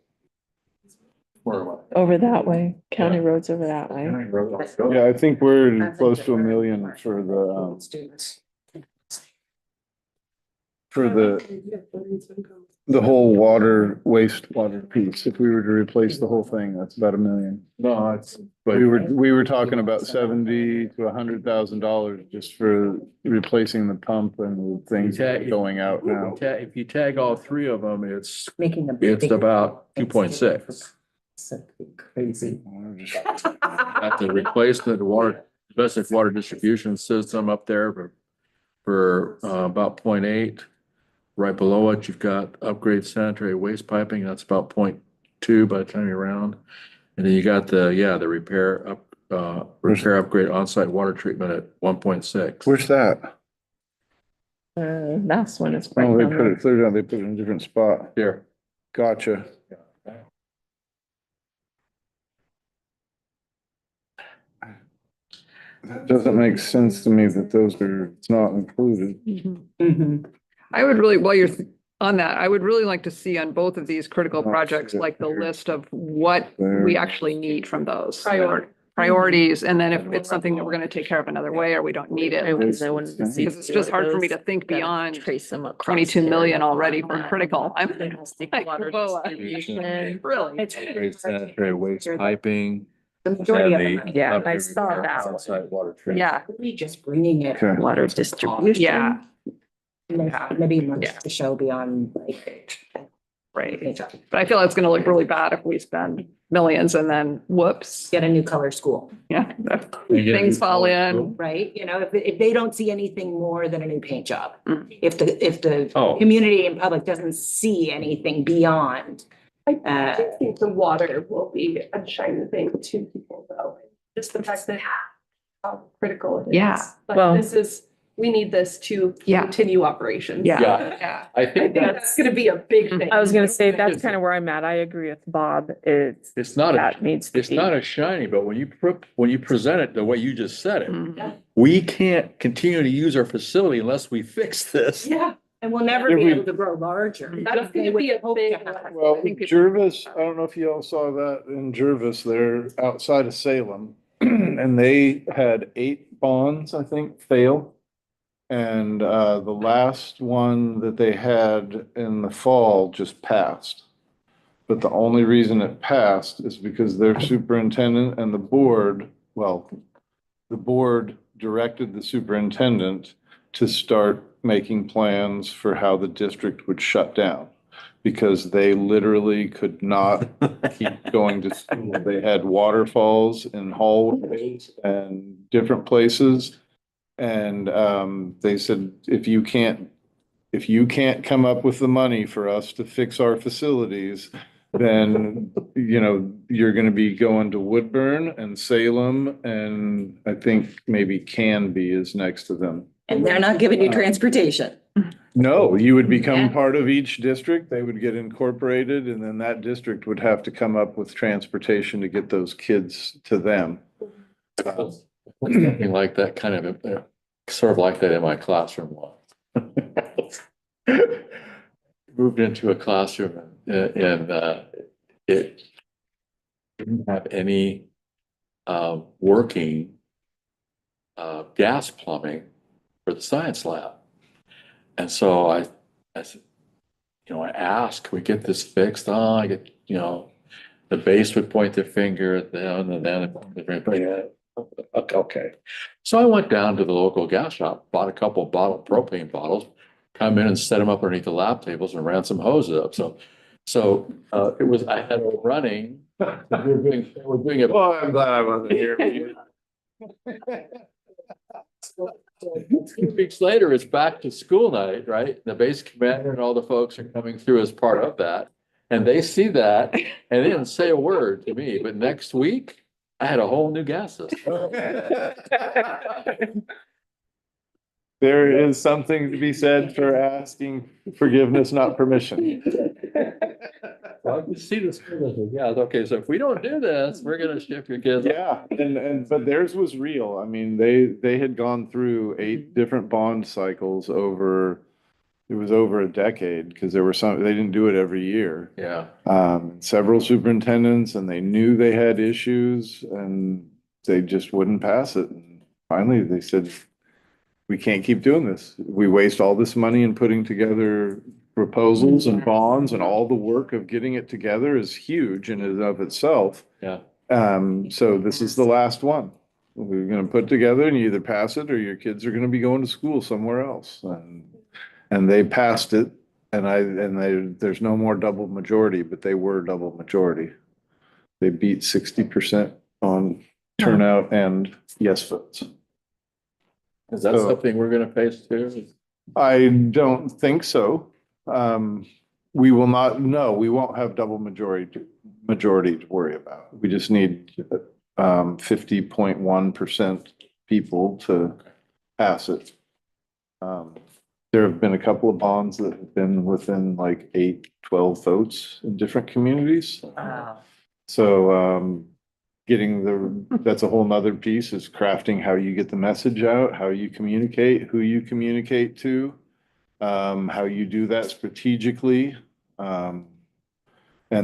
Where am I? Over that way, county roads over that way. County road already goes. yeah, I think we're close to $1 million for the, Students. for the whole wastewater piece. If we were to replace the whole thing, that's about $1 million. No, it's, but We were talking about $70,000 to $100,000 just for replacing the pump and things going out now. if you tag all three of them, it's Making a. It's about 2.6. Crazy. Got the replacement water, domestic water distribution system up there for about 0.8. Right below it, you've got upgrade sanitary waste piping, that's about 0.2 by the time you're around. And then you got the repair upgrade onsite water treatment at 1.6. Where's that? Last one is right Oh, they down put there. it clear down, they put it in a different spot. Here. Gotcha. That doesn't make sense to me that those are, it's not included. Mhm. I would really, while you're on that, I would really like to see on both of these critical Oh, projects, shit. like the list of what There. we actually need from those. Priorities, and then if it's something that we're gonna take care of another way or we don't need it. Because I wanted to see. Because it's just hard for me to think Gotta beyond Trace them across 22 here. million already for critical. I'm Domestic like, water whoa, distribution. really. Upgrade sanitary waste piping. The majority of and them. the Yeah, I upgrade saw that. onsite water treatment. Yeah, Really just bringing it. Okay. Water distribution. yeah, Maybe Yeah. months to show beyond like. right. But I feel it's gonna look really bad if we spend millions and then whoops, Get a new color school, yeah, They get a things new fall color in. school? right? You know, if they don't see anything more than a new paint job. Mm. If the Oh. community and public doesn't see anything beyond. I do think the water will be a shining thing to people though. Just the fact that how critical it is. Yeah. Well- Like this is, we need this to Yeah. continue operations. Yeah. Yeah. I I think think that's gonna be a big thing. I was gonna say, that's kind of where I'm at. I agree with Bob. it's not, That needs to it's be. not a shiny, but when you present it the way you just said it, Mhm. we can't continue to use our facility unless we fix this. Yeah, And we'll never If be we- able to grow larger. that's They gonna would be a hope big to have- one. Well, think people- Jervis, I don't know if you all saw that in Jervis, they're outside of Salem. And they had 8 bonds, I think, fail. And the last one that they had in the fall just passed. But the only reason it passed is because their superintendent and the board, well, the board directed the superintendent to start making plans for how the district would shut down. Because they literally could not keep going to school. They had waterfalls in hallways and different places. And they said, if you can't come up with the money for us to fix our facilities, then, you know, you're gonna be going to Woodburn and Salem, and I think maybe Canby is next to them. And they're not giving you transportation. No, you would become Yeah. part of each district, they would get incorporated, and then that district would have to come up with transportation to get those kids to them. Something like that, kind of, sort of like that in my classroom once. Moved into a classroom and it didn't have any working gas plumbing for the science lab. And so I said, you know, I asked, can we get this fixed? Oh, I get, you know, the base would point their finger at them and then okay. So I went down to the local gas shop, bought a couple propane bottles, come in and set them up underneath the lab tables and ran some hoses up. So it was, I had a running, we're doing it. Well, I'm glad I wasn't here. 2 weeks later, it's back to school night, right? The base commander and all the folks are coming through as part of that. And they see that and they didn't say a word to me, but next week I had a whole new gas system. There is something to be said for asking forgiveness, not permission. Well, I can see this. Yeah, okay, so if we don't do this, we're gonna ship your kids. Yeah, but theirs was real. I mean, they had gone through 8 different bond cycles over, it was over a decade, because there were some, they didn't do it every year. Yeah. Several superintendents, and they knew they had issues and they just wouldn't pass it. And finally, they said, we can't keep doing this. We waste all this money in putting together proposals and bonds, and all the work of getting it together is huge in and of itself. Yeah. So this is the last one. We're gonna put together and you either pass it or your kids are gonna be going to school somewhere else. And they passed it, and there's no more double majority, but they were double majority. They beat 60% on turnout and yes votes. Is that So- something we're gonna face too? I don't think so. We will not, no, we won't have double majority to worry about. We just need 50.1% people to pass it. There have been a couple of bonds that have been within like 8, 12 votes in different communities. Wow. So that's a whole nother piece, is crafting how you get the message out, how you communicate, who you communicate to, how you do that strategically. And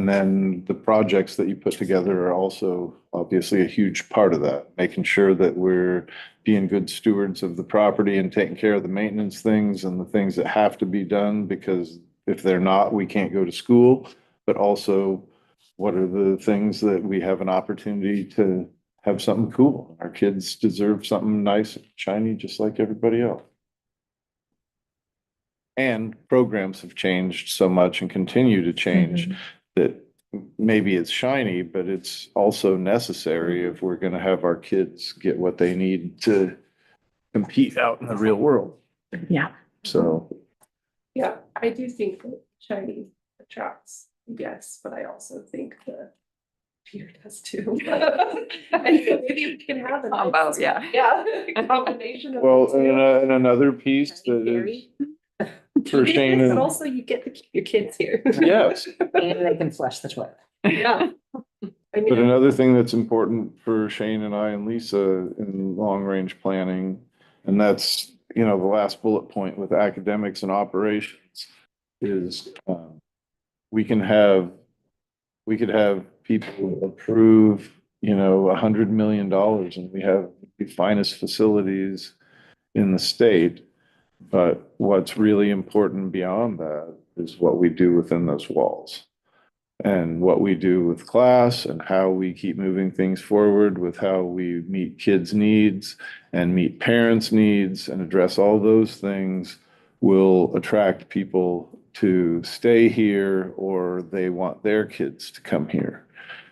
then the projects that you put together are also obviously a huge part of that, making sure that we're being good stewards of the property and taking care of the maintenance things and the things that have to be done, because if they're not, we can't go to school. But also, what are the things that we have an opportunity to have something cool? Our kids deserve something nice, shiny, just like everybody else. And programs have changed so much and continue to change that maybe it's shiny, but it's also necessary if we're gonna have our kids get what they need to compete out in the real world. Yeah. So, Yeah, I do think that shiny attracts, yes, but I also think the fear does too. And maybe we can have a Combo, nice- yeah. Yeah, a combination of. well, the two. and another piece that is for Shane But and, also you get to keep your kids here. yes. And they can flush the toilet. Yeah. I But mean, another thing that's important for Shane and I and Lisa in long-range planning, and that's, the last bullet point with academics and operations is, we could have people approve, $100 million and we have the finest facilities in the state. But what's really important beyond that is what we do within those walls. And what we do with class and how we keep moving things forward with how we meet kids' needs and meet parents' needs and address all those things will attract people to stay here or they want their kids to come here.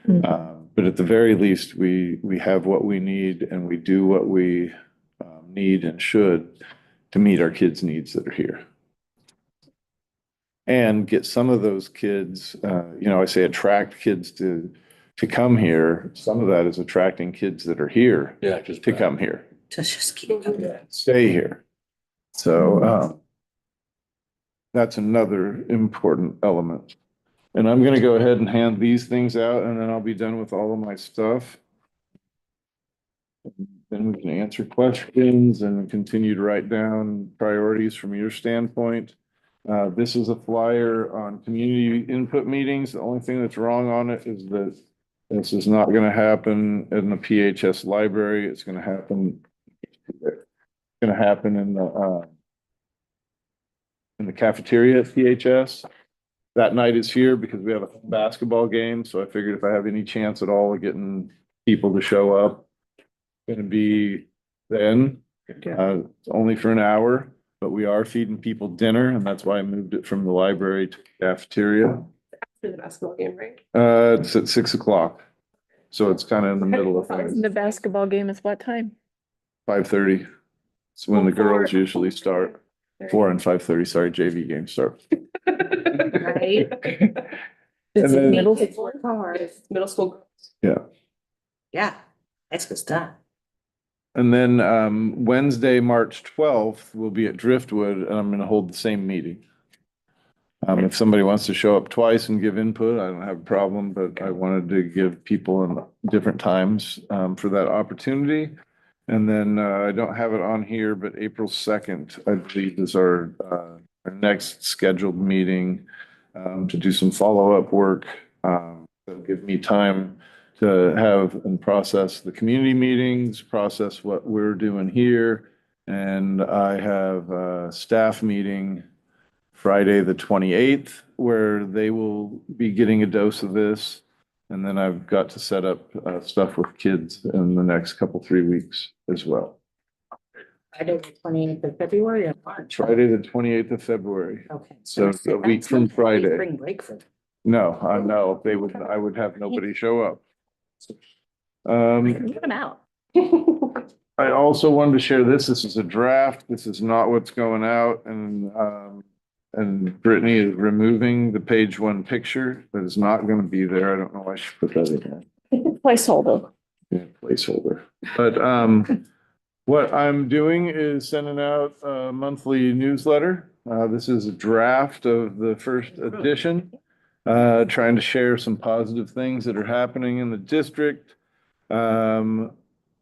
But at the very least, we have what we need and we do what we need and should to meet our kids' needs that are here. And get some of those kids, I say attract kids to come here. Some of that is attracting kids that are here Yeah, just to come here, To just keep coming. stay here. So that's another important element. And I'm going to go ahead and hand these things out and then I'll be done with all of my stuff. Then we can answer questions and continue to write down priorities from your standpoint. This is a flyer on community input meetings. The only thing that's wrong on it is that this is not going to happen in the PHS library. It's going to happen in the cafeteria at PHS. That night is here because we have a basketball game. So I figured if I have any chance at all of getting people to show up, going to be then. It's only for an hour, but we are feeding people dinner, and that's why I moved it from the library to the cafeteria. after the basketball game, right? It's at 6 o'clock, so it's kind of in the middle of things. The basketball game is what time? 5:30. It's when the girls Four. usually start. 4 and 5:30. Sorry, JV games start. Right. And then- Middle Kids work hard. It's middle school. Yeah, that's good stuff. And then Wednesday, March 12th, we'll be at Driftwood, and I'm going to hold the same meeting. If somebody wants to show up twice and give input, I don't have a problem, but I wanted to give people in different times for that opportunity. And then I don't have it on here, but April 2nd, I believe, is our next scheduled meeting to do some follow-up work. That'll give me time to have and process the community meetings, process what we're doing here. And I have a staff meeting Friday, the 28th, where they will be getting a dose of this. And then I've got to set up stuff with kids in the next couple, 3 weeks as well. Friday, the 28th of February or March? Friday, the 28th of February. Okay. So a week from Friday. Spring break for. No, I would have nobody show up. Get them out. I also wanted to share this. This is a draft. This is not what's going out. And Brittany is removing the page 1 picture that is not going to be there. I don't know why she put that in there. Placeholder. Yeah, placeholder. But what I'm doing is sending out a monthly newsletter. This is a draft of the first edition. Trying to share some positive things that are happening in the district.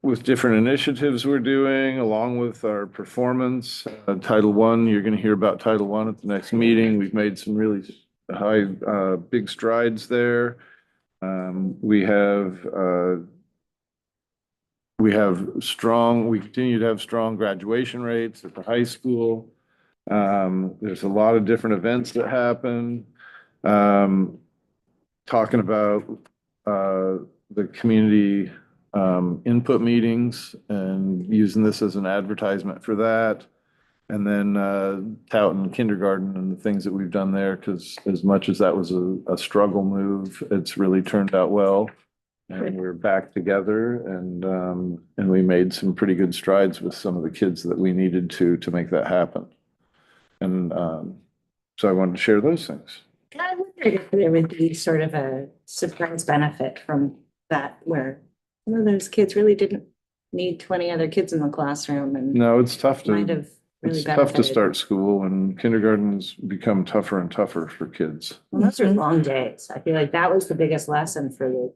With different initiatives we're doing, along with our performance. Title I, you're going to hear about Title I at the next meeting. We've made some really big strides there. We continue to have strong graduation rates at the high school. There's a lot of different events that happen. Talking about the community input meetings and using this as an advertisement for that. And then Taunton kindergarten and the things that we've done there, because as much as that was a struggle move, it's really turned out well. And we're back together and we made some pretty good strides with some of the kids that we needed to make that happen. And so I wanted to share those things. I wondered if there would be sort of a surprise benefit from that, where some of those kids really didn't need 20 other kids in the classroom and No, it's tough might to, have really it's tough to benefited. start school, and kindergarten's become tougher and tougher for kids. Well, those are long days. I feel like that was the biggest lesson for the.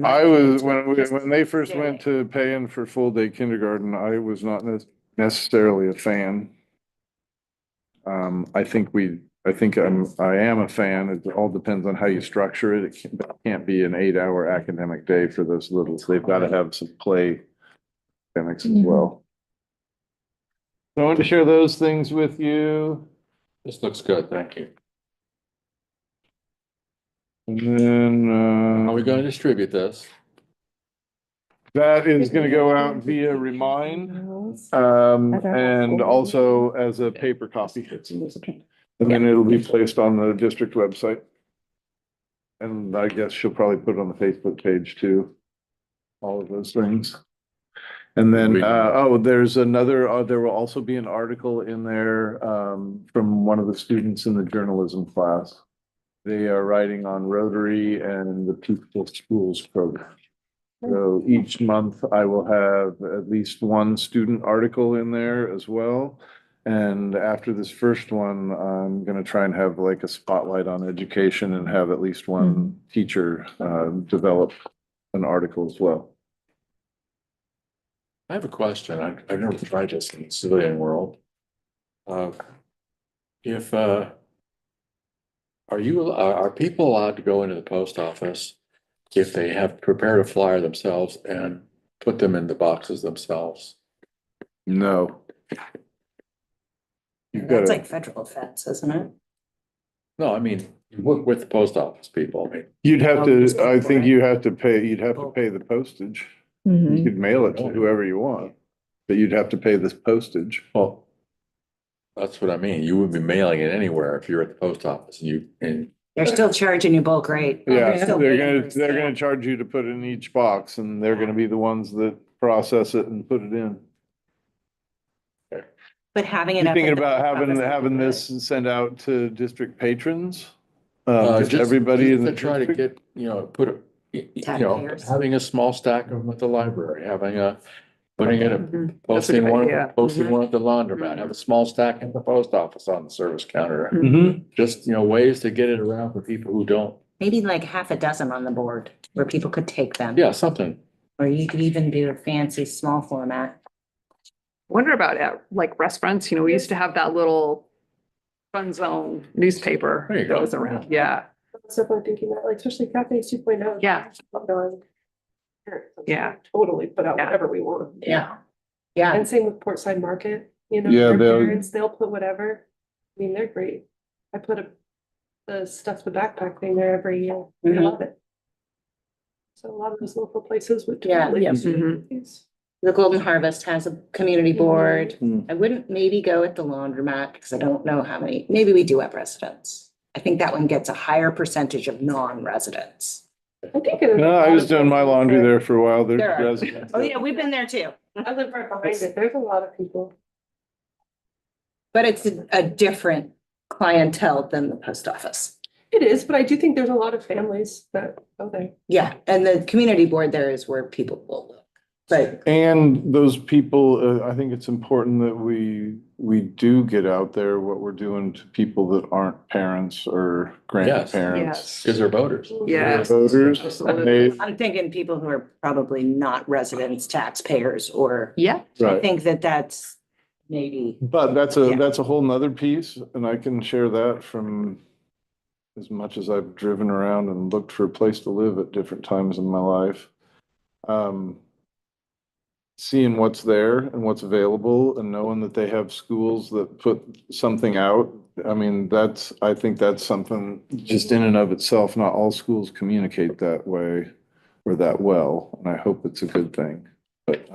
I was, Just when they first day. went to paying for full day kindergarten, I was not necessarily a fan. I think I am a fan. It all depends on how you structure it. It can't be an 8-hour academic day for those littles. They've got to have some play academics as well. So I wanted to share those things with you. This looks good, thank you. And then, How are we gonna distribute this? that is gonna go out via Remind, and also as a paper copy. And then it'll be placed on the district website. And I guess she'll probably put it on the Facebook page too. All of those things. And then, there's another, there will also be an article in there, from one of the students in the journalism class. They are writing on Rotary and the Peaceful Schools program. So each month I will have at least one student article in there as well. And after this first one, I'm gonna try and have like a spotlight on education and have at least one teacher develop an article as well. I have a question. I've never tried this in the civilian world. If, are people allowed to go into the post office if they have prepared a flyer themselves and put them in the boxes themselves? No. You've got That's to, like federal offense, isn't it? No, I mean, with the post office people, I mean. you'd have to, just I pay for think it. you'd have to pay the postage. You could mail it to whoever you want, but you'd have to pay this postage. Well, that's what I mean. You would be mailing it anywhere if you're at the post office and They're still charging you bulk rate. Yeah, Still they're paying gonna, for they're it. gonna charge you to put it in each box, and they're gonna be the ones that process it and put it in. But having it. You up thinking at the about post office having would be this sent out to district patrons? just Everybody in the to try to district? get, put a, Taxpayers. having a small stack of them at the library, putting it, That's a posting good one, idea. posting one at the laundromat, have a small stack at the post office on the service counter. Mhm. Just, ways to get it around for people who don't, Maybe like half a dozen on the board where people could take them. yeah, something. Or you could even do a fancy small format. Wonder about at like restaurants, we used to have that little fun zone newspaper There you that go. was around. Yeah, So if I'm thinking that, like, especially cafes 2.0. Yeah. Yeah. Totally put out Yeah. whatever we want. Yeah. Yeah. And same with Portside Market, Yeah, their they'll- parents, they'll put whatever. I mean, they're great. I put the stuff, the backpack thing there every year. I Mhm. love it. So a lot of those local places would Yeah. totally. Yeah. Mhm. Yes. The Golden Harvest has a community board. Hmm. I wouldn't maybe go at the laundromat because I don't know how many, maybe we do have residents. I think that one gets a higher percentage of non-residents. I think. it- No, I was doing my laundry there for a while. There's There are. residents. Oh, yeah, we've been there too. I live right behind it. There's a lot of people. But it's a different clientele than the post office. It is, but I do think there's a lot of families that go there. Yeah, and the community board there is where people will look. But And those people, I think it's important that we do get out there what we're doing to people that aren't parents or grandparents. yes, Because they're voters. yes. Voters, Absolutely. I'm thinking people who are probably not residents, taxpayers, or Yeah, I right. think that's maybe. But Yeah. that's a whole nother piece, and I can share that from as much as I've driven around and looked for a place to live at different times in my life. Seeing what's there and what's available and knowing that they have schools that put something out. I mean, I think that's something just in and of itself, not all schools communicate that way or that well, and I hope it's a good thing. But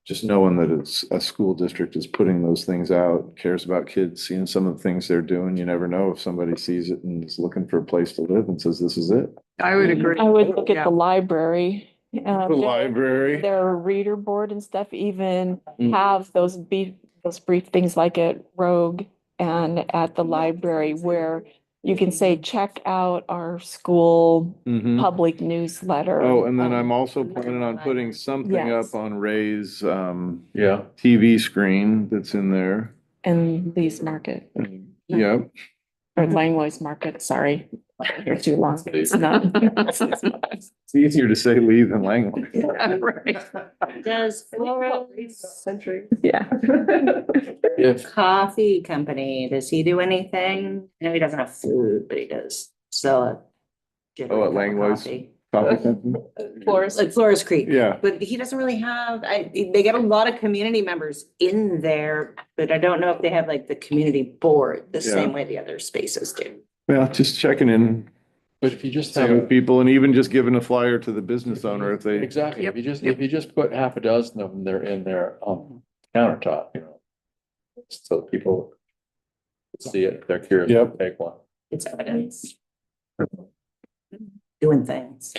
just knowing that it's a school district is putting those things out, cares about kids, seeing some of the things they're doing. You never know if somebody sees it and is looking for a place to live and says, this is it. I would agree. I would look at Yeah. the library. The library. Their reader board and stuff even Mm. have those brief things like at Rogue and at the library where you can say, check out our school Mhm. public newsletter. Oh, and then I'm also planning on putting something Yes. up on Ray's Yeah. TV screen that's in there. And Lee's Market, Yep. or Langlois Market, sorry. You're too long. It's not. It's easier to say Lee than Langley. Does Century. Yeah. If, Coffee company, does he do anything? I know he doesn't have food, but he does sell a. Oh, at Langlois? Coffee company? Florist. Like Flores Creek. Yeah. But he doesn't really have, they get a lot of community members in there, but I don't know if they have like the community board the same way the other spaces do. Well, just checking in, but if you just seeing have. with people and even just giving a flyer to the business owner if they. Exactly, Yep, if you just put half a dozen of them there in their countertop, you know. So people see it, they're curious, Yep. take one. It's evidence. Doing things.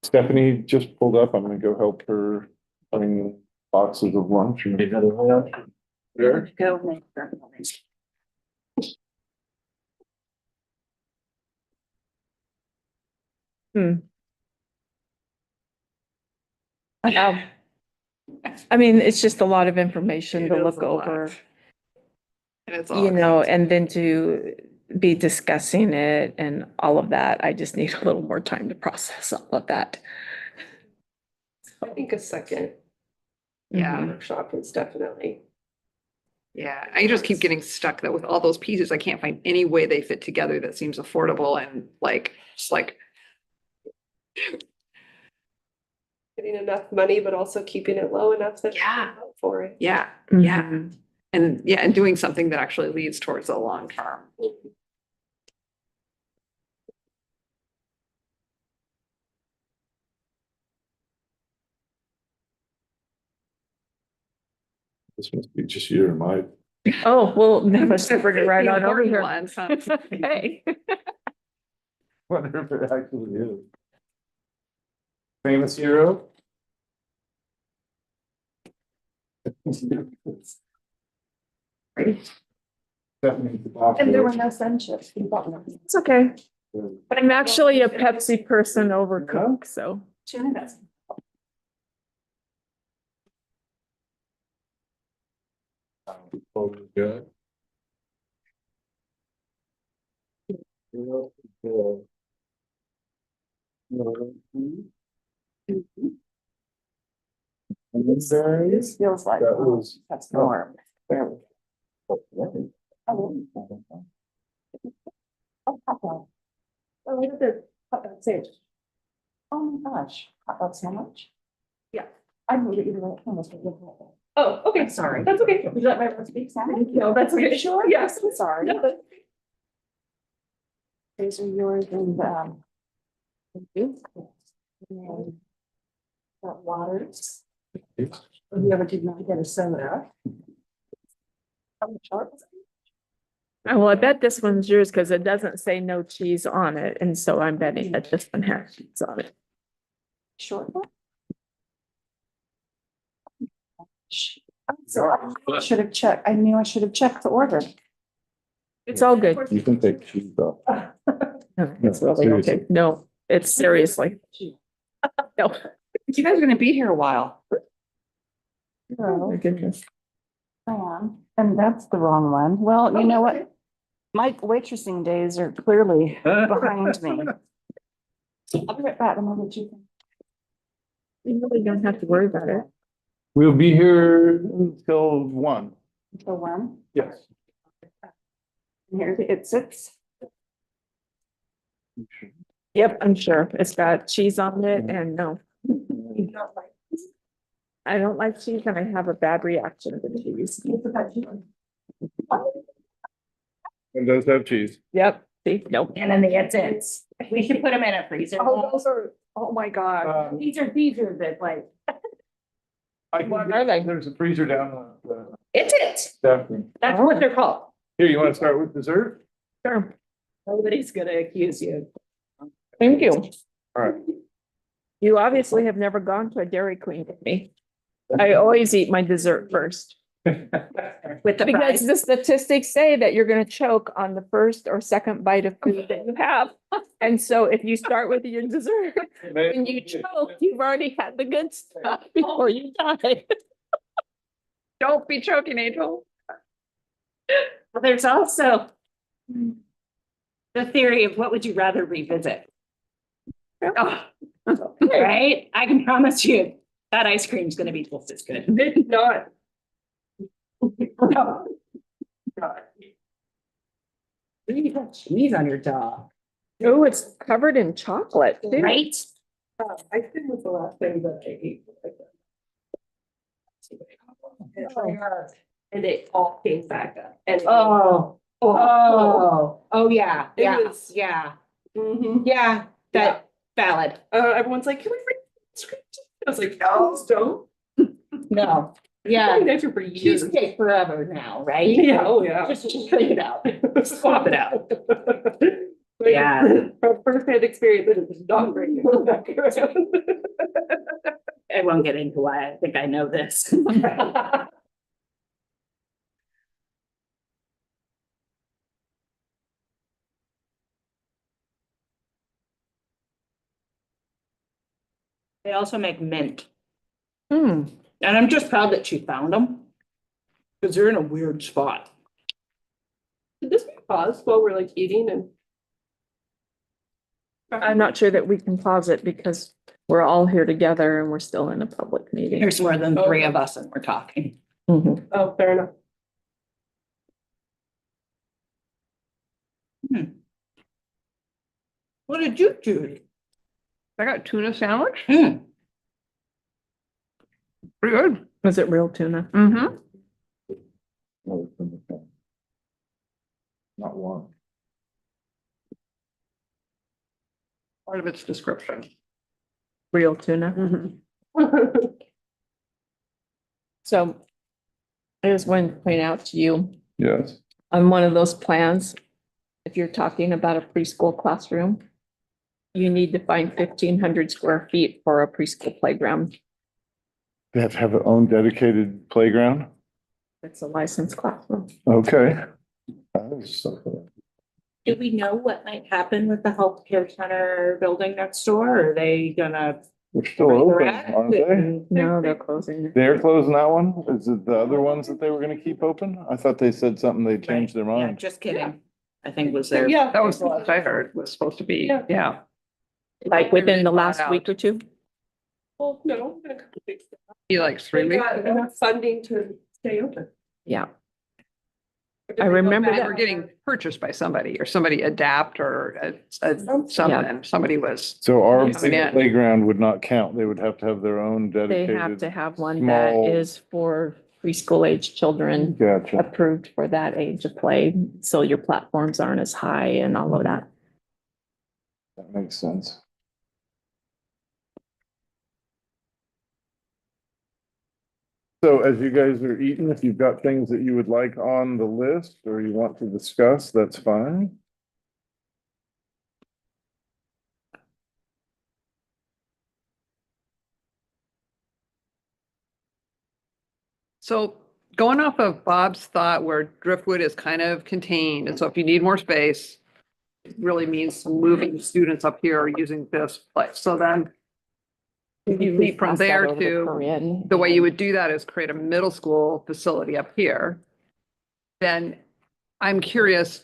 Stephanie just pulled up. I'm gonna go help her bring boxes of lunch. Another one? There? Go make that noise. I mean, it's just a lot of information It to is look a lot. over, And it's all you know, expensive. and then to be discussing it and all of that. I just need a little more time to process all of that. I think a second Yeah, workshop is definitely. yeah. I just keep getting stuck that with all those pieces, I can't find any way they fit together that seems affordable and like, just like, Getting enough money, but also keeping it low enough that. Yeah. people vote For it. yeah, Mm-hmm. yeah. And yeah, and doing something that actually leads towards a long term. This must be just you and my. Oh, well, let's bring it right The on over important here. ones, huh? Okay. Wonder if it actually is. Famous hero? And there were no friendships. We bought them. It's okay. But I'm actually a Pepsi person over Coke, so. Good. This feels like, That was- that's norm. Barely. Oh, look at the hot dog sandwich. Oh my gosh, hot dog sandwich? Yeah. I knew that you were almost. Oh, okay, Sorry. That's okay. Would you like my roast beef sandwich? No, that's okay. Sure? Yes. I'm sorry. No, that's- These are yours and, thank you. And got waters. You ever did not get a soda? I'm sure. Well, I bet this one's yours because it doesn't say no cheese on it. And so I'm betting that this one has cheese on it. Short one? So I should have checked, I knew I should have checked the order. It's all good. You can take cheese off. No, it's really seriously. okay. No, it's seriously. No. You guys are gonna be here a while. Oh, my goodness. I am, and that's the wrong one. Well, you know what? My waitressing days are clearly behind me. I'll be right back. I'm gonna get you. You really don't have to worry about it. We'll be here until 1. The one. Yes. And here it sits. Yep, I'm sure. It's got cheese on it and no. I don't like cheese and I have a bad reaction to cheese. It does have cheese. Yep, see, nope. And then the it's. We should put them in a freezer. Oh, those are, oh my God. These are that like. What are they? There's a freezer down the It's it. staff room. That's what they're called. Here, you want to start with dessert? Sure. Nobody's gonna accuse you. Thank you. All right. You obviously have never gone to a Dairy Queen with me. I always eat my dessert first. With the Because fries. the statistics say that you're gonna choke on the first or second bite of food that you have. And so if you start with your dessert, when you choke, you've already had the good stuff before you die. Don't be choking, Angel. Well, there's also the theory of what would you rather revisit? Oh, Right? I can promise you that ice cream's gonna be just as good. Did not. You got cheese on your jaw, Oh, it's covered in chocolate, too. right? Ice cream was the last thing that I ate. And it all came back up. And Oh, yeah, It yeah, was- yeah, Mhm. yeah, that valid. Everyone's like, can we bring ice cream? I was like, no, don't. No, yeah, Been there for years. cheesecake forever now, right? Yeah, oh yeah. Just clean it out. Swap it out. Yeah. From firsthand experience, it is not great. I won't get into why I think I know this. They also make mint, Hmm. and I'm just proud that she found them. Cause they're in a weird spot. Did this be paused while we're like eating and? I'm not sure that we can pause it because we're all here together and we're still in a public meeting. There's more than three of us and we're talking. Mhm. Oh, fair enough. What did you choose? I got tuna sandwich. Hmm. Pretty good. Was it real tuna? Mm-hmm. Not one. Part of its description. Real tuna. Mm-hmm. So I just wanted to point out to you, Yes. on one of those plans, if you're talking about a preschool classroom, you need to find 1,500 square feet for a preschool playground. They have to have their own dedicated playground? It's a licensed classroom. Okay. That is something. Do we know what might happen with the healthcare center building next door? Are they gonna? They're still open, Correct. aren't they? No, they're closing. They're closing that one? Is it the other ones that they were gonna keep open? I thought they said something, they changed their Yeah, mind. just kidding. I think was there. Yeah. That was what I heard was supposed to be, Yeah. yeah. Like within the last Out. week or two? Well, no. in a couple weeks. Be like 3 They weeks. got enough funding to stay open. Yeah. Or did I they go remember back? They were getting purchased by somebody or somebody adapt or something, somebody was. So our Yes. Yeah. playground would not count. They would have to have their own They dedicated. have to have one that small- is for preschool age children, Gotcha. approved for that age of play. So your platforms aren't as high and all of that. That makes sense. So as you guys are eating, if you've got things that you would like on the list or you want to discuss, that's fine. So going off of Bob's thought where Driftwood is kind of contained, and so if you need more space, it really means moving students up here or using this place. So then if you leap from Pass that there over to, Corinne. the way you would do that is create a middle school facility up here. Then I'm curious,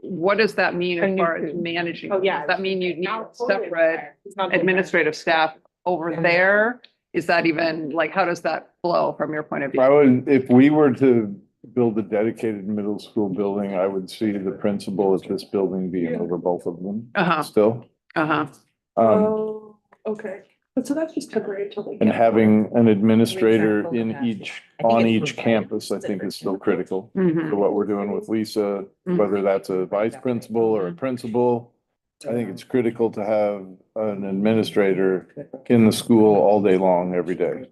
what does that mean as far as managing? Oh, yeah. Does that mean you need Now, totally separate fair. It's not the- administrative staff over there? Is that even, like, how does that flow from your point of I view? would, if we were to build a dedicated middle school building, I would see the principal at this building being over both of them Uh-huh. still. Uh-huh. Oh, okay. But so that's just temporary until they. And get- having an administrator Reasonable in capacity. each, I think on it's each required. campus, I think is still critical. Mhm. For what we're doing with Lisa, whether that's a vice principal or a principal. I think it's critical to have an administrator in the school all day long, every day.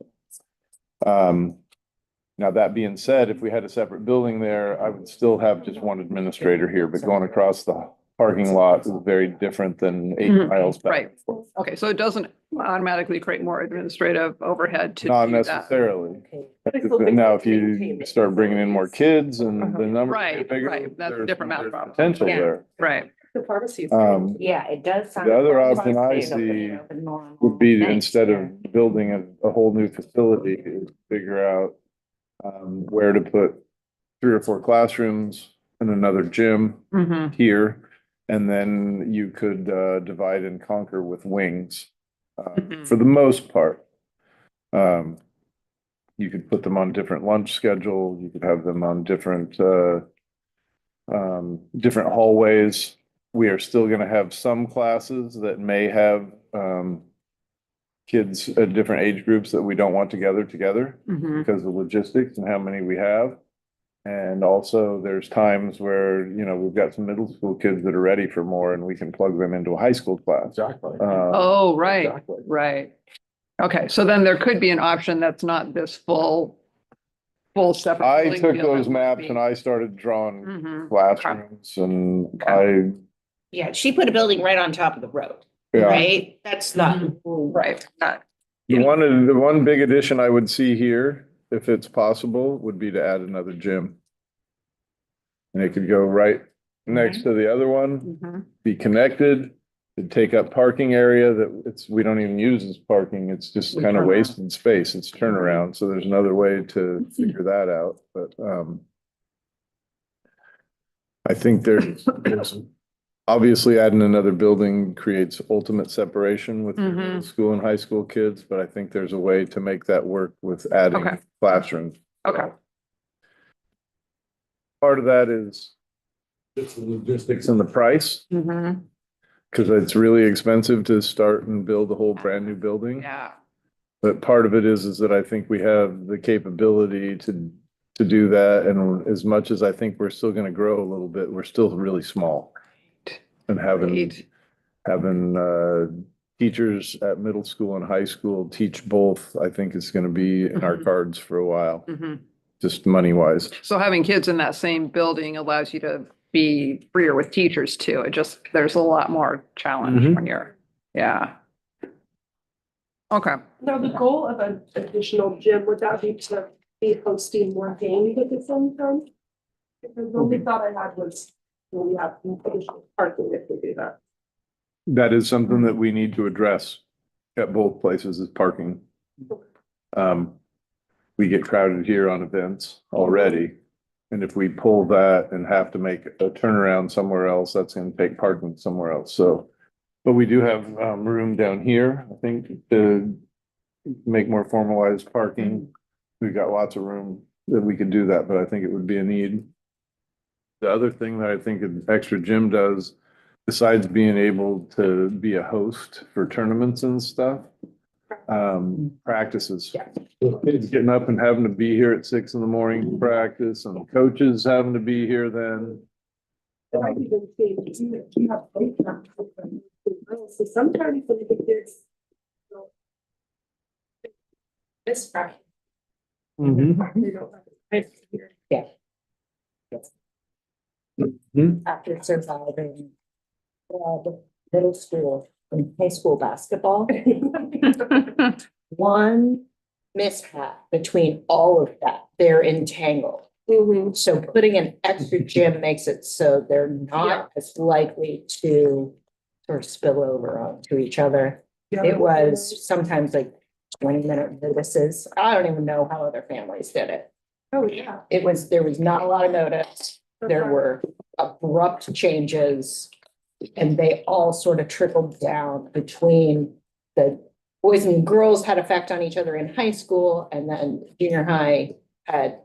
Now, that being said, if we had a separate building there, I would still have just one administrator here, but going across the parking lot is very different than 8 miles back. Right. Okay, so it doesn't automatically create more administrative overhead to Not do that. necessarily. Okay. Now, if you start bringing in more kids and the numbers Right, get bigger. right. That's a there's- different math there's problem. Potential Yeah. there. Right. The pharmacy. Yeah, it does. sound The other like option I it's open, see open normal. would be to, Thanks, instead yeah. of building a whole new facility, is figure out where to put 3 or 4 classrooms and another gym Mm-hmm. here. And then you could divide and conquer with wings Mhm. for the most part. You could put them on different lunch schedule. You could have them on different different hallways. We are still going to have some classes that may have kids at different age groups that we don't want together Mm-hmm. because of logistics and how many we have. And also there's times where, you know, we've got some middle school kids that are ready for more and we can plug them into a high school class. Exactly. Oh, right, Exactly. right. Okay, so then there could be an option that's not this full separate. I building took deal that those would maps be- and I started drawing Mhm. classrooms and Okay. Yeah, she put a building right on top of the road, Yeah. right? That's not. Right. The one big addition I would see here, if it's possible, would be to add another gym. And it could go right next to the other one, Mhm. be connected, it'd take up parking area that we don't even use as parking, it's just kind of Turnaround. wasted space, it's turnaround, so there's another way to figure that out, but, I think there's obviously adding another building creates ultimate separation with your Mhm. middle school and high school kids, but I think there's a way to make that work with adding Okay. classrooms. Okay. Part of that is just the logistics and the price, Mhm. because it's really expensive to start and build a whole brand new building. Yeah. But part of it is that I think we have the capability to do that, and as much as I think we're still gonna grow a little bit, we're still really small. And Great. having teachers at middle school and high school teach both, I think is gonna be in our Mhm. cards for a while, Mhm. just money wise. So having kids in that same building allows you to be freer with teachers too. There's a lot more challenge Mhm. when yeah. Okay. Now, the goal of an additional gym, would that be to be hosting more games at the same time? Because the only thought I had was, well, we have additional parking if we do that. That is something that we need to address at both places is parking. We get crowded here on events already. And if we pull that and have to make a turnaround somewhere else, that's gonna take parking somewhere else, so. But we do have room down here, I think, to make more formalized parking. We've got lots of room that we could do that, but I think it would be a need. The other thing that I think an extra gym does, besides being able to be a host for tournaments and stuff, practices. Kids getting up and having to be here at 6 a.m. to practice, and coaches having to be here then. And I've even seen, you have playgrounds with them, so sometimes when the kids. This practice. Mm-hmm. They don't have it here. Yeah. Mhm. After surviving middle school and high school basketball, one mishap between all of that, they're entangled. So putting an extra gym makes it so they're not as likely to sort of spill over onto each other. It was sometimes like 20-minute notices. I don't even know how other families did it. Oh, yeah. There was not a lot of notice. There were abrupt changes. And they all sort of trickled down between the boys and girls had effect on each other in high school, and then junior high had,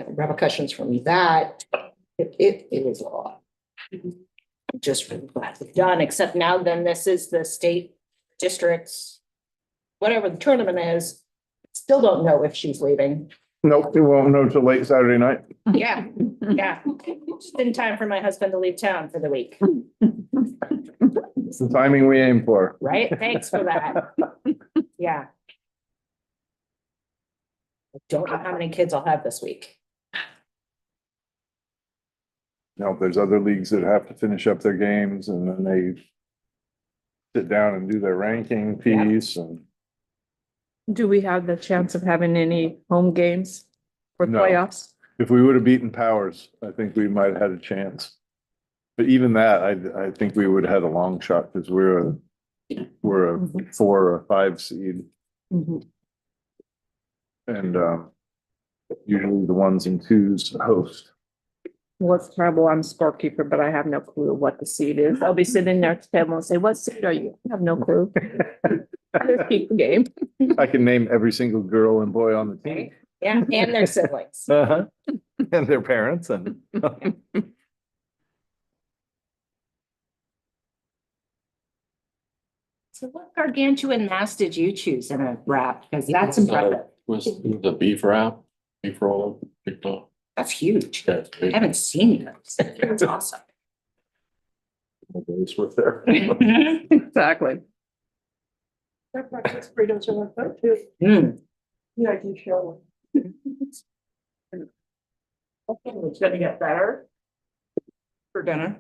repercussions from that. It was a lot. Just really glad it's done, except now then this is the state districts, whatever the tournament is, still don't know if she's leaving. Nope, we won't know till late Saturday night. Yeah, yeah. Just in time for my husband to leave town for the week, It's the timing we aim for. right? Thanks for that. Yeah. Don't know how many kids I'll have this week. No, there's other leagues that have to finish up their games and then they sit down and do their ranking piece and Do we have the chance of having any home games for No. playoffs? if we would have beaten Powers, I think we might have had a chance. But even that, I think we would have had a long shot because we're a 4 or 5 seed Mhm. and usually the 1s and 2s host. What's trouble? I'm scorekeeper, but I have no clue what the seed is. I'll be sitting there at the table and say, what seed are you? I have no clue. Just keep the game. I can name every single girl and boy on the team. Yeah, and their siblings. Uh-huh. And their parents and. So what gargantuan mass did you choose in a wrap? Because that's impressive. Was the beef wrap, beef roll, big dog. That's huge. Yeah, I haven't seen those. That's awesome. It's worth there. Exactly. That breakfast burritos are like that too. Mm. Yeah, I can show one. It's gonna get better. For dinner.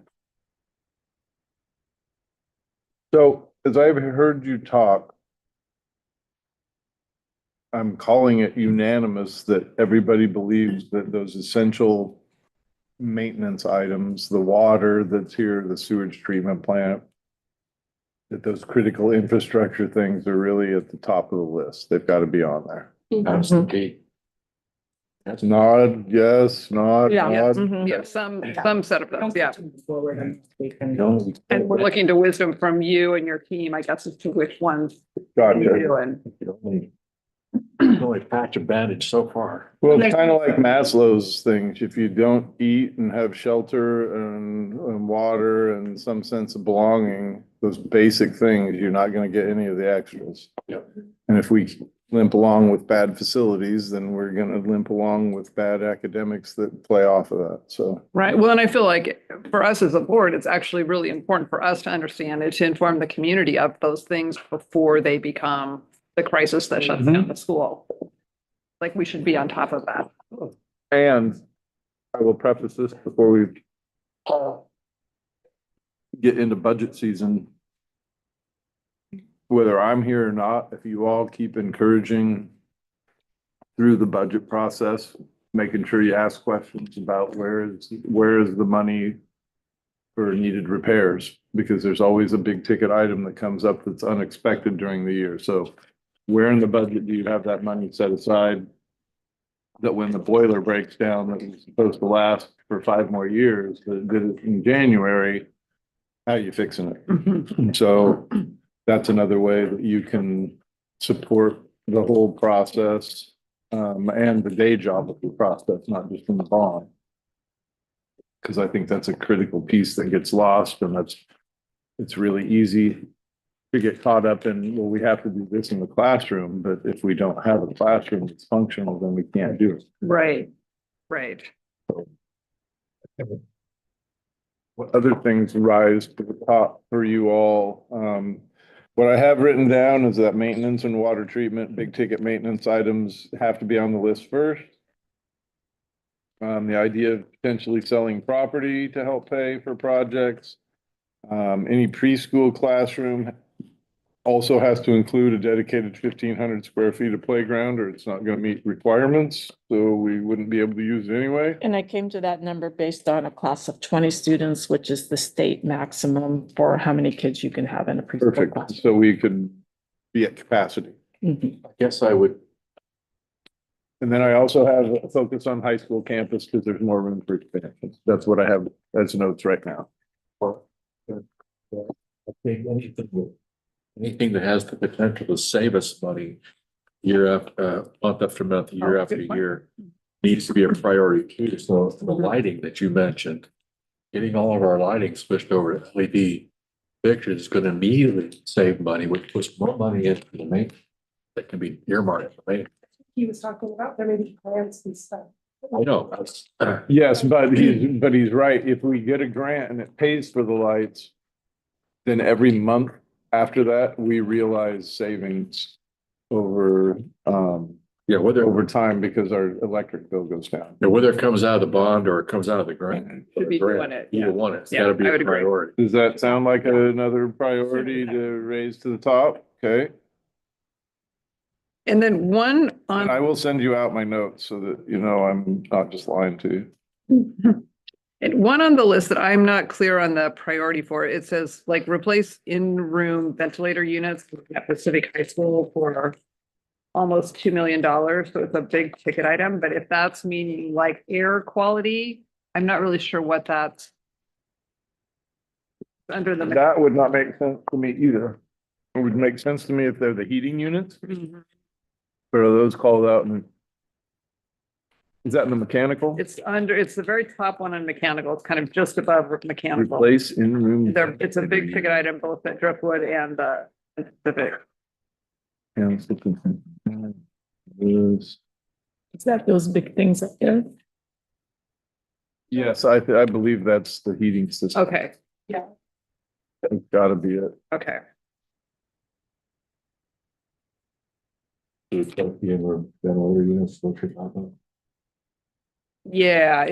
So as I've heard you talk, I'm calling it unanimous that everybody believes that those essential maintenance items, the water that's here, the sewage treatment plant, that those critical infrastructure things are really at the top of the list. They've got to be on there. That's the key. That's nod, yes, nod, Yeah. nod. Mhm. Yeah, some set of those, yeah. Forward and we can- No, And we're looking to wisdom from you and your team, I guess, as to which ones you Gotcha. do and. only patch a bandage so far. Well, it's kind of like Maslow's things. If you don't eat and have shelter and water and some sense of belonging, those basic things, you're not going to get any of the extras. Yep. And if we limp along with bad facilities, then we're going to limp along with bad academics that play off of that. So. Right. Well, and I feel like for us as a board, it's actually really important for us to understand and to inform the community of those things before they become the crisis that shuts down the school. Like we should be on top of that. And I will preface this before we get into budget season. Whether I'm here or not, if you all keep encouraging through the budget process, making sure you ask questions about where is the money for needed repairs, because there's always a big ticket item that comes up that's unexpected during the year. So where in the budget do you have that money set aside that when the boiler breaks down, that was supposed to last for 5 more years, that did it in January, how are you fixing it? And so that's another way that you can support the whole process and the day job of the process, not just in the bond. Because I think that's a critical piece that gets lost, and it's really easy to get caught up in, well, we have to do this in the classroom, but if we don't have a classroom that's functional, then we can't do it. Right. Right. What other things rise to the top for you all? What I have written down is that maintenance and water treatment, big ticket maintenance items have to be on the list first. The idea of potentially selling property to help pay for projects. Any preschool classroom also has to include a dedicated 1,500 square feet of playground, or it's not going to meet requirements. So we wouldn't be able to use it anyway. And I came to that number based on a class of 20 students, which is the state maximum for how many kids you can have in a preschool Perfect. class. So we could be at capacity. Mhm. I guess I would, And then I also have a focus on high school campus because there's more room for expansion. That's what I have as notes right now. I think anything that has the potential to save us money year after, month after month, year after year, needs to be a priority too. So the lighting that you mentioned, getting all of our lighting switched over to LED fixtures is going to immediately save money, which puts more money into the maintenance that can be earmarked for maintenance. He was talking about there may be grants and stuff. I know, that's, Yes, but he's right. If we get a grant and it pays for the lights, then every month after that, we realize savings over Yeah, over time because our electric bill goes down. whether it comes out of the bond or it comes out of the grant. Should be doing it, yeah. Either one, it's Yeah, gotta be I a would agree. priority. Does that sound like another priority to raise to the top? Okay. And then one And I on, will send you out my notes so that you know I'm not just lying to you. and one on the list that I'm not clear on the priority for, it says like replace in-room ventilator units at Pacific High School for almost $2 million. So it's a big ticket item, but if that's meaning like air quality, I'm not really sure what that's under the. That would not make sense to me either. It would make sense to me if they're the heating units, Mhm. but are those called out in? Is that in the mechanical? It's the very top one on mechanical. It's kind of just above mechanical. Replace in-room. It's a big ticket item, both at Driftwood and Pacific. Is that those big things up there? Yes, I believe that's the heating system. Okay, That's gotta be it. okay. Yeah,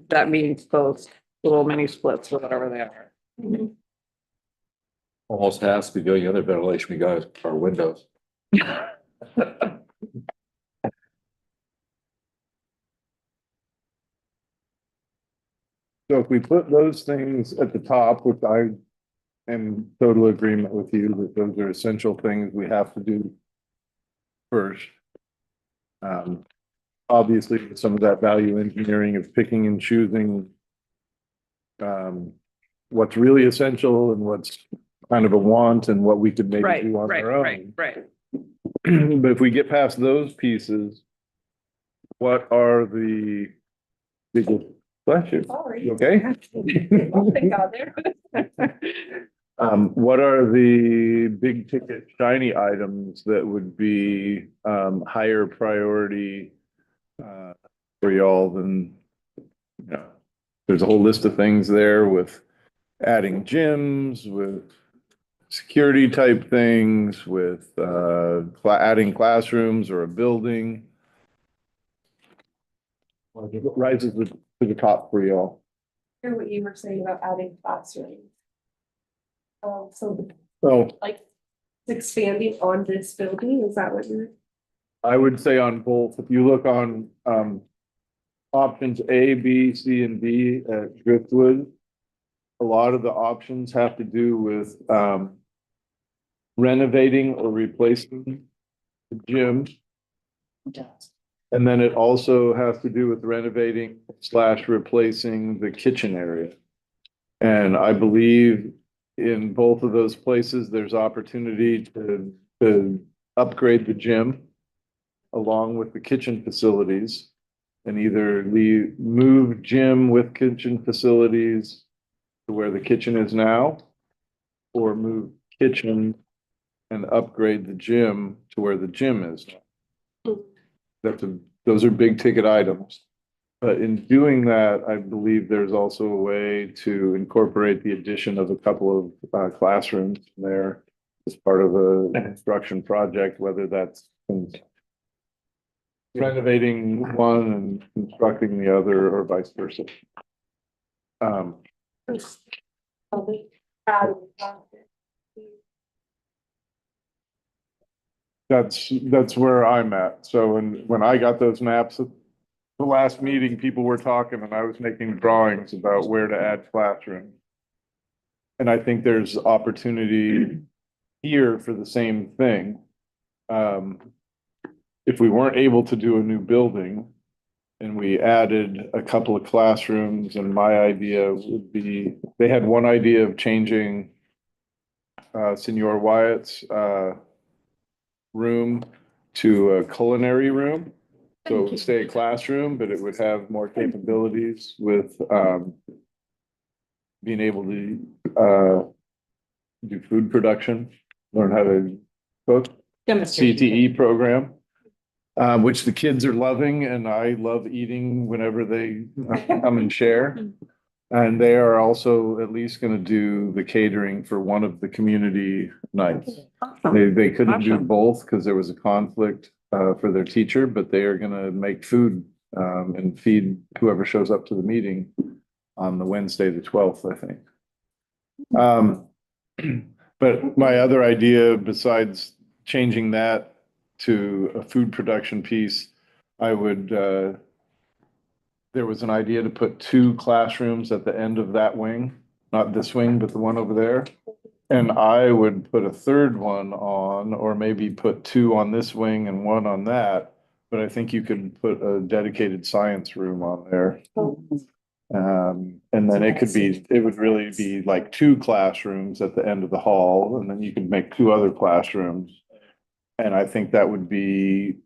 that means those little mini splits or whatever they are. Almost has to be. The only other ventilation we got is our windows. So if we put those things at the top, which I am in total agreement with you, that those are essential things we have to do first. Obviously, some of that value engineering of picking and choosing what's really essential and what's kind of a want and what we could maybe Right, do on right, our right, own. right. But if we get past those pieces, what are the biggest, bless you, Sorry. you okay? Thank God there. What are the big ticket shiny items that would be higher priority for y'all than, you know, there's a whole list of things there with adding gyms, with security type things, with adding classrooms or a building. What rises to the top for y'all? Hear what you were saying about adding classrooms. So So like expanding on this building, is that what you're? I would say on both, if you look on options A, B, C, and D at Driftwood, a lot of the options have to do with renovating or replacing the gym. And then it also has to do with renovating / replacing the kitchen area. And I believe in both of those places, there's opportunity to upgrade the gym along with the kitchen facilities and either move gym with kitchen facilities to where the kitchen is now, or move kitchen and upgrade the gym to where the gym is now. Those are big ticket items. But in doing that, I believe there's also a way to incorporate the addition of a couple of classrooms there as part of a construction project, whether that's renovating one and constructing the other or vice versa. That's where I'm at. So when I got those maps at the last meeting, people were talking and I was making drawings about where to add classrooms. And I think there's opportunity here for the same thing. If we weren't able to do a new building and we added a couple of classrooms, and my idea would be, they had one idea of changing Senor Wyatt's room to a culinary room. So it would stay a classroom, but it would have more capabilities with being able to do food production, learn how to cook. CTE program, which the kids are loving, and I love eating whenever they come and share. And they are also at least going to do the catering for one of the community nights. They couldn't do Awesome. both because there was a conflict for their teacher, but they are gonna make food and feed whoever shows up to the meeting on the Wednesday, the 12th, I think. But my other idea, besides changing that to a food production piece, I would, there was an idea to put 2 classrooms at the end of that wing, not this wing, but the one over there. And I would put a third one on, or maybe put 2 on this wing and 1 on that. But I think you could put a dedicated science room on there. And then it would really be like 2 classrooms at the end of the hall, and then you could make 2 other classrooms. And I think that would be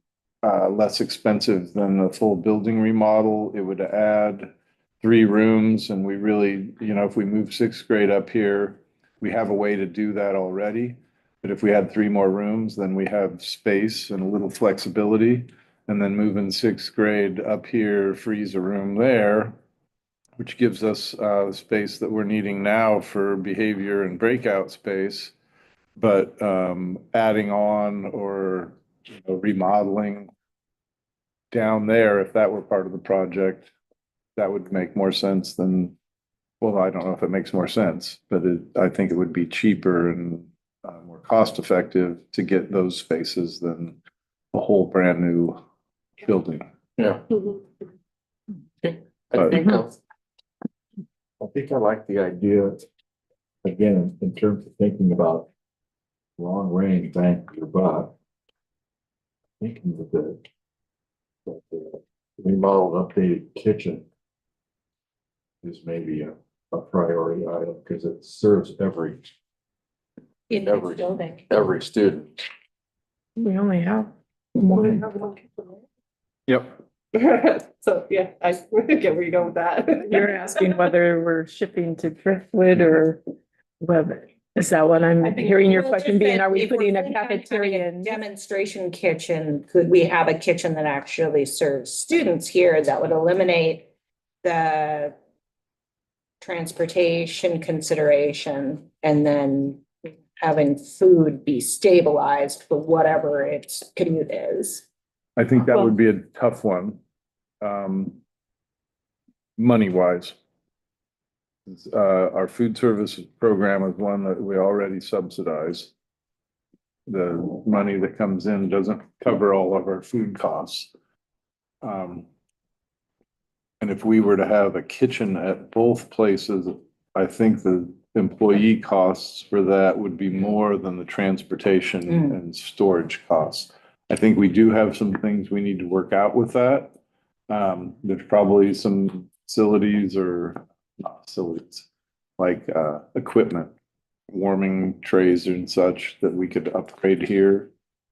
less expensive than a full building remodel. It would add 3 rooms, and we really, if we move 6th grade up here, we have a way to do that already. But if we had 3 more rooms, then we have space and a little flexibility. And then moving 6th grade up here frees a room there, which gives us the space that we're needing now for behavior and breakout space. But adding on or remodeling down there, if that were part of the project, that would make more sense than, well, I don't know if it makes more sense, but I think it would be cheaper and more cost effective to get those spaces than a whole brand new building. Yeah. Okay. I think I like the idea, again, in terms of thinking about long range bang for your buck. Thinking that the remodeled, updated kitchen is maybe a priority item because it serves every student. We only have Yep. So, yeah, I get where you go with that. You're asking whether we're shipping to Driftwood or whether, is that what I'm hearing your Well, question just being? that Are we if we're putting a planning on having cafeteria in? Demonstration kitchen, could we have a kitchen that actually serves students here that would eliminate the transportation consideration and then having food be stabilized for whatever its commute is? I think that would be a tough one. Money wise. Our food service program is one that we already subsidize. The money that comes in doesn't cover all of our food costs. And if we were to have a kitchen at both places, I think the employee costs for that would be more than the transportation and storage costs. I think we do have some things we need to work out with that. There's probably some facilities or not facilities, like equipment, warming trays and such that we could upgrade here.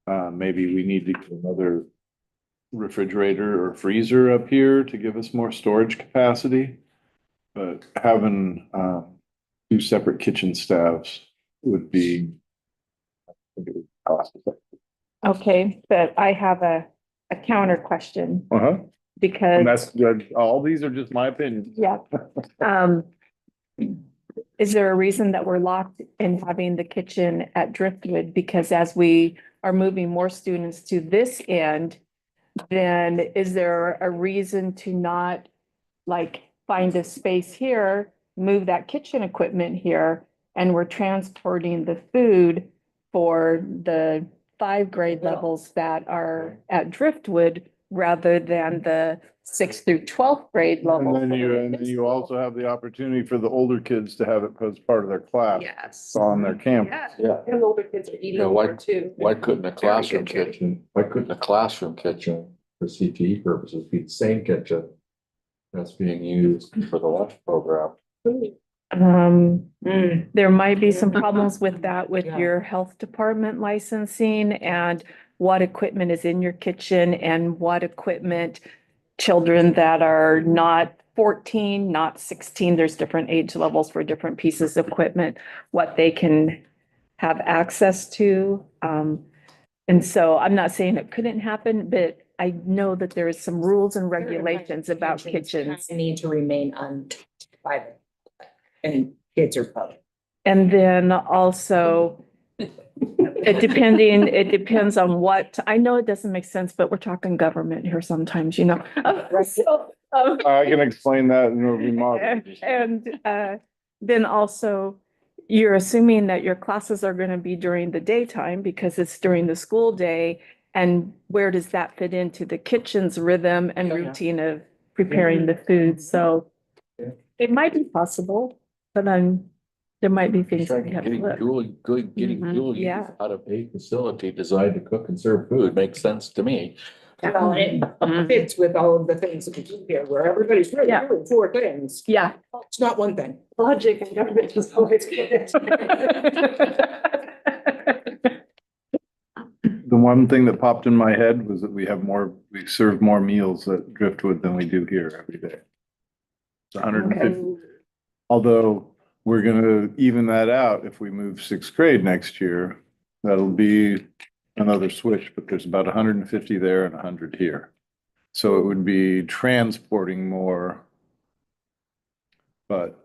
Maybe we need to get another refrigerator or freezer up here to give us more storage capacity. But having 2 separate kitchen staffs would be, I think it would cost effective. Okay, but I have a counter question because. And that's good. All these are just my opinions. Yeah. Is there a reason that we're locked in having the kitchen at Driftwood? Because as we are moving more students to this end, then is there a reason to not like find a space here, move that kitchen equipment here, and we're transporting the food for the 5th grade levels that are at Driftwood rather than the 6th through 12th grade level? And then you also have the opportunity for the older kids to have it as part of their class Yes. on their campus. Yeah. And older kids are eating Yeah, why- more too. Why couldn't a classroom kitchen for CTE purposes be the same kitchen that's being used for the lunch program? There might be some problems with that with Yeah. your health department licensing and what equipment is in your kitchen and what equipment children that are not 14, not 16, there's different age levels for different pieces of equipment, what they can have access to. And so I'm not saying it couldn't happen, but I know that there is some rules and regulations about kitchens. Need to remain untouched by them. And kids are public. And then also, it depends on what, I know it doesn't make sense, but we're talking government here sometimes, you know? So, I can explain that in a remodel. and then also, you're assuming that your classes are going to be during the daytime because it's during the school day. And where does that fit into the kitchen's rhythm and routine of preparing the food? So it might be possible, but there might be things that we have to Getting look. getting Mhm, dual yeah. use out of a facility designed to cook and serve food makes sense to me. Well, it fits with all of the things that we do here, where everybody's really Yeah. doing four things. Yeah. It's not one thing. Logic and government is always good. The one thing that popped in my head was that we serve more meals at Driftwood than we do here every day. It's 150. Although we're gonna even that out if we move sixth grade next year. That'll be another switch, but there's about 150 there and 100 here. So it would be transporting more. But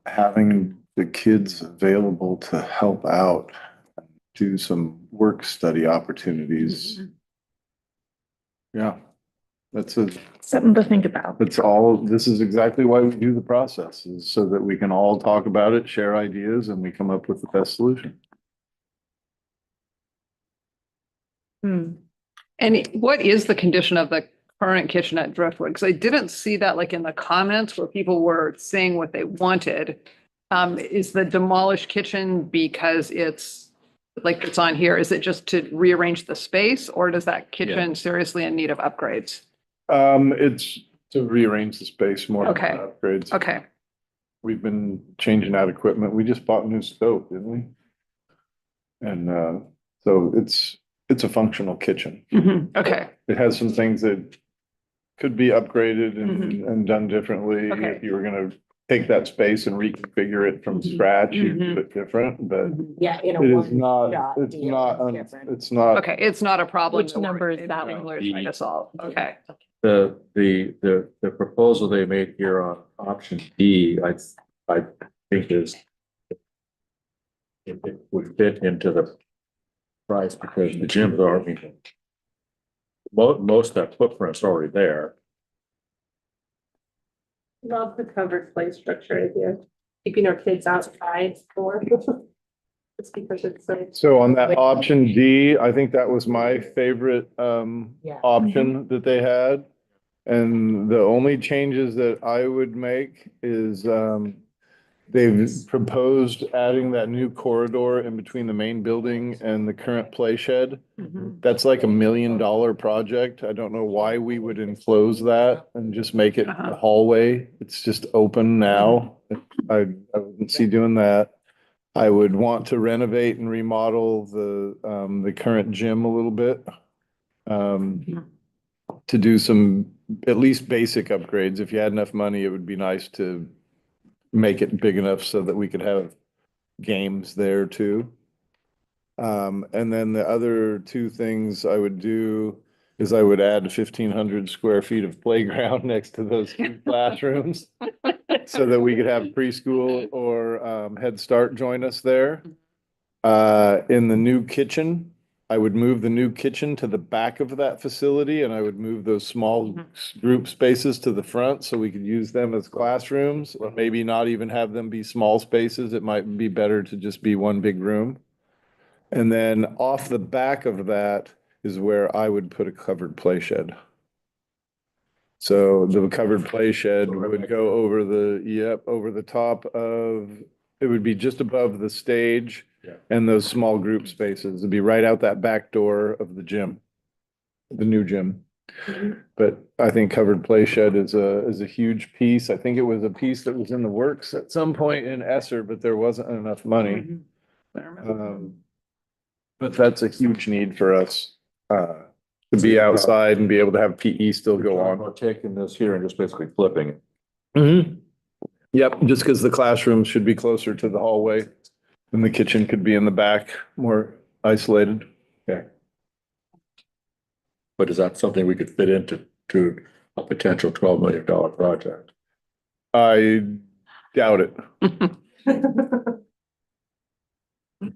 having the kids available to help out, do some work study opportunities. Yeah, Something to think about. this is exactly why we do the process, is so that we can all talk about it, share ideas, and we come up with the best solution. Hmm. And what is the condition of the current kitchen at Driftwood? Because I didn't see that like in the comments where people were saying what they wanted. Is the demolished kitchen because it's like it's on here? Is it just to rearrange the space, or does that kitchen seriously in need of upgrades? It's to rearrange the space more than Okay. upgrades. Okay. We've been changing out equipment. We just bought a new stove, didn't we? And so it's a functional kitchen. Mhm. Okay. It has some things that could be upgraded and done differently. Okay. If you were gonna take that space and reconfigure it from scratch, you'd do it different, but Yeah, in a it is one not, shot it's deal, not, it's different. it's not. Okay. It's not a problem. Which that we're number is in that one? particular trying to solve. Okay. The proposal they made here on option D, I think it would fit into the price because the gyms are, I mean, most of that footprint's already there. Love the covered play structure idea, keeping our kids outside more. Just because it's like. So on that option D, I think that was my favorite Yeah. option that they had. And the only changes that I would make is they've proposed adding that new corridor in between the main building and the current play shed. That's like $1 million project. I don't know why we would enclose that and just make it a hallway. It's just open now. I wouldn't see doing that. I would want to renovate and remodel the current gym a little bit. To do some at least basic upgrades. If you had enough money, it would be nice to make it big enough so that we could have games there too. And then the other two things I would do is I would add 1,500 square feet of playground next to those two classrooms so that we could have preschool or Head Start join us there. In the new kitchen, I would move the new kitchen to the back of that facility and I would move those small group spaces to the front so we could use them as classrooms, or maybe not even have them be small spaces. It might be better to just be one big room. And then off the back of that is where I would put a covered play shed. So the covered play shed would go over over the top of, it would be just above the stage and those small group spaces. It'd be right out that back door of the gym, the new gym. But I think covered play shed is a huge piece. I think it was a piece that was in the works at some point in Esser, but there wasn't enough money. But that's a huge need for us, to be outside and be able to have PE still go on. We're taking this here and just basically flipping it. Yep, just because the classrooms should be closer to the hallway and the kitchen could be in the back, more isolated. Okay. But is that something we could fit into a potential $12 million project? I doubt it.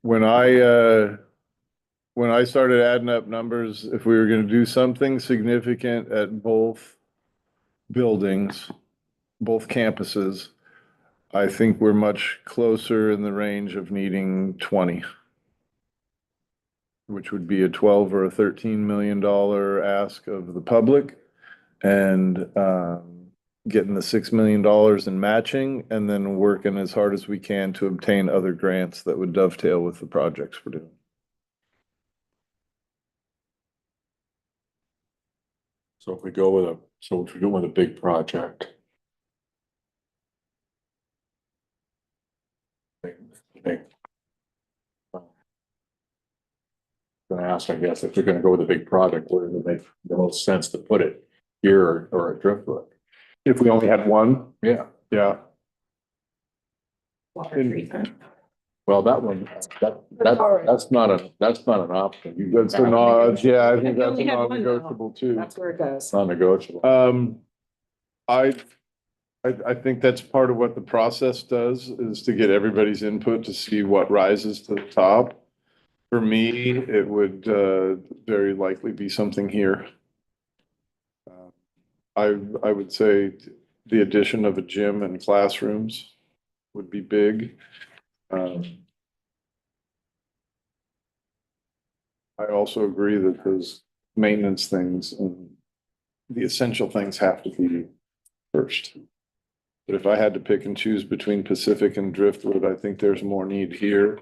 when I started adding up numbers, if we were gonna do something significant at both buildings, both campuses, I think we're much closer in the range of needing 20, which would be a 12 or a $13 million ask of the public, and getting the $6 million in matching, and then working as hard as we can to obtain other grants that would dovetail with the projects we're doing. So if we go with if we're going with a big project. Gonna ask, I guess, if you're gonna go with a big project, where does it make the most sense to put it? Here or at Driftwood? If we only had one, Yeah, yeah. Water treatment. well, that one, that's not an option. That's a non, yeah, I think You that's a only had one, though. non-negotiable too. That's where it goes. It's non-negotiable. I think that's part of what the process does, is to get everybody's input to see what rises to the top. For me, it would very likely be something here. I would say the addition of a gym and classrooms would be big. I also agree that those maintenance things and the essential things have to be first. But if I had to pick and choose between Pacific and Driftwood, I think there's more need here.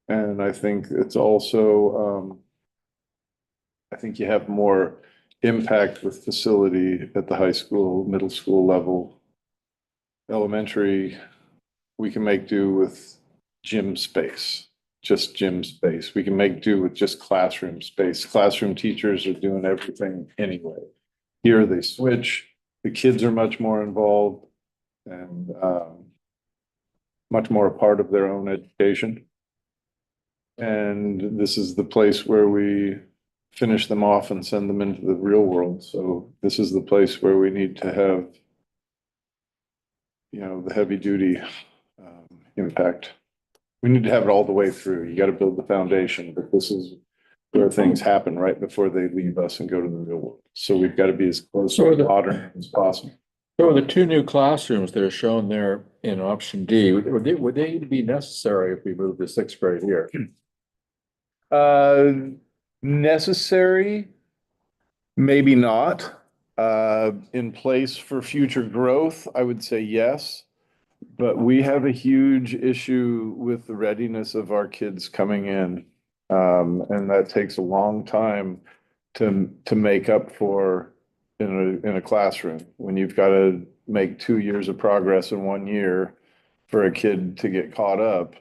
And I think it's also, I think you have more impact with facility at the high school, middle school level. Elementary, we can make do with gym space, just gym space. We can make do with just classroom space. Classroom teachers are doing everything anyway. Here they switch, the kids are much more involved and much more a part of their own education. And this is the place where we finish them off and send them into the real world. So this is the place where we need to have, you know, the heavy duty impact. We need to have it all the way through. You got to build the foundation, but this is where things happen right before they leave us and go to the real world. So we've got to be as close to modern as possible. So the two new classrooms that are shown there in option D, would they be necessary if we move the sixth grade here? Necessary, maybe not. In place for future growth, I would say yes. But we have a huge issue with the readiness of our kids coming in. And that takes a long time to make up for in a classroom. When you've got to make 2 years of progress in 1 year for a kid to get caught up,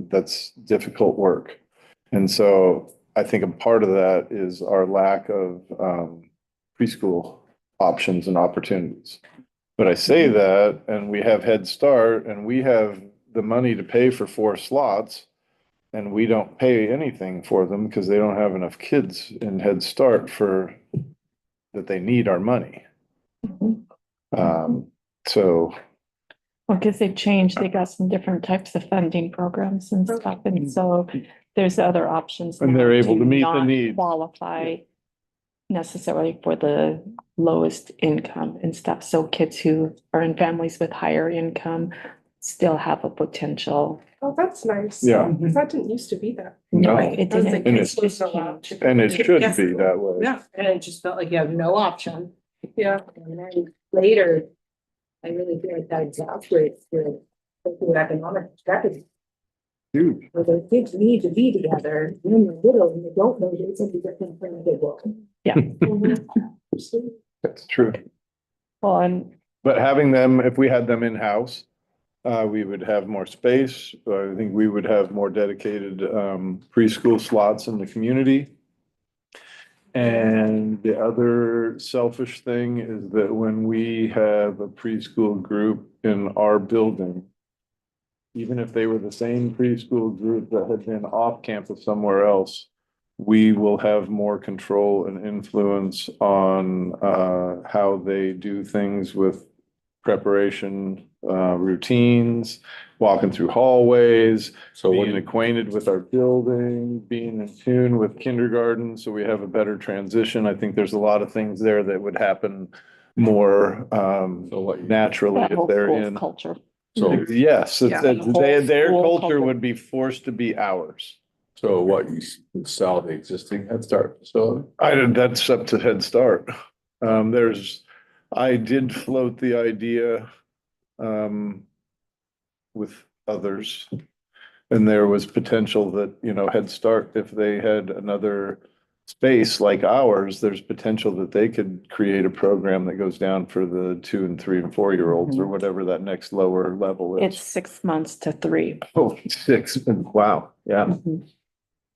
that's difficult work. And so I think a part of that is our lack of preschool options and opportunities. But I say that, and we have Head Start, and we have the money to pay for 4 slots, and we don't pay anything for them because they don't have enough kids in Head Start for that they need our money. So. Well, because they've changed, they got some different types of funding programs and stuff, and so there's other options. And they're now able to meet the not need. Qualify necessarily for the lowest income and stuff, so kids who are in families with higher income still have a potential. Oh, that's nice. Yeah. Because that didn't used to be that. No. It I was didn't. like, And It's just changed. And it should Yes. be that way. Yeah, and it just felt like you have no option. Yeah. And then later, I really feel like that exasperates the economic strategy. Dude, Where the kids need to be together when they're little and they don't know there's a different thing they will. Yeah. that's true. Well, and But having them, if we had them in-house, we would have more space. I think we would have more dedicated preschool slots in the community. And the other selfish thing is that when we have a preschool group in our building, even if they were the same preschool group that had been off campus somewhere else, we will have more control and influence on how they do things with preparation, routines, walking through hallways, So what do being you, acquainted with our building, being in tune with kindergarten, so we have a better transition. I think there's a lot of things there that would happen more, so what, naturally That if whole they're school's in. culture. so, Yes, Yeah. their Whole culture culture. would be forced to be ours. so what, you sell the existing Head Start facility? That's up to Head Start. I did float the idea, with others. And there was potential that, Head Start, if they had another space like ours, there's potential that they could create a program that goes down for the 2 and 3 and 4-year-olds or whatever that next lower level It's is. 6 months to 3. Oh, 6, wow, yeah. Mhm.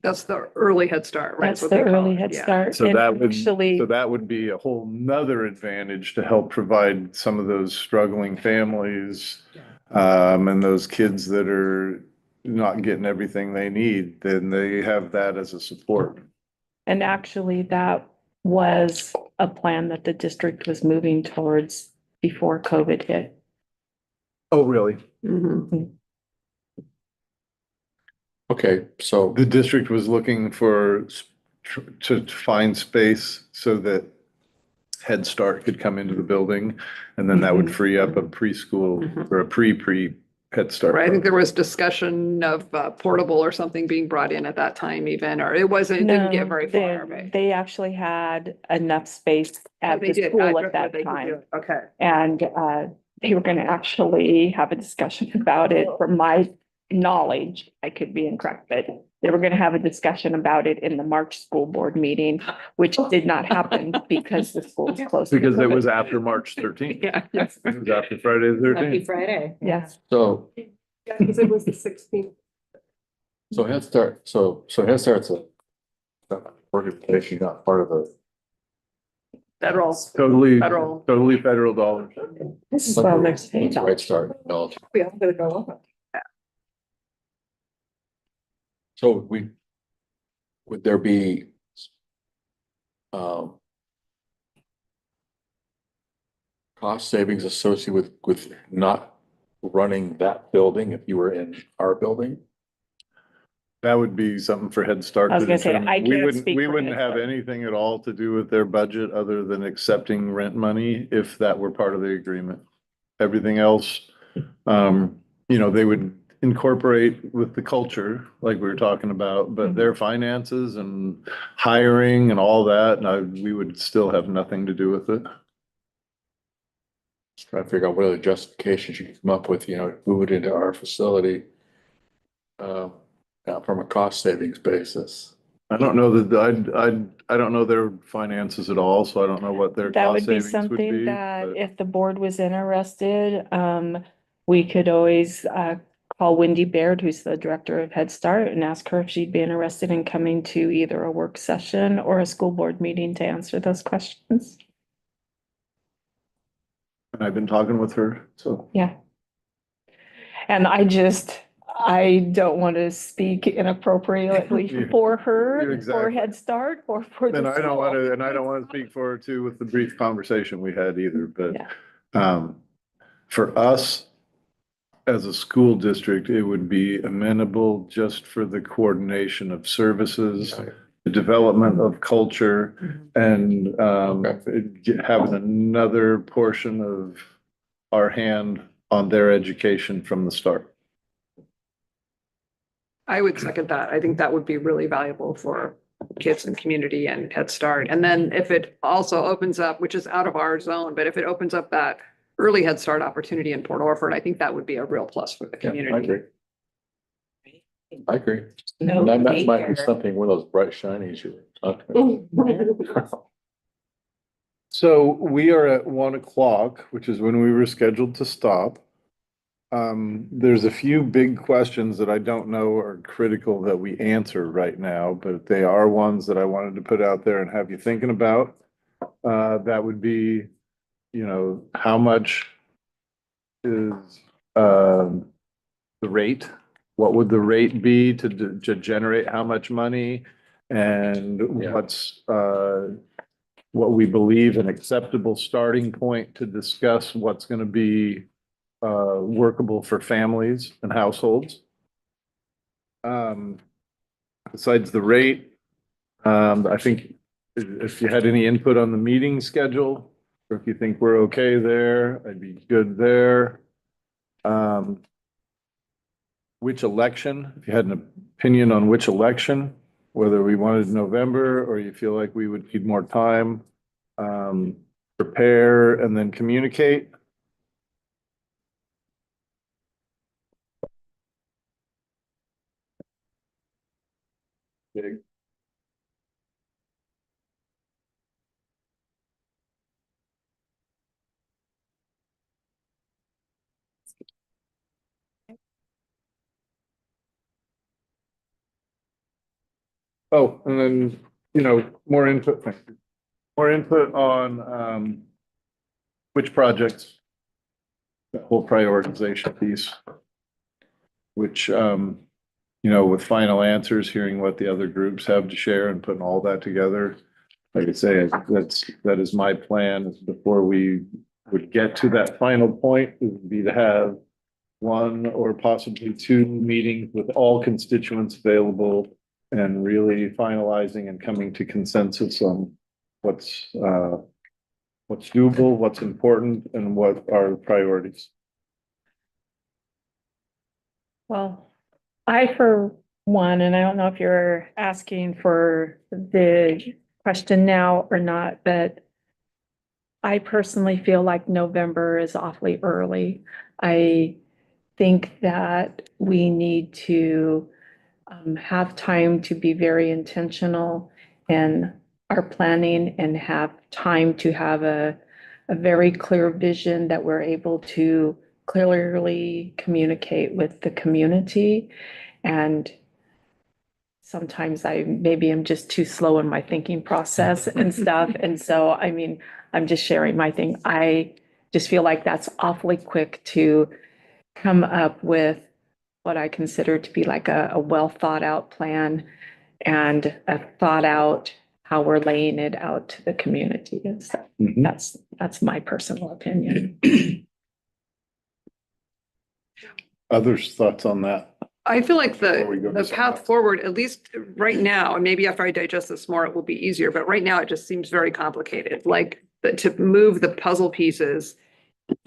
That's the early Head Start, right? That's what the they call early it, Head yeah. Start. So And that would, actually, so that would be a whole nother advantage to help provide some of those struggling families, and those kids that are not getting everything they need, then they have that as a support. and actually that was a plan that the district was moving towards before COVID hit. Oh, really? Mhm. Okay, so, The district was looking to find space so that Head Start could come into the building, and then that would free up a preschool Mhm. or a pre Head Start. Right, I think there was discussion of portable or something being brought in at that time even, or it wasn't, it didn't get No, very far, but. they actually had enough space at They the did, school that's at that what they could do. time. Okay. And they were gonna actually have a discussion about it. From my knowledge, I could be incorrect, but they were gonna have a discussion about it in the March school board meeting, which did not happen because the school was closed. Because it was after March 13th. Yeah. Yes, It was after Friday the Happy 13th. Friday. yes. so, Yeah, because it was the 16th. so Head Start, so Head Start's a organization, not part of the. Federal. Totally Federal. federal dollars. This is well, there's. Head Start, no. Yeah, I'm gonna go up. So would there be, cost savings associated with not running that building if you were in our building? That would be something for Head Start. I was to gonna say, determine. I can't wouldn't- speak We for wouldn't Head have Start. anything at all to do with their budget other than accepting rent money if that were part of the agreement. Everything else, they would incorporate with the culture, like we were talking about, but their finances and hiring and all that, we would still have nothing to do with it. Just trying to figure out what other justifications you can come up with, move it into our facility. From a cost savings basis. I don't know that, I don't know their finances at all, so I don't know what their That cost would be savings would something be. that but- if the board was interested, we could always call Wendy Baird, who's the director of Head Start, and ask her if she'd be interested in coming to either a work session or a school board meeting to answer those questions. And I've been talking with her, so. Yeah. And I don't want to speak inappropriately Yeah, for her, exactly. for Head Start, or for the And I don't want school. to, and I don't want to speak for her too with the brief conversation we had either, but Yeah. for us as a school district, it would be amenable just for the coordination of services, the development of culture, and having another portion of our hand on their education from the start. I would second that. I think that would be really valuable for kids and community and Head Start. And then if it also opens up, which is out of our zone, but if it opens up that early Head Start opportunity in Port Orford, I think that would be a real plus for the Yeah, community. I agree. No And that might be daycare. something, one of those bright shinies you were talking about. So we are at 1 o'clock, which is when we were scheduled to stop. There's a few big questions that I don't know are critical that we answer right now, but they are ones that I wanted to put out there and have you thinking about. That would be, how much is, the rate? What would the rate be to generate how much money? And Yeah. what's, what we believe an acceptable starting point to discuss what's going to be workable for families and households. Besides the rate, I think if you had any input on the meeting schedule, or if you think we're okay there, I'd be good there. Which election, if you had an opinion on which election, whether we wanted November or you feel like we would need more time, prepare and then communicate. Big. Oh, and then, more input, thank you. More input on, which projects, the whole prioritization piece. Which, with final answers, hearing what the other groups have to share and putting all that together. Like I say, that is my plan, is before we would get to that final point, would be to have one or possibly two meetings with all constituents available and really finalizing and coming to consensus on what's doable, what's important, and what are priorities. Well, I, for one, and I don't know if you're asking for the question now or not, but I personally feel like November is awfully early. I think that we need to have time to be very intentional in our planning and have time to have a very clear vision that we're able to clearly communicate with the community. And sometimes maybe I'm just too slow in my thinking process and stuff. And so, I mean, I'm just sharing my thing. I just feel like that's awfully quick to come up with what I consider to be like a well thought out plan and a thought out how we're laying it out to the community. And so that's my personal opinion. Others' thoughts on that? I feel like Before we go to the something path else. forward, at least right now, and maybe after I digest this more, it will be easier, but right now it just seems very complicated. Like to move the puzzle pieces,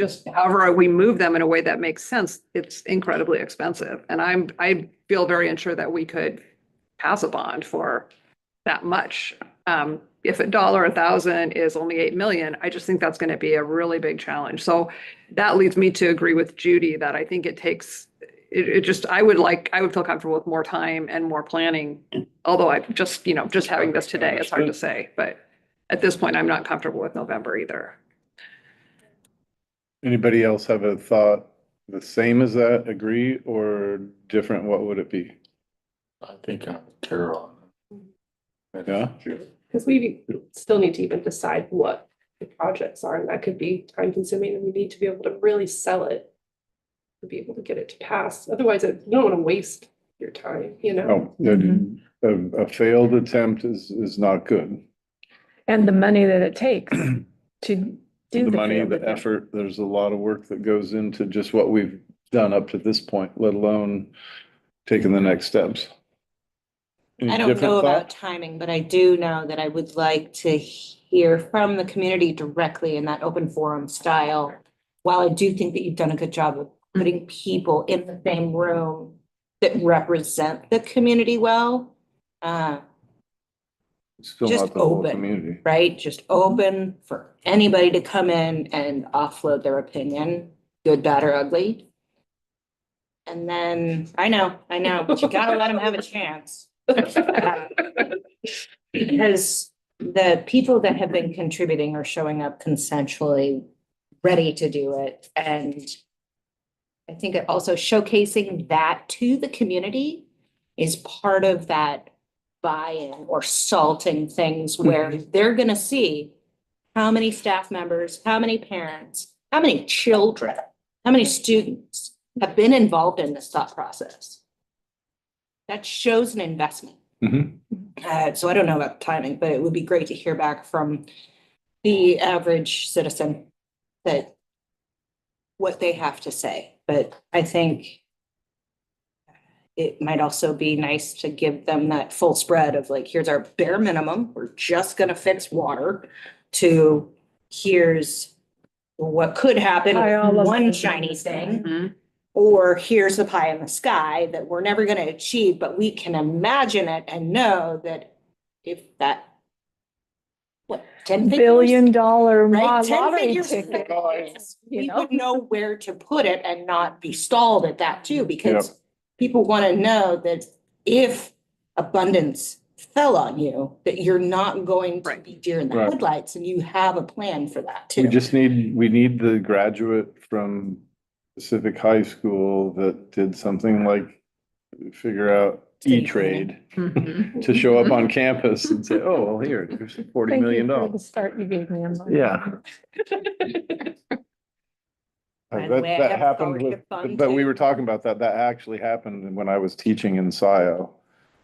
just however we move them in a way that makes sense, it's incredibly expensive. And I feel very unsure that we could pass a bond for that much. If $1,000 is only 8 million, I just think that's going to be a really big challenge. So that leads me to agree with Judy that I think it takes, I would feel comfortable with more time and more planning. Although I just having this today, it's hard to say, but at this point, I'm not comfortable with November either. Anybody else have a thought the same as that, agree, or different? What would it be? I think I'm Tara on. Yeah. Because we still need to even decide what the projects are, and that could be time consuming, and we need to be able to really sell it to be able to get it to pass. Otherwise, you don't want to waste your time, A failed attempt is not good. And the money that it takes to do The the money, field the event. effort, there's a lot of work that goes into just what we've done up to this point, let alone taking the next steps. Any I don't different know about thought? timing, but I do know that I would like to hear from the community directly in that open forum style. While I do think that you've done a good job of putting people in the same room that represent the community well, Still just not the whole open. community. right? Just open for anybody to come in and offload their opinion, good, bad, or ugly. And then, I know, but you gotta let them have a chance. Because the people that have been contributing are showing up consensually, ready to do it. And I think it also showcasing that to the community is part of that buy-in or salting things where they're gonna see how many staff members, how many parents, how many children, how many students have been involved in this thought process. That shows an investment. Mhm. So I don't know about timing, but it would be great to hear back from the average citizen that what they have to say, but I think it might also be nice to give them that full spread of like, here's our bare minimum, we're just gonna fix water, to here's what could happen, Pie all over one the shiny thing, Mhm. or here's the pie in the sky that we're never gonna achieve, but we can imagine it and know that if that, what, 10 figures? $1 billion Right, 10 lottery figures. ticket. You We know? would know where to put it and not be stalled at that too, because people want to know that if abundance fell on you, that you're not going to Right. be deer in the Right. headlights, and you have a plan for that We too. just we need the graduate from Pacific High School that did something like figure out City E-Trade Mhm. to show up on campus and say, oh, well, here's $40 Thank million. you for the start you gave me. Yeah. By the way, I That have happened with, scholarship fund but we too. were talking about that. That actually happened when I was teaching in SIO.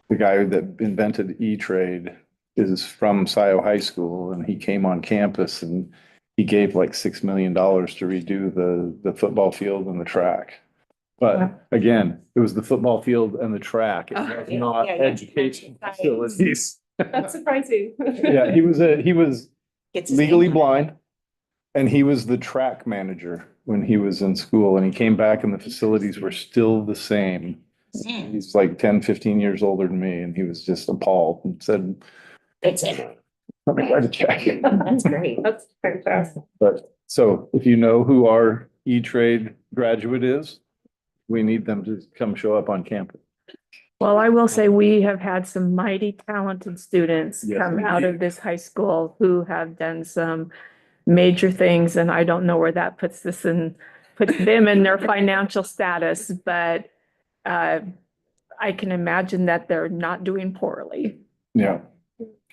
The guy that invented E-Trade is from SIO High School, and he came on campus and he gave like $6 million to redo the football field and the track. But again, it was the football field and the track. It was not Yeah, yeah. education facilities. That's surprising. Yeah, he was Gets his legally name on it. blind. And he was the track manager when he was in school, and he came back and the facilities were still the same. Hmm. He's like 10, 15 years older than me, and he was just appalled and said, That's it. let me write a check. That's great. That's fantastic. But so if you know who our E-Trade graduate is, we need them to come show up on campus. Well, I will say we have had some mighty talented students Yes, come we out did. of this high school who have done some major things, and I don't know where that puts them in their financial status, but I can imagine that they're not doing poorly. Yeah.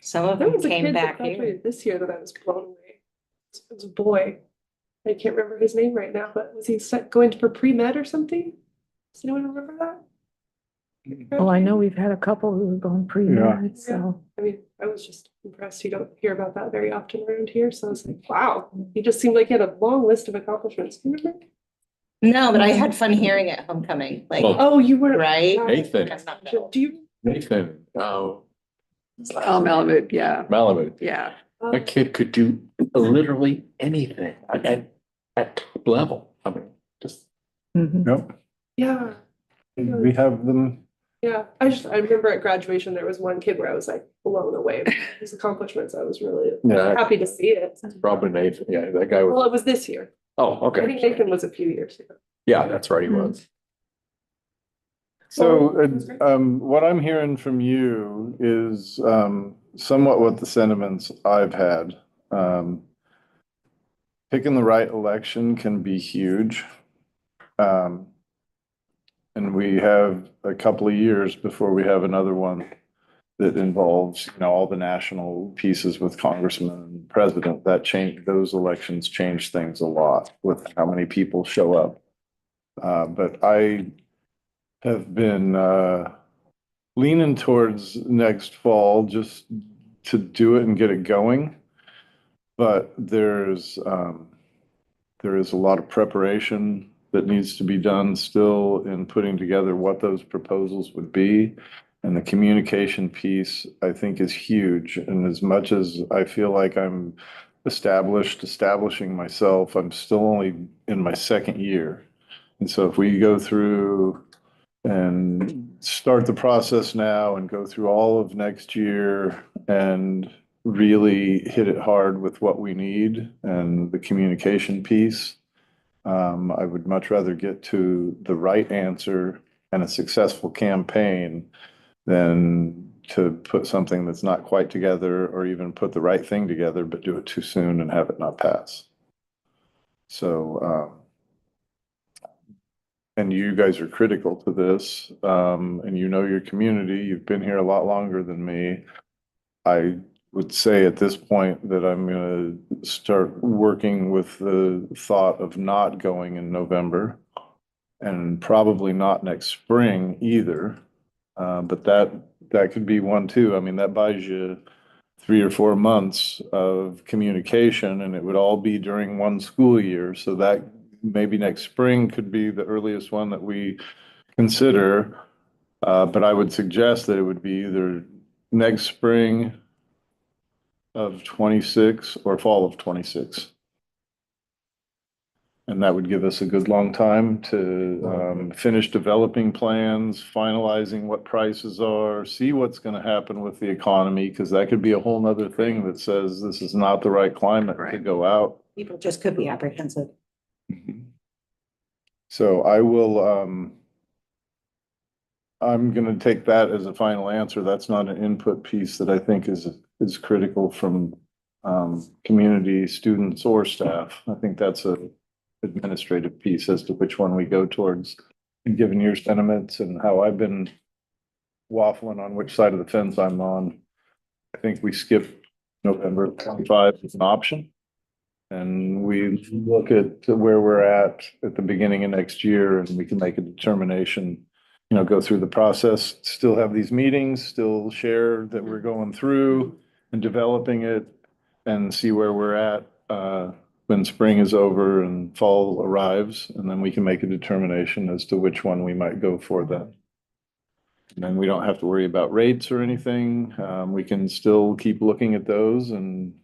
Some of There them was a came kid that back here. graduated this year that I was blown away. It was a boy. I can't remember his name right now, but was he going for pre-med or something? Does anyone remember that? Well, I know we've had a couple who have gone pre-med, so. I mean, I was just impressed. You don't hear about that very often around here, so I was like, wow. He just seemed like he had a long list of accomplishments. Do you remember? No, but I had fun hearing at homecoming, like, Well, Oh, you were. right? Nathan. Do you? Nathan, Malamud, yeah, Malamud, yeah. that kid could do literally anything at top level. I mean, just. Mhm. Yep. Yeah, We have them. yeah. I remember at graduation, there was one kid where I was like blown away by his accomplishments. I was really Yeah. happy to see it. Probably Nathan, yeah, that guy was, Well, it was this year. oh, I think okay. Nathan was a few years ago. Yeah, that's right, he was. So, Well, what I'm hearing from you is, somewhat what the sentiments I've had. Picking the right election can be huge. And we have a couple of years before we have another one that involves, all the national pieces with congressman and president. Those elections change things a lot with how many people show up. But I have been leaning towards next fall just to do it and get it going. But there is a lot of preparation that needs to be done still in putting together what those proposals would be. And the communication piece, I think, is huge. And as much as I feel like I'm establishing myself, I'm still only in my second year. And so if we go through and start the process now and go through all of next year and really hit it hard with what we need and the communication piece, I would much rather get to the right answer and a successful campaign than to put something that's not quite together or even put the right thing together, but do it too soon and have it not pass. So, and you guys are critical to this, and you know your community, you've been here a lot longer than me. I would say at this point that I'm gonna start working with the thought of not going in November and probably not next spring either. But that could be one too. I mean, that buys you 3 or 4 months of communication, and it would all be during one school year. So that maybe next spring could be the earliest one that we consider. But I would suggest that it would be either next spring of 26 or fall of 26. And that would give us a good long time to finish developing plans, finalizing what prices are, see what's going to happen with the economy, because that could be a whole nother thing that says this is not the right climate to Right. go out. People just could be apprehensive. So I will, I'm going to take that as a final answer. That's not an input piece that I think is critical from community, students, or staff. I think that's a administrative piece as to which one we go towards. And given your sentiments and how I've been waffling on which side of the fence I'm on, I think we skip November 25 as an option. And we look at where we're at the beginning of next year, and we can make a determination, go through the process, still have these meetings, still share that we're going through and developing it, and see where we're at when spring is over and fall arrives, and then we can make a determination as to which one we might go for then. And then we don't have to worry about rates or anything. We can still keep looking at those and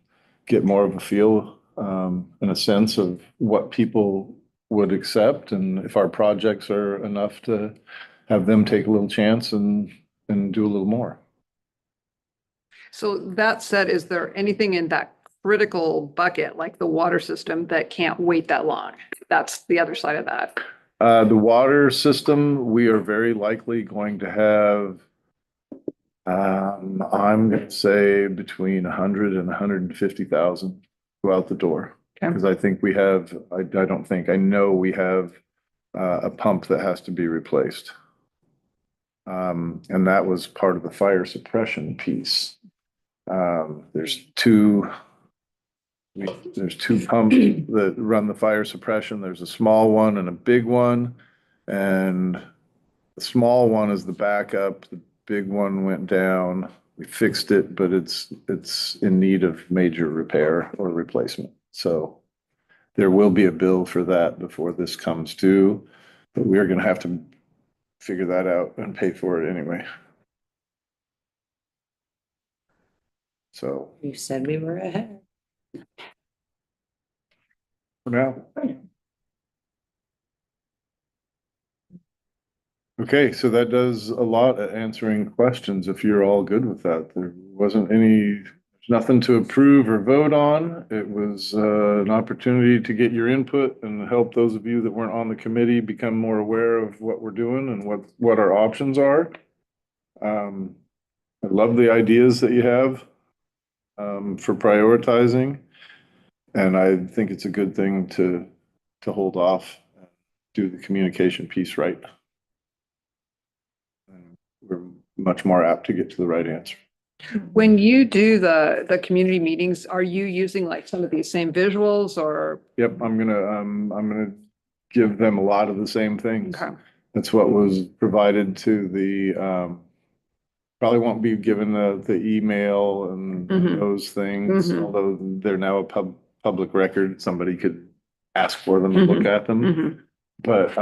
get more of a feel and a sense of what people would accept, and if our projects are enough to have them take a little chance and do a little more. So that said, is there anything in that critical bucket, like the water system, that can't wait that long? That's the other side of that. The water system, we are very likely going to have, I'm going to say between 100 and 150,000 go out the door. Okay. Because I think we have, I know we have a pump that has to be replaced. And that was part of the fire suppression piece. There's two pumps that run the fire suppression. There's a small one and a big one. And the small one is the backup. The big one went down. We fixed it, but it's in need of major repair or replacement. So there will be a bill for that before this comes due, but we're going to have to figure that out and pay for it anyway. So You said we were ahead. for now. Okay, so that does a lot at answering questions, if you're all good with that. There wasn't nothing to approve or vote on. It was an opportunity to get your input and help those of you that weren't on the committee become more aware of what we're doing and what our options are. I love the ideas that you have for prioritizing, and I think it's a good thing to hold off, do the communication piece right. We're much more apt to get to the right answer. When you do the community meetings, are you using like some of these same visuals or? Yep, I'm gonna give them a lot of the same things. Okay. That's what was provided to the probably won't be given the email and Mhm. those things, Mhm. although they're now a public record. Somebody could ask for them and look at them. Mhm. But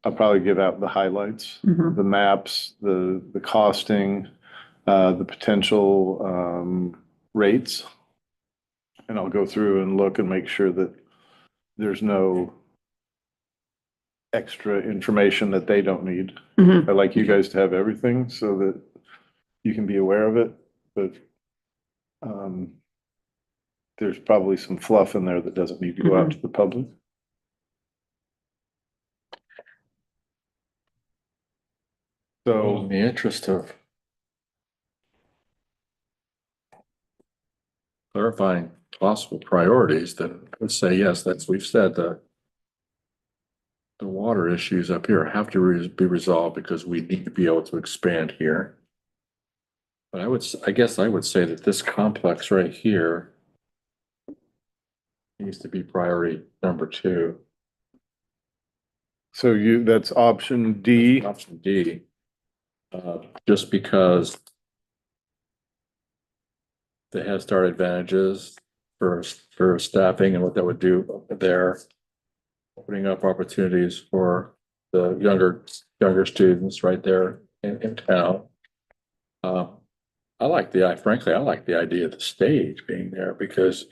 I'll probably give out the highlights, Mhm. the maps, the costing, the potential rates. And I'll go through and look and make sure that there's no extra information that they don't need. Mhm. I'd like you guys to have everything so that you can be aware of it, but there's probably some fluff in there that doesn't need to go out to the public. So in So the interest of clarifying possible priorities, then let's say, yes, we've said the water issues up here have to be resolved because we need to be able to expand here. But I guess I would say that this complex right here needs to be priority number 2. that's option D. Option D. Just because the Head Start advantages for staffing and what that would do there. Opening up opportunities for the younger students right there in town. Frankly, I like the idea of the stage being there because,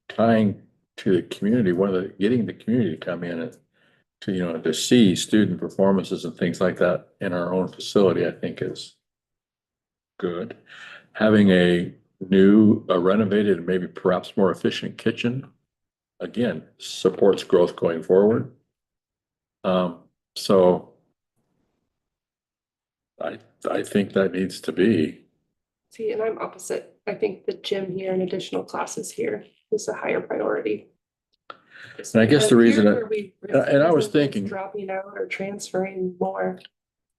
tying to the community, getting the community to come in and to see student performances and things like that in our own facility, I think is good. Having a renovated, and maybe perhaps more efficient kitchen, again, supports growth going forward. So I think that needs to be. See, and I'm opposite. I think the gym here and additional classes here is a higher priority. And I guess the reason Here that- where we and I was risk kids thinking- dropping out or transferring more.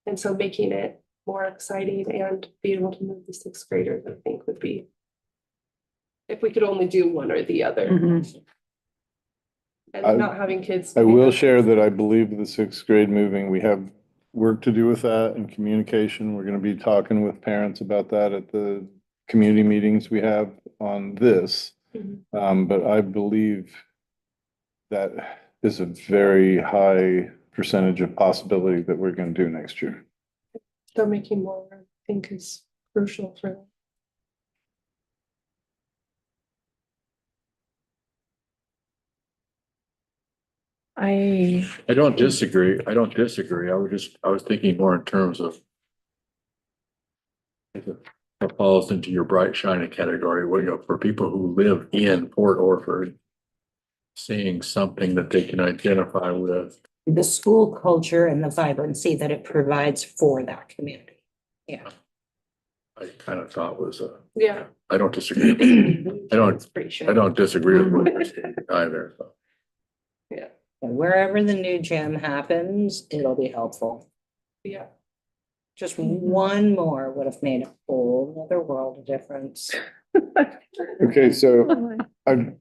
And so making it more exciting and be able to move the sixth graders, I think would be. If we could only do one or the other. Mhm. And not having kids. I will share that I believe the sixth grade moving, we have work to do with that and communication. We're gonna be talking with parents about that at the community meetings we have on this. Mhm. But I believe that is a very high percentage of possibility that we're gonna do next year. So making more, I think is crucial for them. I, I don't disagree. I was thinking more in terms of if it falls into your bright shining category, for people who live in Port Orford, seeing something that they can identify with. The school culture and the vibrancy that it provides for that community. I kind of thought was Yeah. I don't disagree. I don't disagree with what you're saying either. So. And wherever the new gym happens, it'll be helpful. Yeah. Just one more would have made a whole other world of difference. Okay, so I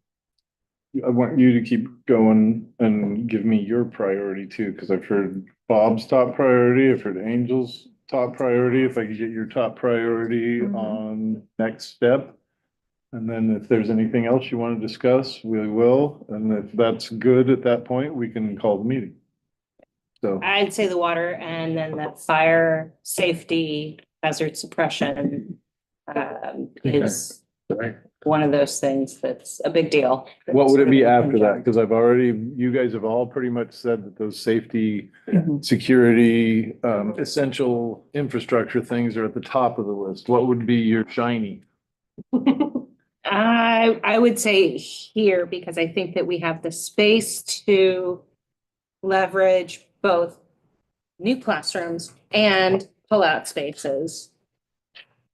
want you to keep going and give me your priority too, because I've heard Bob's top priority, I've heard Angel's top priority. If I could get your top priority on next step. And then if there's anything else you want to discuss, we will. And if that's good at that point, we can call the meeting. So, I'd say the water and then the fire safety, hazard suppression is Right. one of those things that's a big deal. what would it be after that? Because you guys have all pretty much said that those safety, security, essential infrastructure things are at the top of the list. What would be your shiny? I would say here, because I think that we have the space to leverage both new classrooms and pull-out spaces.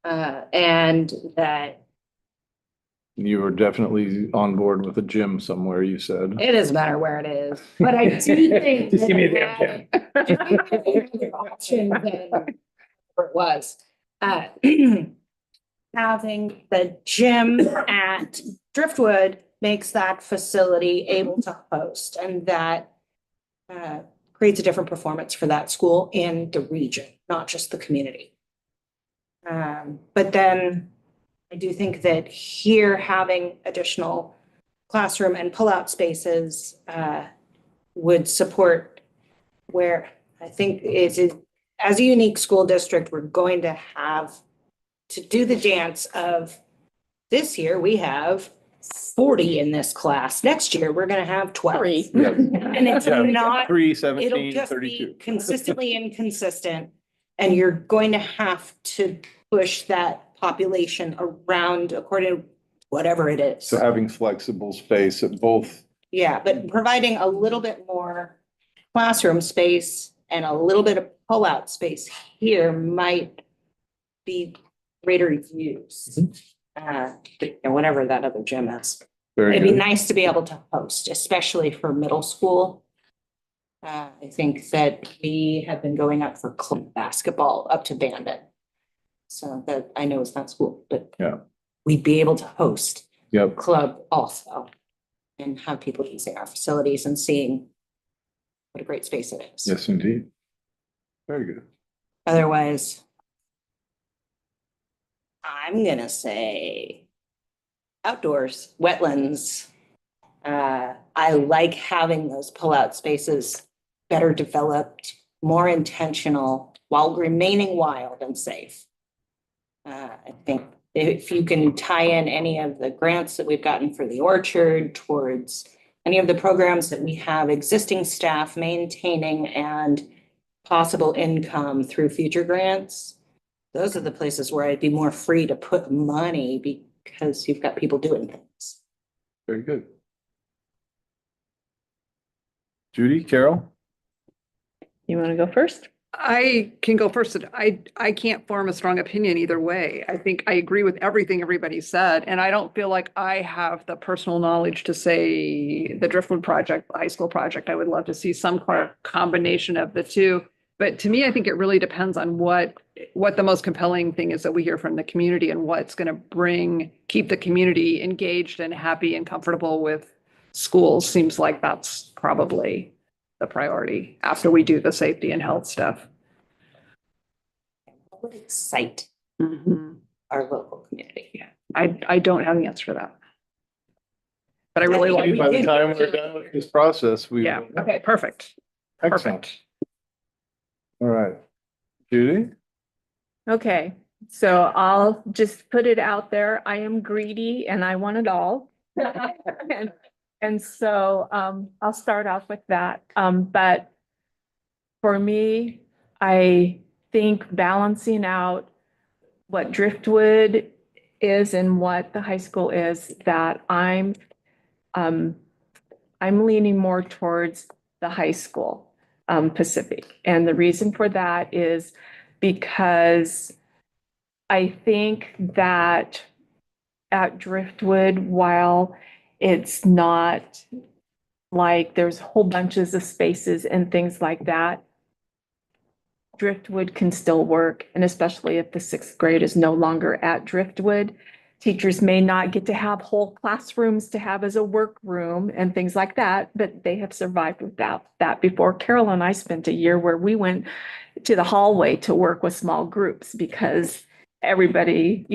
And that You were definitely on board with a gym somewhere, you said. it doesn't matter where it is, but I do think. Just give me a that option than where it was. Having the gym at Driftwood makes that facility able to host, and that creates a different performance for that school and the region, not just the community. But then I do think that here having additional classroom and pull-out spaces would support where I think it's as a unique school district, we're going to have to do the dance of this year, we have 40 in this class. Next year, we're gonna have 12. Three. And it's not, 3, it'll 17, just 32. be consistently inconsistent. And you're going to have to push that population around according to whatever it is. So having flexible space at both. Yeah, but providing a little bit more classroom space and a little bit of pull-out space here might be greater use. Whatever that other gym is. Very It'd be good. nice to be able to host, especially for middle school. I think that we have been going up for club basketball up to Bandit. So that I know it's not school, but Yeah. we'd be able to host Yep. club also. And have people using our facilities and seeing what a great space it is. Yes, indeed. Very good. Otherwise, I'm gonna say outdoors, wetlands. I like having those pullout spaces better developed, more intentional, while remaining wild and safe. I think if you can tie in any of the grants that we've gotten for the orchard towards any of the programs that we have existing staff maintaining and possible income through future grants, those are the places where I'd be more free to put money because you've got people doing things. Very good. Judy, Carol? You want to go first? I can go first. I can't form a strong opinion either way. I think I agree with everything everybody said, and I don't feel like I have the personal knowledge to say the Driftwood project, the high school project. I would love to see some combination of the two. But to me, I think it really depends on what the most compelling thing is that we hear from the community and what's going to keep the community engaged and happy and comfortable with schools. Seems like that's probably the priority after we do the safety and health stuff. What would excite Mhm. our local community? Yeah, I don't have the answer for that. But I really like, By the time we're done with this process, we. yeah, okay, perfect. Excellent. Perfect. All right. Judy? Okay, so I'll just put it out there. I am greedy and I want it all. And so I'll start off with that. But for me, I think balancing out what Driftwood is and what the high school is, that I'm leaning more towards the high school Pacific. And the reason for that is because I think that at Driftwood, while it's not like there's whole bunches of spaces and things like that, Driftwood can still work. And especially if the sixth grade is no longer at Driftwood, teachers may not get to have whole classrooms to have as a workroom and things like that, but they have survived without that before. Carol and I spent a year where we went to the hallway to work with small groups because everybody,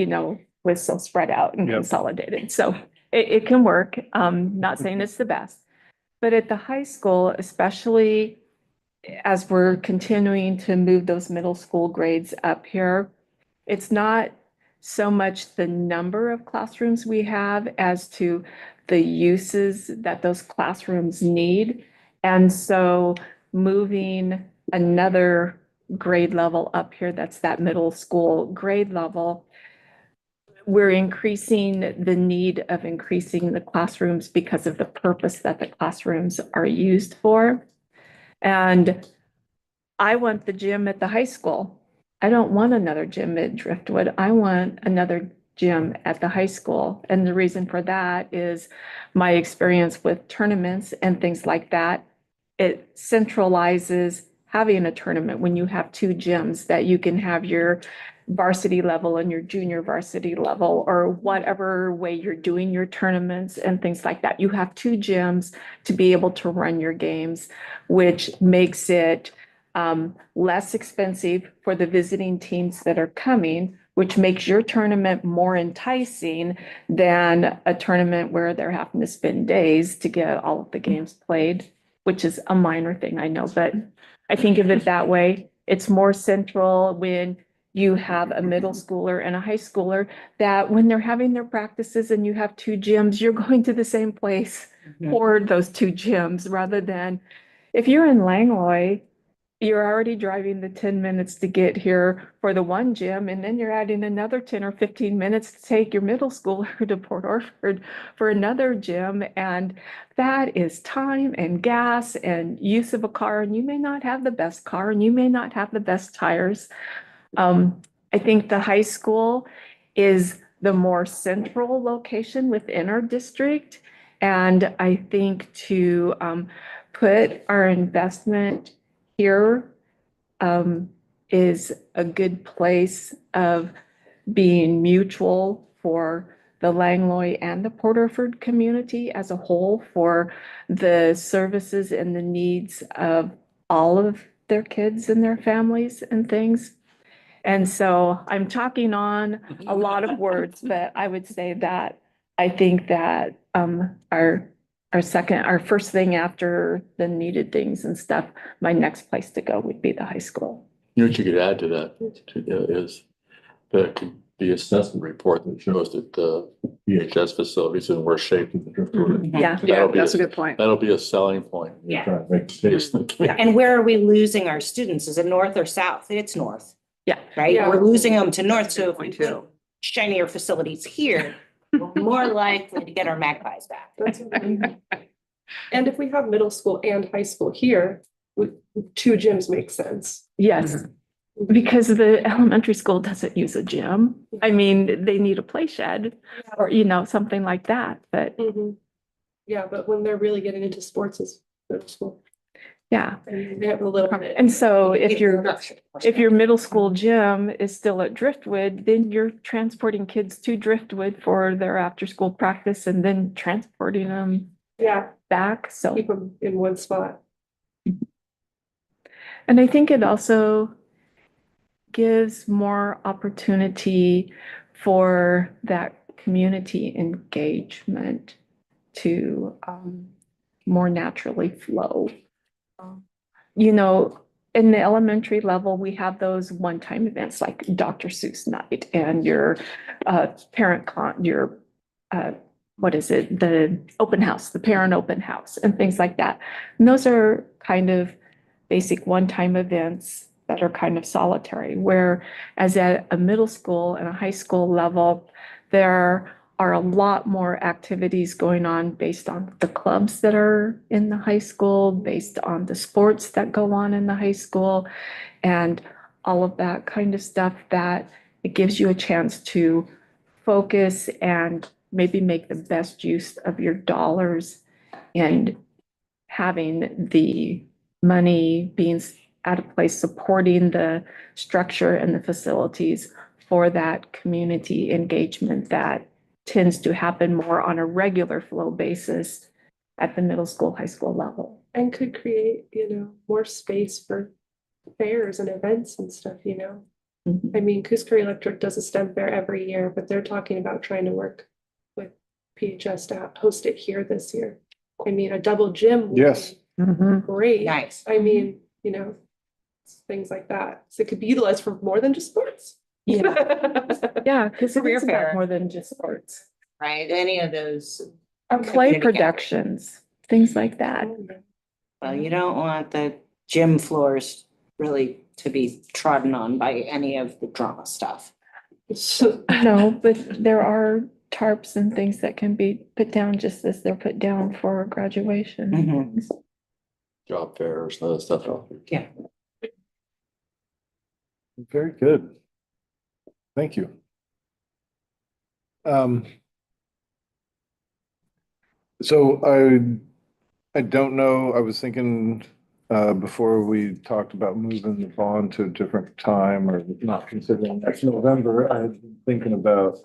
was so spread out and Yep. consolidated. So it can work. Not saying it's the best, but at the high school, especially as we're continuing to move those middle school grades up here, it's not so much the number of classrooms we have as to the uses that those classrooms need. And so moving another grade level up here, that's that middle school grade level, we're increasing the need of increasing the classrooms because of the purpose that the classrooms are used for. And I want the gym at the high school. I don't want another gym at Driftwood. I want another gym at the high school. And the reason for that is my experience with tournaments and things like that. It centralizes having a tournament when you have two gyms, that you can have your varsity level and your junior varsity level, or whatever way you're doing your tournaments and things like that. You have two gyms to be able to run your games, which makes it less expensive for the visiting teams that are coming, which makes your tournament more enticing than a tournament where they're having to spend days to get all of the games played, which is a minor thing, I know, but I think of it that way. It's more central when you have a middle schooler and a high schooler, that when they're having their practices and you have two gyms, you're going to the same place for those two gyms, rather than if you're in Langlois, you're already driving the 10 minutes to get here for the one gym, and then you're adding another 10 or 15 minutes to take your middle schooler to Port Orford for another gym. And that is time and gas and use of a car, and you may not have the best car and you may not have the best tires. I think the high school is the more central location within our district. And I think to put our investment here is a good place of being mutual for the Langlois and the Port Orford community as a whole, for the services and the needs of all of their kids and their families and things. And so I'm chalking on a lot of words, but I would say that I think that our first thing after the needed things and stuff, my next place to go would be the high school. You know, what you could add to that is the assessment report that shows that the EHS facilities in worse shape than the Driftwood. Yeah. Yeah, That'll be that's a good point. That'll be a selling point. You're Yeah. trying to make the case. And where are we losing our students? Is it north or south? It's north. Yeah. Right? Yeah. We're losing them to north, so if we Point put two. shinier facilities here, we're more likely to get our magpies back. That's what I mean. And if we have middle school and high school here, with two gyms make sense. Yes, because the elementary school doesn't use a gym. I mean, they need a play shed or, something like that, but Mhm. Yeah, but when they're really getting into sports is middle school. yeah. I mean, they have a little bit. And so if your middle school gym is still at Driftwood, then you're transporting kids to Driftwood for their after-school practice and then transporting them Yeah, back, so. keep them in one spot. And I think it also gives more opportunity for that community engagement to more naturally flow. In the elementary level, we have those one-time events like Dr. Seuss Night and your the open house, the parent open house and things like that. And those are kind of basic one-time events that are kind of solitary, whereas at a middle school and a high school level, there are a lot more activities going on based on the clubs that are in the high school, based on the sports that go on in the high school, and all of that kind of stuff that it gives you a chance to focus and maybe make the best use of your dollars and having the money being at a place supporting the structure and the facilities for that community engagement that tends to happen more on a regular flow basis at the middle school, high school level. And could create, more space for fairs and events and stuff, Mhm. I mean, Coos Curry Electric does a STEM fair every year, but they're talking about trying to work with PHS to host it here this year. I mean, a double gym. would Yes. be Mhm. Great. Nice. I mean, things like that. So it could be utilized for more than just sports. Yeah, yeah, because it Career is about fair. more than just sports. Right? Any of those. Play community productions, things like that. Well, you don't want the gym floors really to be trodden on by any of the drama stuff. No, but there are tarps and things that can be put down just as they're put down for graduation. Mhm. Job fairs, and other stuff. Yeah. Very good. Thank you. So I don't know, I was thinking, before we talked about moving the bond to a different time or not considering next November, I had been thinking about,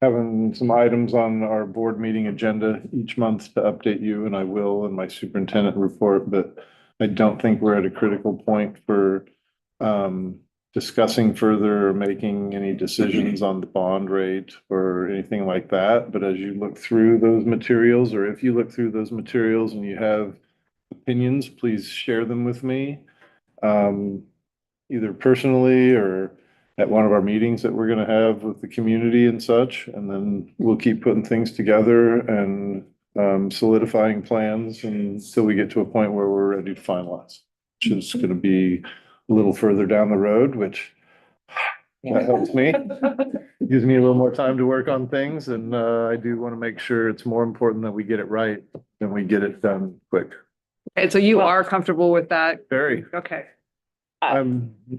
having some items on our board meeting agenda each month to update you, and I will in my superintendent report, but I don't think we're at a critical point for, discussing further or making any decisions on the bond rate or anything like that. But as you look through those materials, or if you look through those materials and you have opinions, please share them with me. Either personally or at one of our meetings that we're gonna have with the community and such. And then we'll keep putting things together and solidifying plans until we get to a point where we're ready to finalize, which is gonna be a little further down the road, which that helps me. Gives me a little more time to work on things, and I do want to make sure it's more important that we get it right than we get it done quick. Okay, so you are comfortable with that? Very. Okay. I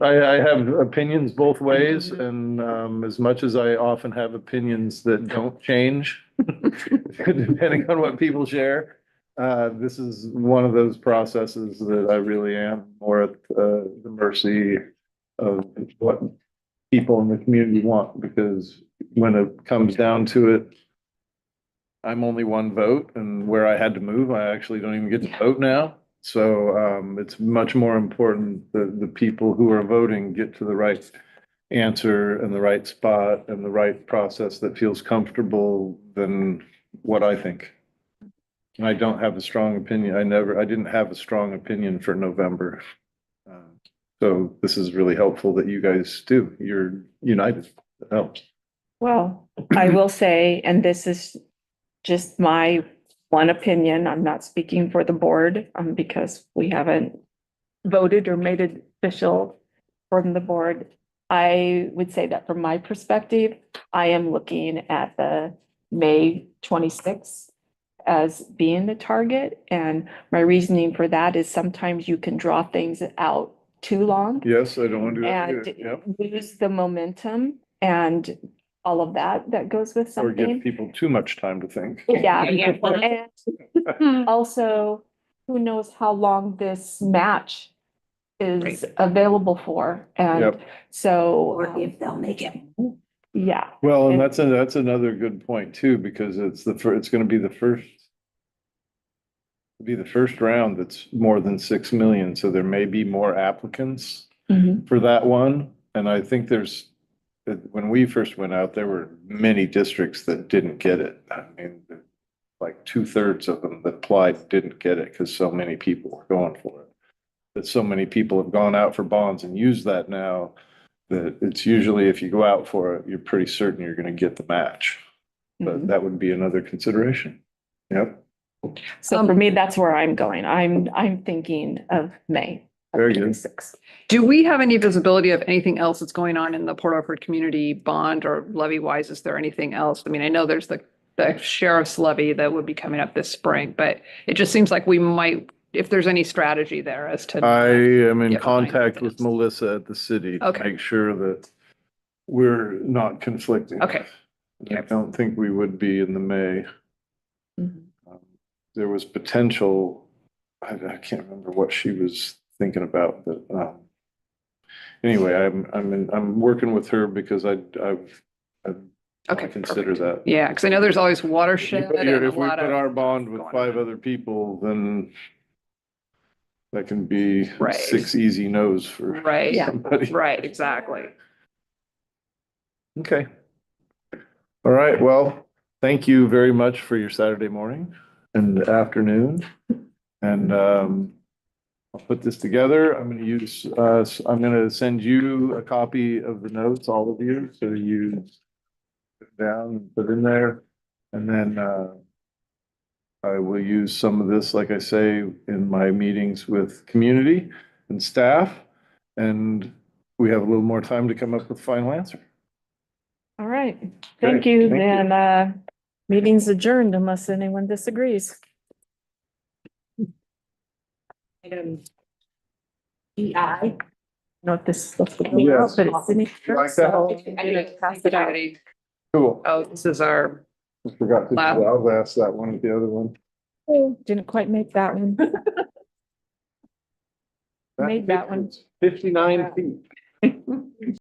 have opinions both ways, and as much as I often have opinions that don't change, depending on what people share, this is one of those processes that I really am more at the mercy of what people in the community want, because when it comes down to it, I'm only one vote, and where I had to move, I actually don't even get to vote now. So it's much more important that the people who are voting get to the right answer and the right spot and the right process that feels comfortable than what I think. And I don't have a strong opinion. I didn't have a strong opinion for November. So this is really helpful that you guys do. You're united. It helps. Well, I will say, and this is just my one opinion, I'm not speaking for the board, because we haven't voted or made it official from the board. I would say that from my perspective, I am looking at the May 26th as being the target. And my reasoning for that is sometimes you can draw things out too long Yes, I don't want to do that. and either. Yep. lose the momentum and all of that goes with Or give something. people too much time to think. Yeah, Yeah. and also, who knows how long this match is available for, and Yep. so, Or if they'll make it. yeah. Well, and that's another good point too, because it's gonna be the first round that's more than 6 million, so there may be more applicants Mhm. for that one. And I think when we first went out, there were many districts that didn't get it. I mean, like 2/3 of them that applied didn't get it because so many people were going for it. That so many people have gone out for bonds and used that now, that it's usually if you go out for it, you're pretty certain you're gonna get the match. But Mhm. that would be another consideration. Yep, So for me, that's where I'm going. I'm thinking of May. of Very good. 26. Do we have any visibility of anything else that's going on in the Port Orford community bond or levy wise? Is there anything else? I mean, I know there's the sheriff's levy that would be coming up this spring, but it just seems like we might, if there's any strategy there as to. I am in Get behind contact it. with Melissa at the city to Okay. make sure that we're not conflicting. Okay. I don't think we would be in the May. Mhm. There was potential, I can't remember what she was thinking about, but anyway, I'm working with her because I Okay, consider that. Yeah, because I know there's always If we watershed put and a if we lot put of. our bond with going 5 on. other people, then that can be Right. 6 easy no's for Right, somebody. right, exactly. Okay. All right, well, thank you very much for your Saturday morning and afternoon. And I'll put this together. I'm gonna send you a copy of the notes, all of you, so you put down, and put in there. And then I will use some of this, like I say, in my meetings with community and staff. And we have a little more time to come up with a final answer. All right, Great, thank you. thank you. Then meeting's adjourned unless anyone disagrees. Item EI. Know what this is supposed to be Yes. about, but it's in here, Like that? so I'm gonna pass it out. Cool. Oh, this is our, I forgot to, Wow. I'll ask that one at the other one. Didn't quite make that one. Made that one. 59 feet.